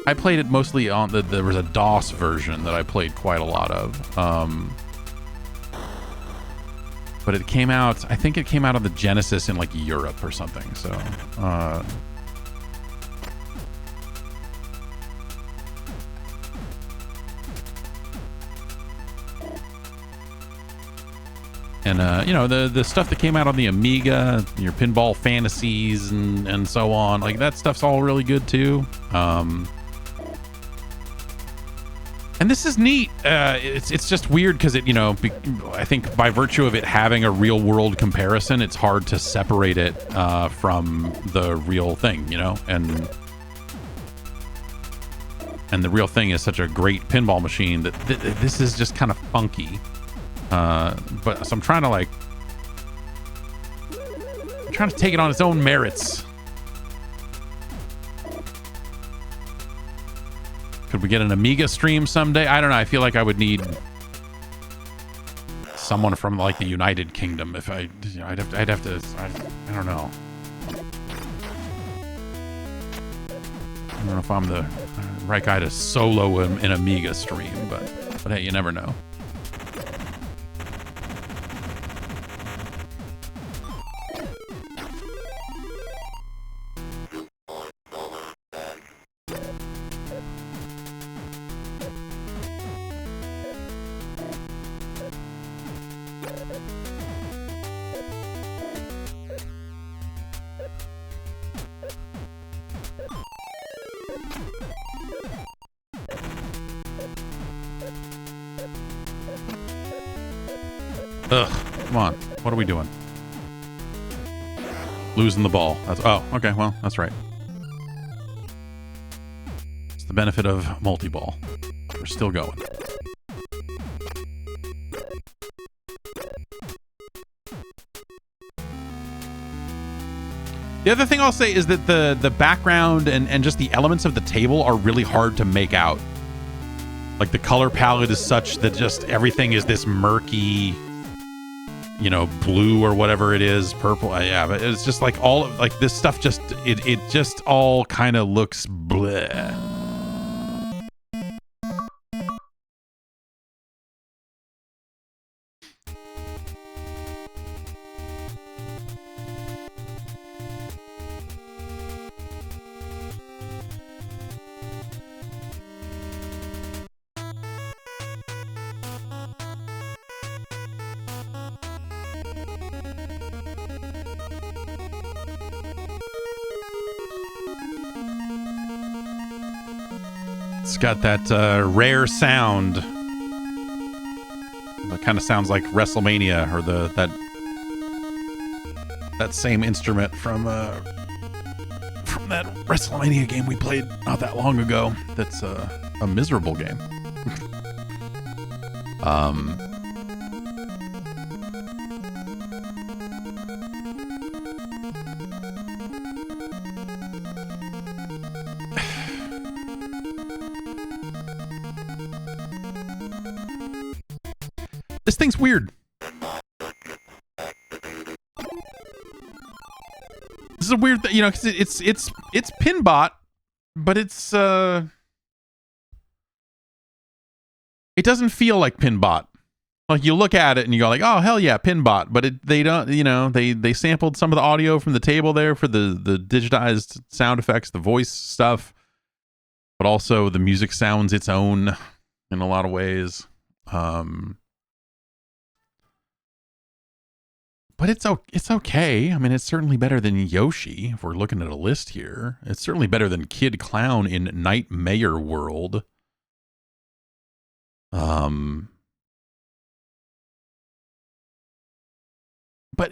Speaker 1: I played it mostly on there was a DOS version that I played quite a lot of. But it came out, I think it came out of the Genesis in like Europe or something. So, and you know, the stuff that came out on the Amiga, your Pinball Fantasies and so on, like that stuff's all really good too. And this is neat. It's just weird because it, you know, I think by virtue of it having a real world comparison, it's hard to separate it from the real thing, you know, and the real thing is such a great pinball machine that this is just kind of funky. But so I'm trying to take it on its own merits. Could we get an Amiga stream someday? I don't know. I feel like I would need someone from like the United Kingdom if I, you know, I'd have to. I don't know. I don't know if I'm the right guy to solo an Amiga stream, but hey, you never know. Ugh, come on. What are we doing? Losing the ball. Oh, okay, well, that's right. It's the benefit of multi-ball. We're still going. The other thing I'll say is that the background and just the elements of the table are really hard to make out. Like, the color palette is such that just everything is this murky, you know, blue or whatever it is, purple. Yeah, but it's just like all of, like, this stuff just, it just all kind of looks bleh. It's got that rare sound that kind of sounds like WrestleMania, or that same instrument from that WrestleMania game we played not that long ago. That's a miserable game. This thing's weird. This is a weird thing, you know, because it's Pinbot, but it doesn't feel like Pinbot. Like, you look at it and you go like, oh hell yeah, Pinbot, but they don't, you know, they sampled some of the audio from the table there for the digitized sound effects, the voice stuff, but also the music sounds its own in a lot of ways. But it's okay. I mean, it's certainly better than Yoshi, if we're looking at a list here. It's certainly better than Kid Klown in Nightmare World. But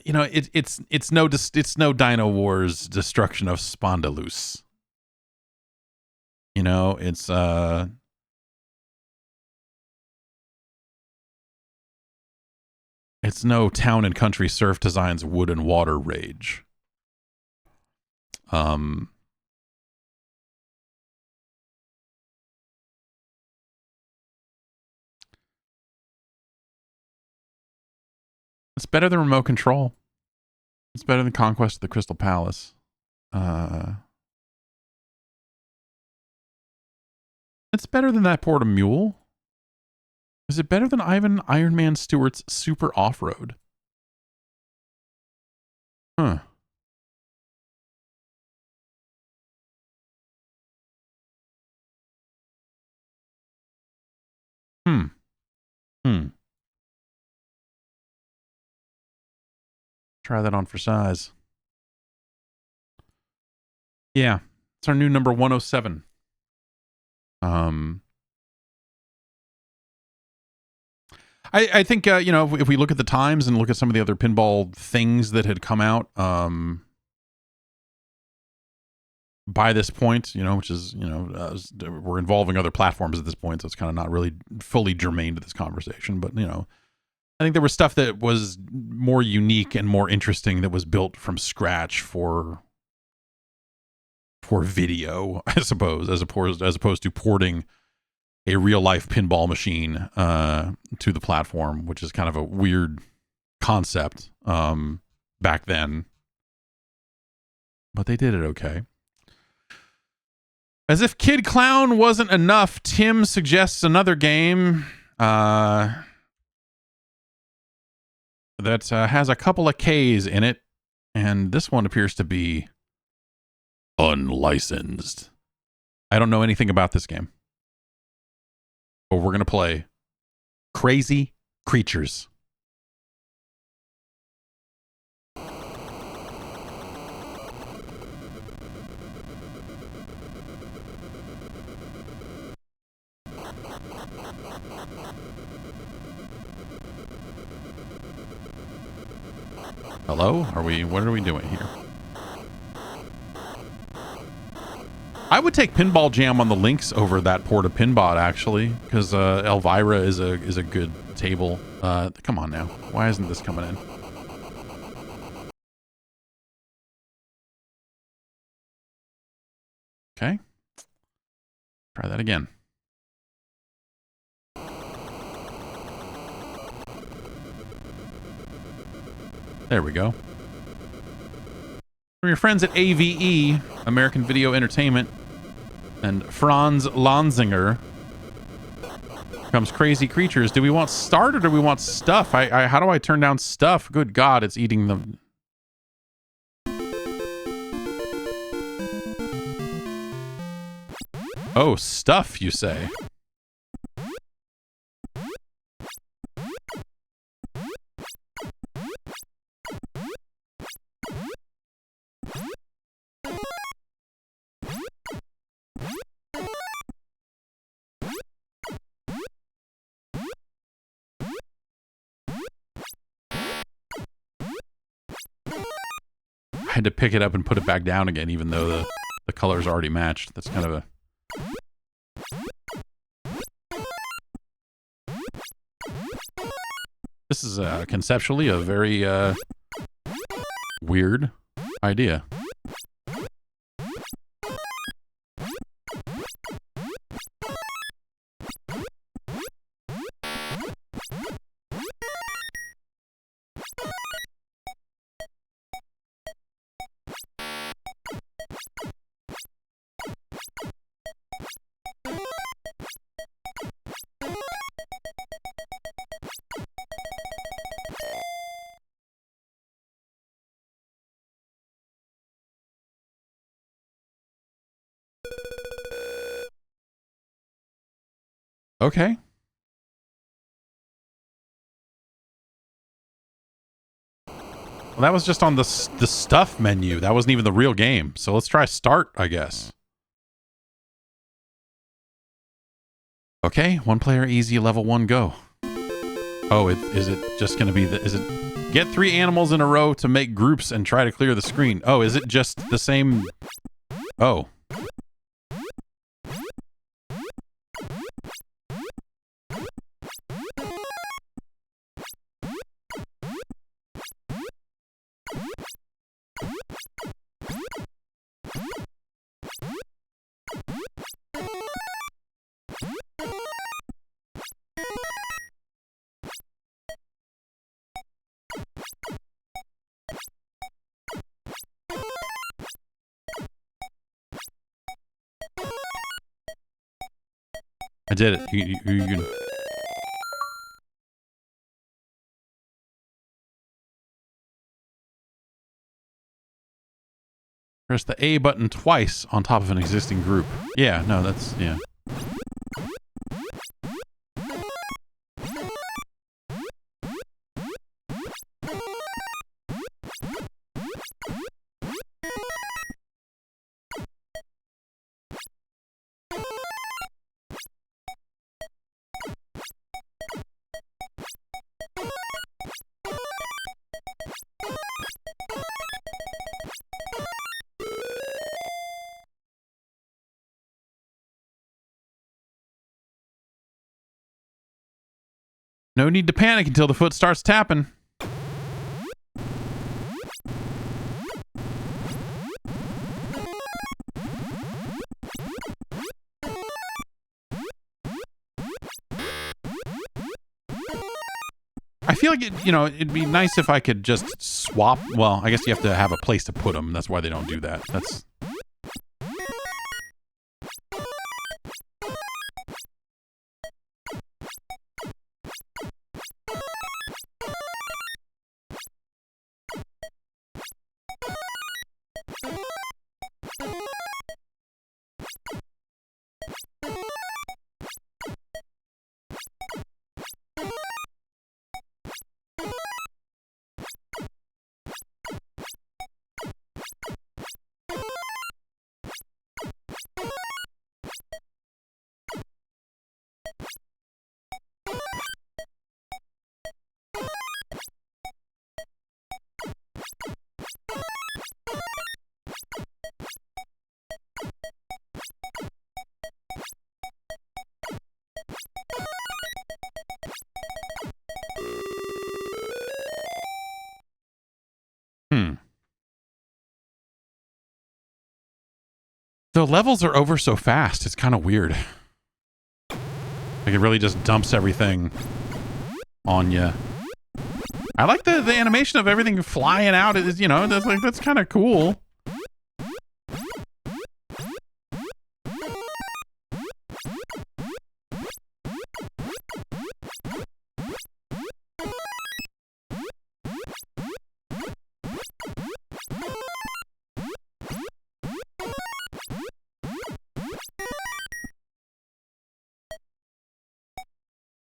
Speaker 1: you know, it's no Dino Wars Destruction of Spondaloose. You know, it's no Town and Country Surf Designs Wood and Water Rage. It's better than Remote Control. It's better than Conquest of the Crystal Palace. It's better than that Port of Mule. Is it better than Ivan Iron Man Stewart's Super Off-Road? Huh. Try that on for size. Yeah. It's our new number 107. I think, you know, if we look at the times and look at some of the other pinball things that had come out by this point, you know, which is, you know, we're involving other platforms at this point, so it's kind of not really fully germane to this conversation. But, you know, I think there was stuff that was more unique and more interesting that was built from scratch for video, I suppose, as opposed to porting a real life pinball machine to the platform, which is kind of a weird concept back then. But they did it okay. As if Kid Klown wasn't enough, Tim suggests another game that has a couple of K's in it, and this one appears to be unlicensed. I don't know anything about this game, but we're going to play Krazy Kreatures. Hello? What are we doing here? I would take Pinball Jam on the links over that Porta Pinbot, actually, because Elvira is a good table. Come on now. Why isn't this coming in? Okay. Try that again. There we go. From your friends at AVE, American Video Entertainment, and Franz Lanzinger comes Krazy Kreatures. Do we want start or do we want stuff? How do I turn down stuff? Good God, it's eating them. Oh, stuff, you say? I had to pick it up and put it back down again, even though the color's already matched. That's kind of a... This is conceptually a very weird idea. Okay. Well, that was just on the stuff menu. That wasn't even the real game. So let's try start, I guess. Okay, one player easy, level 1, go. Oh, is it just going to be is it get 3 animals in a row to make groups and try to clear the screen? Oh, is it just the same? Oh. I did it. You can... Press the A button twice on top of an existing group. Yeah, no, that's... yeah. No need to panic until the foot starts tapping. I feel like it'd be nice if I could just swap. Well, I guess you have to have a place to put them. That's why they don't do that. That's... The levels are over so fast. It's kind of weird. Like, it really just dumps everything on you. I like the animation of everything flying out. It is, you know, that's kind of cool.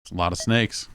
Speaker 1: It's a lot of snakes.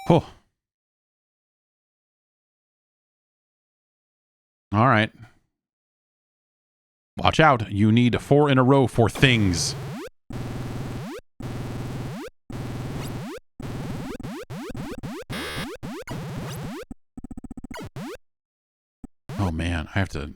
Speaker 1: Oh. All right. Watch out. You need 4 in a row for things. Oh, man. I have to...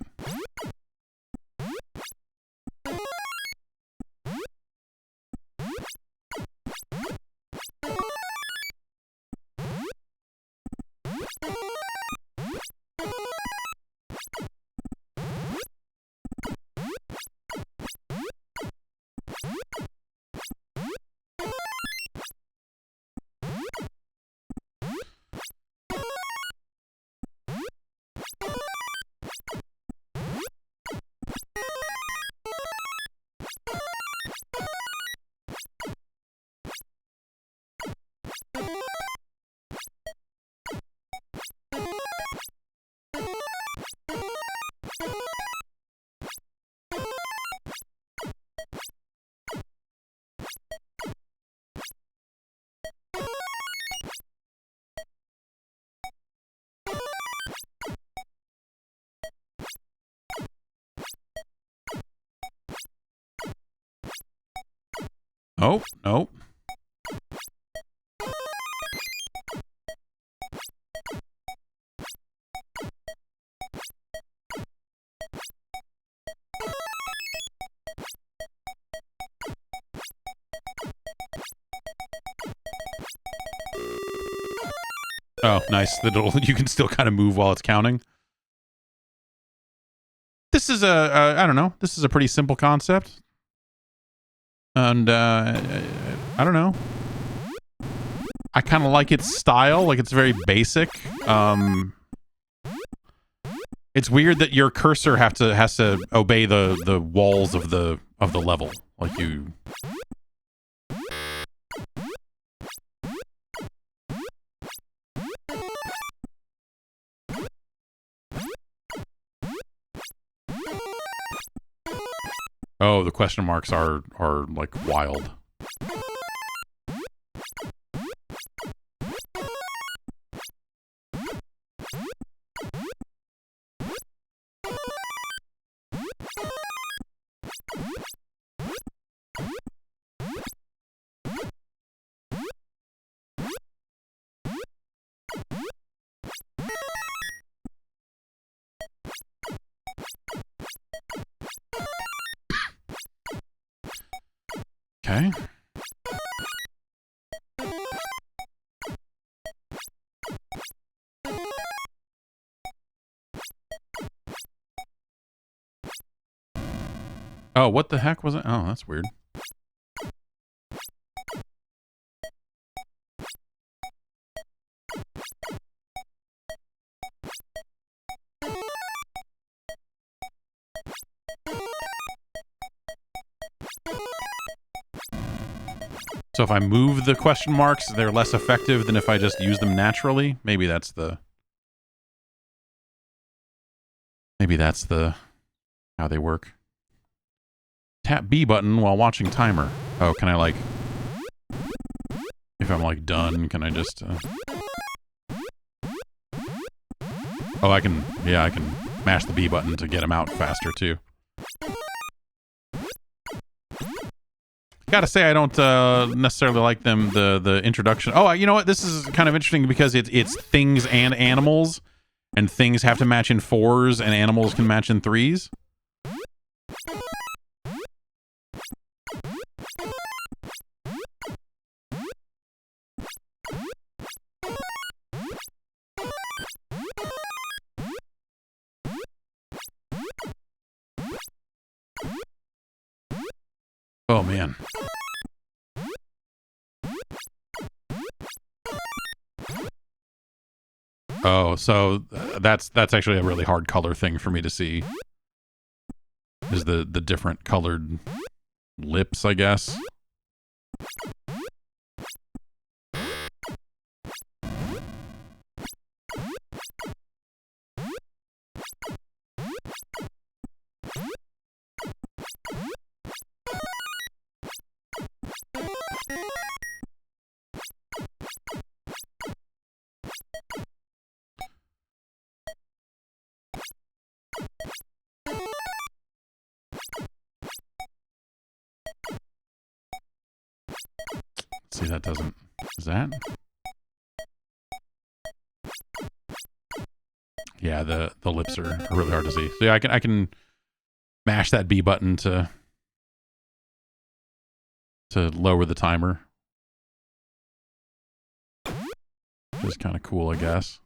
Speaker 1: Oh, no. Oh, nice. You can still kind of move while it's counting. This is I don't know. This is a pretty simple concept. And, I don't know. I kind of like its style. Like, it's very basic. It's weird that your cursor has to obey the walls of the level. Like, you... Oh, the question marks are like wild. Okay. Oh, what the heck was it? Oh, that's weird. So if I move the question marks, they're less effective than if I just use them naturally. Maybe that's the how they work. Tap B button while watching timer. Oh, can I like, if I'm like done, can I just oh, I can mash the B button to get them out faster too. Gotta say, I don't necessarily like them, the introduction. Oh, you know what? This is kind of interesting because it's things and animals, and things have to match in 4s, and animals can match in 3s. Oh, man. Oh, so that's actually a really hard color thing for me to see. Is the different colored lips, I guess. See, that doesn't... Is that? Yeah, the lips are really hard to see. So yeah, I can mash that B button to lower the timer. Which is kind of cool, I guess.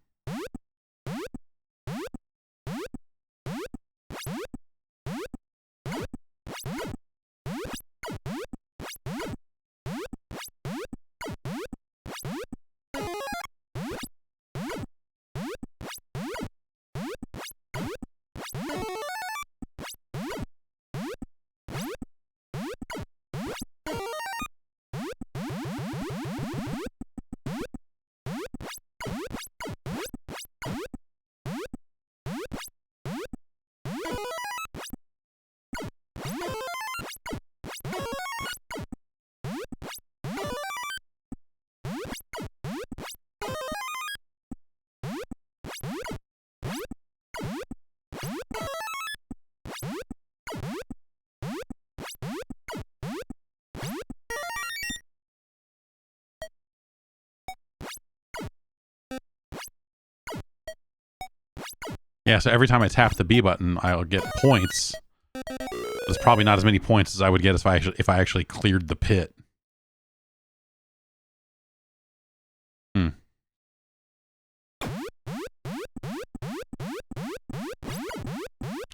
Speaker 1: Yeah, so every time I tap the B button, I'll get points. There's probably not as many points as I would get if I actually cleared the pit.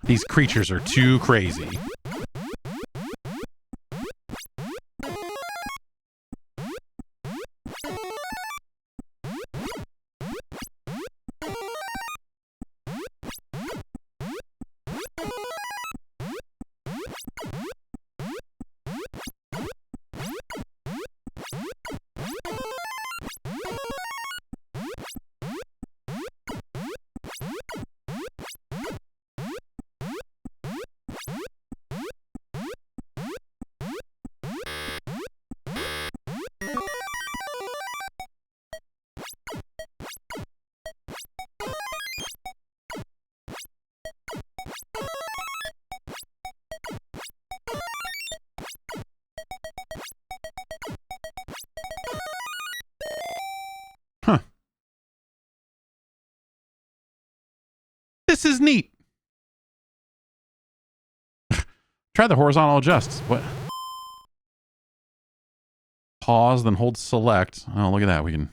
Speaker 1: These creatures are too crazy. Huh. This is neat. Try the horizontal adjust. What? Pause, then hold select. Oh, look at that. We can...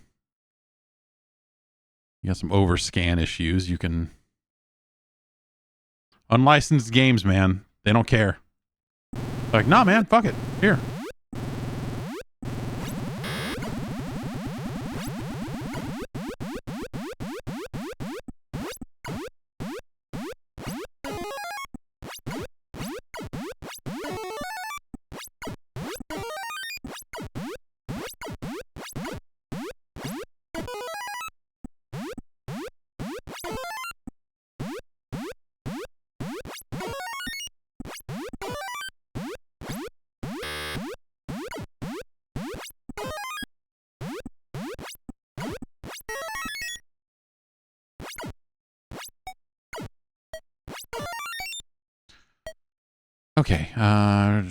Speaker 1: You got some overscan issues. You can... Unlicensed games, man. They don't care. Like, nah, man. Fuck it. Here. Okay, that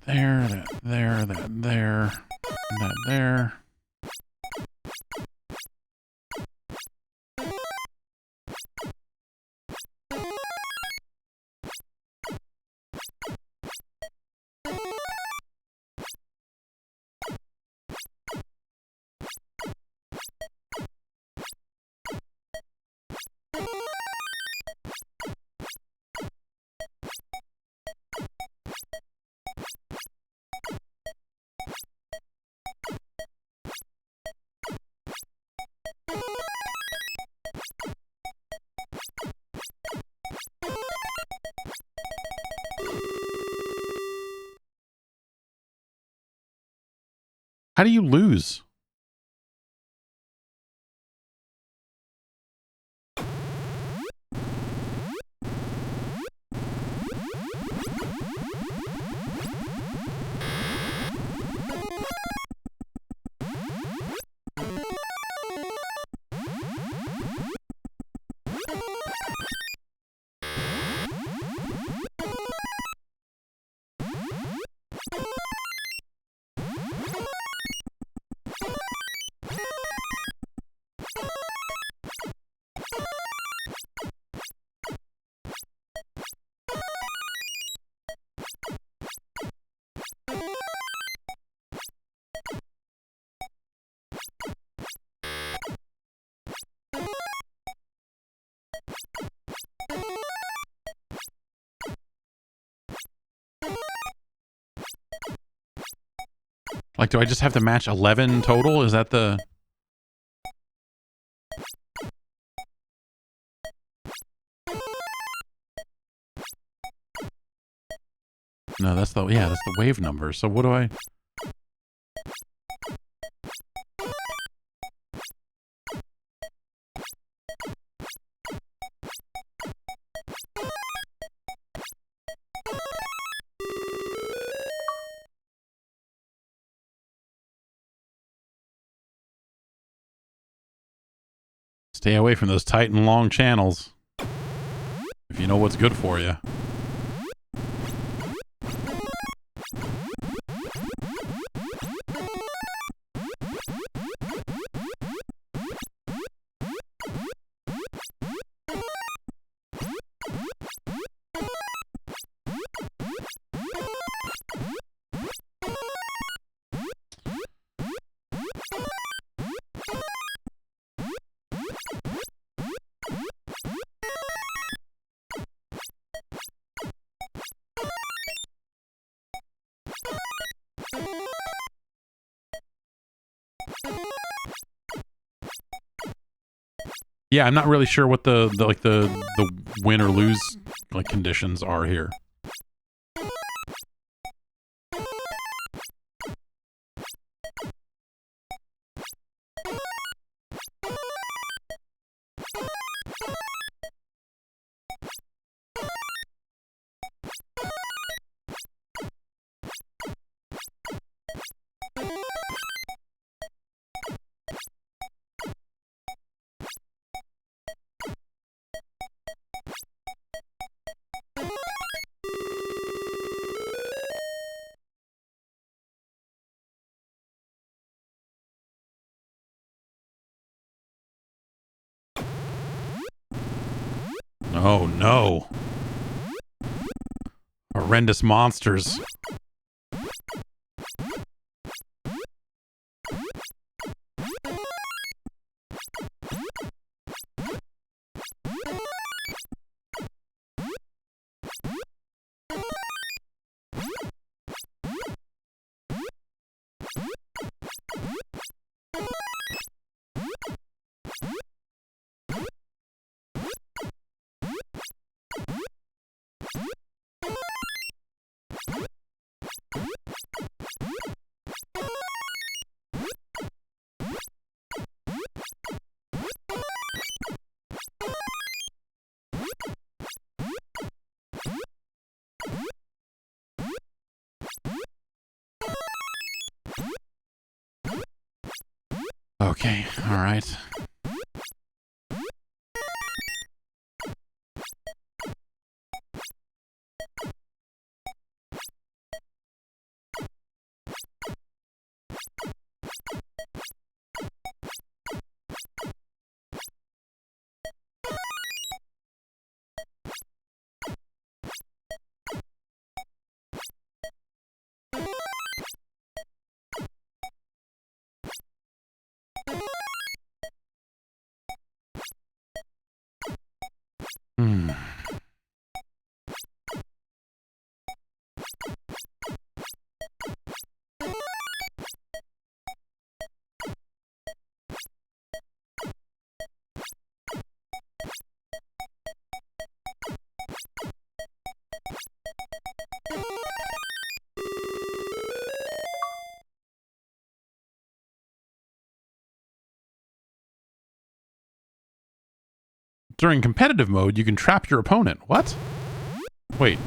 Speaker 1: there, that there, that there, that there. How do you lose? Like, do I just have to match 11 total? Is that the... No, that's the... Yeah, that's the wave number. So what do I... Stay away from those tight and long channels. If you know what's good for you. Yeah, I'm not really sure what the win or lose like conditions are here. Oh no. Horrendous monsters. Okay, all right. Hmm. During competitive mode, you can trap your opponent. What? Wait.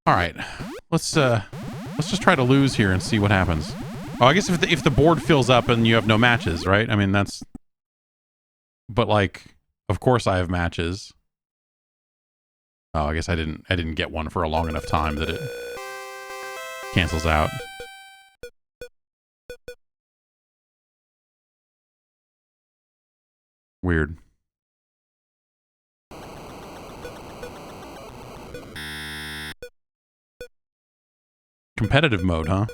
Speaker 1: All right. Let's just try to lose here and see what happens. Oh, I guess if the board fills up and you have no matches, right? I mean, that's... But, like, of course I have matches. Oh, I guess I didn't get one for a long enough time that it cancels out. Weird. Competitive mode, huh?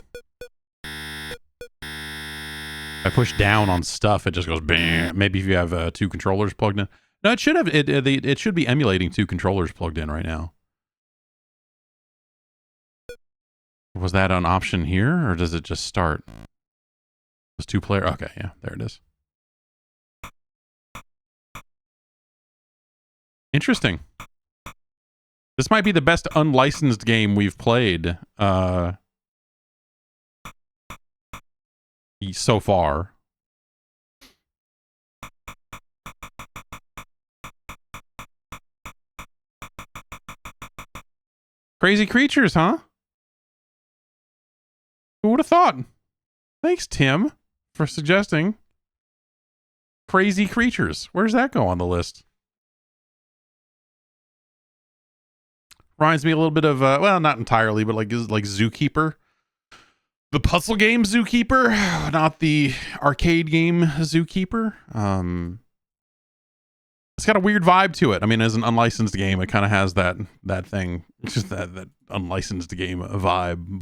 Speaker 1: I push down on stuff, it just goes bam. Maybe if you have 2 controllers plugged in. No, it should have. It should be emulating 2 controllers plugged in right now. Was that an option here, or does it just start? Was 2-player? Okay, yeah, there it is. Interesting. This might be the best unlicensed game we've played so far. Krazy Kreatures, huh? Who would have thought? Thanks, Tim, for suggesting Krazy Kreatures. Where's that go on the list? Reminds me a little bit of, well, not entirely, but like Zookeeper. The puzzle game Zookeeper, not the arcade game Zookeeper. It's got a weird vibe to it. I mean, as an unlicensed game, it kind of has that thing, just that unlicensed game vibe.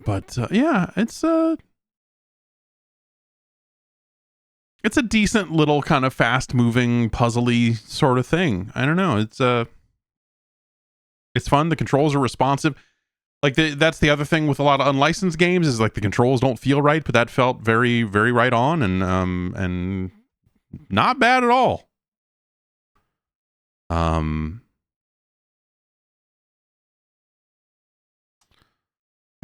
Speaker 1: But yeah, it's a decent little kind of fast-moving, puzzly sort of thing. I don't know. It's fun. The controls are responsive. Like that's the other thing with a lot of unlicensed games is like the controls don't feel right, but that felt very, very right on and not bad at all. I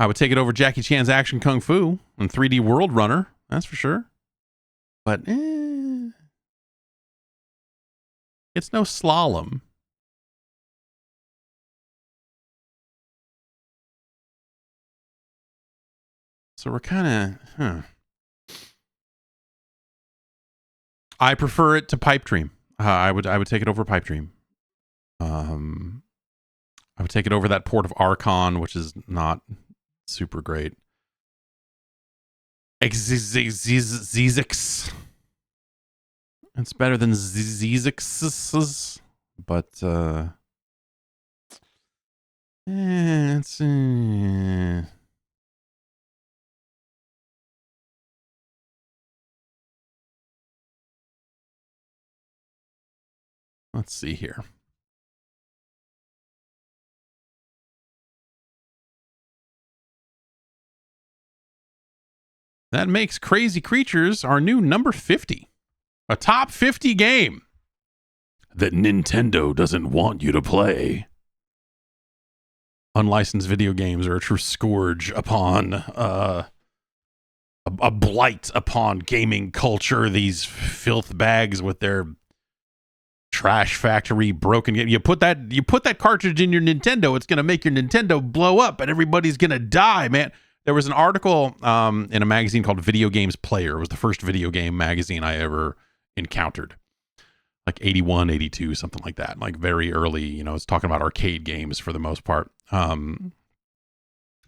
Speaker 1: would take it over Jackie Chan's Action Kung Fu and 3D World Runner. That's for sure. But it's no slalom. So we're kind of, I prefer it to Pipe Dream. I would take it over Pipe Dream. I would take it over that port of Archon, which is not super great. Zizix. It's better than Zizix's, but it's let's see here. That makes Krazy Kreatures our new number 50. A top 50 game that Nintendo doesn't want you to play. Unlicensed video games are a true scourge upon a blight upon gaming culture. These filth bags with their trash factory broken game. You put that cartridge in your Nintendo, it's gonna make your Nintendo blow up and everybody's gonna die, man. There was an article in a magazine called Video Games Player. It was the first video game magazine I ever encountered. Like 81, 82, something like that. Like very early, you know, it's talking about arcade games for the most part. And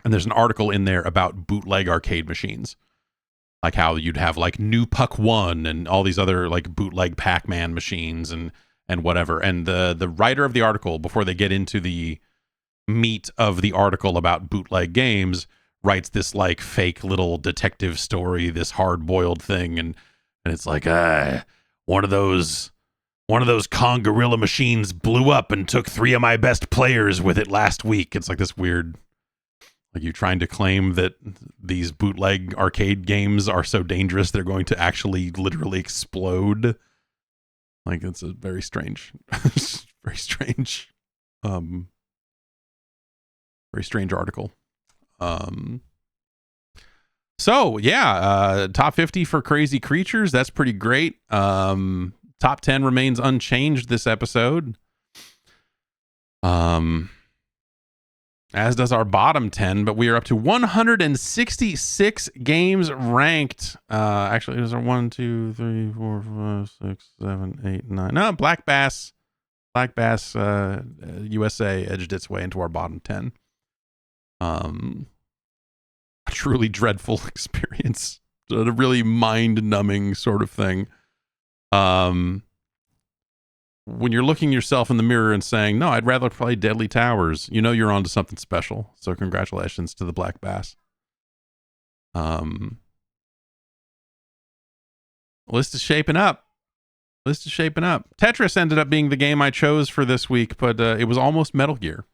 Speaker 1: there's an article in there about bootleg arcade machines. Like how you'd have like New Puck 1 and all these other like bootleg Pac-Man machines and whatever. And the writer of the article, before they get into the meat of the article about bootleg games, writes this like fake little detective story, this hard-boiled thing, and it's like one of those Kong gorilla machines blew up and took 3 of my best players with it last week. It's like this weird, like you trying to claim that these bootleg arcade games are so dangerous they're going to actually literally explode. Like, it's a very strange, very strange, very strange article. So yeah, top 50 for Krazy Kreatures. That's pretty great. Top 10 remains unchanged this episode. As does our bottom 10, but we are up to 166 games ranked. Actually, there's our 1, 2, 3, 4, 5, 6, 7, 8, 9. No, Black Bass USA edged its way into our bottom 10. A truly dreadful experience. A really mind-numbing sort of thing. When you're looking yourself in the mirror and saying, no, I'd rather play Deadly Towers, you know you're onto something special. So congratulations to the Black Bass. List is shaping up. Tetris ended up being the game I chose for this week, but it was almost Metal Gear.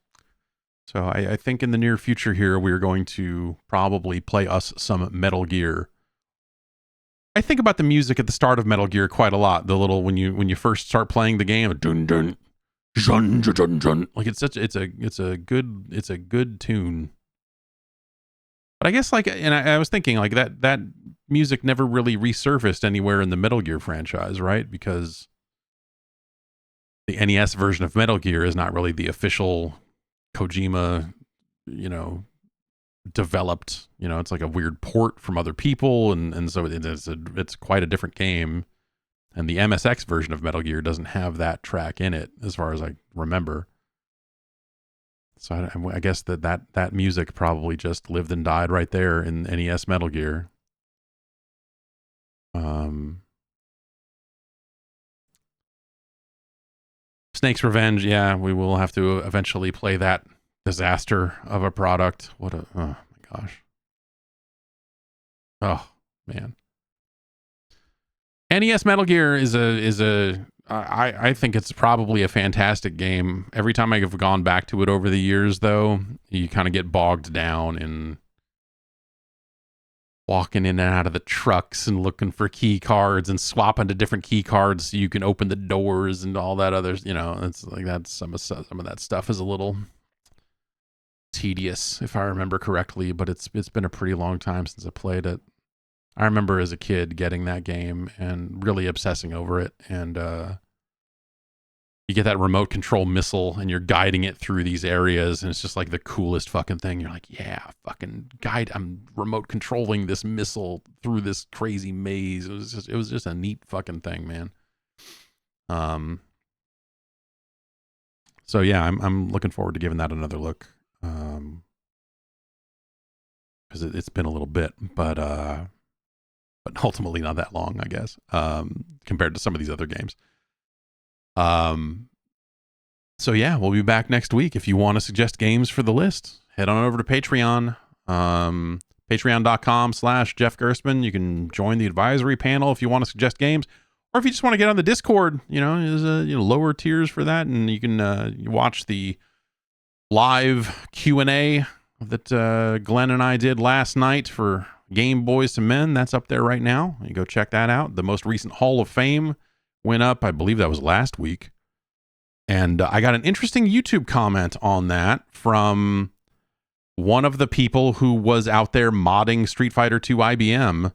Speaker 1: So I think in the near future here, we're going to probably play us some Metal Gear. I think about the music at the start of Metal Gear quite a lot. The little when you first start playing the game, dun dun dun dun dun. Like it's a good tune. But I guess I was thinking like that music never really resurfaced anywhere in the Metal Gear franchise, right? Because the NES version of Metal Gear is not really the official Kojima, developed, it's like a weird port from other people, and so it's quite a different game, and the MSX version of Metal Gear doesn't have that track in it as far as I remember. So I guess that music probably just lived and died right there in NES Metal Gear. Snake's Revenge, yeah, we will have to eventually play that disaster of a product. Oh my gosh. Oh man. NES Metal Gear I think it's probably a fantastic game. Every time I've gone back to it over the years, though, you kind of get bogged down in walking in and out of the trucks and looking for key cards and swapping to different key cards so you can open the doors and all that others. It's like that. Some of that stuff is a little tedious, if I remember correctly, but it's been a pretty long time since I played it. I remember as a kid getting that game and really obsessing over it, and you get that remote control missile and you're guiding it through these areas, and it's just like the coolest fucking thing. You're like, yeah, fucking I'm remote controlling this missile through this crazy maze. It was just a neat fucking thing, man. So yeah, I'm looking forward to giving that another look. Because it's been a little bit, but ultimately not that long, I guess, compared to some of these other games. So yeah, we'll be back next week. If you want to suggest games for the list, head on over to Patreon, patreon.com/Jeff Gerstmann. You can join the advisory panel if you want to suggest games, or if you just want to get on the Discord, there's lower tiers for that, and you can watch the live Q&A that Glenn and I did last night for Game Boys to Men. That's up there right now. You go check that out. The most recent Hall of Fame went up, I believe that was last week. And I got an interesting YouTube comment on that from one of the people who was out there modding Street Fighter 2 IBM,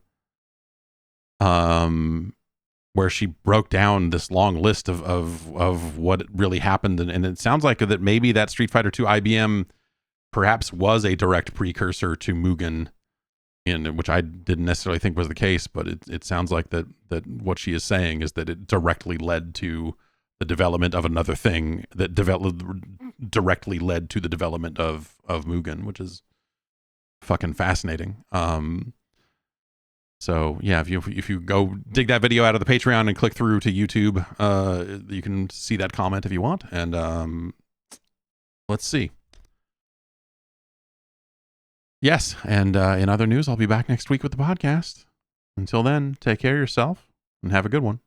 Speaker 1: where she broke down this long list of what really happened. And it sounds like that maybe that Street Fighter 2 IBM perhaps was a direct precursor to Mugen, which I didn't necessarily think was the case, but it sounds like that what she is saying is that it directly led to the development of another thing that directly led to the development of Mugen, which is fucking fascinating. So yeah, if you go dig that video out of the Patreon and click through to YouTube, you can see that comment if you want. And let's see. Yes, and in other news, I'll be back next week with the podcast. Until then, take care of yourself and have a good one.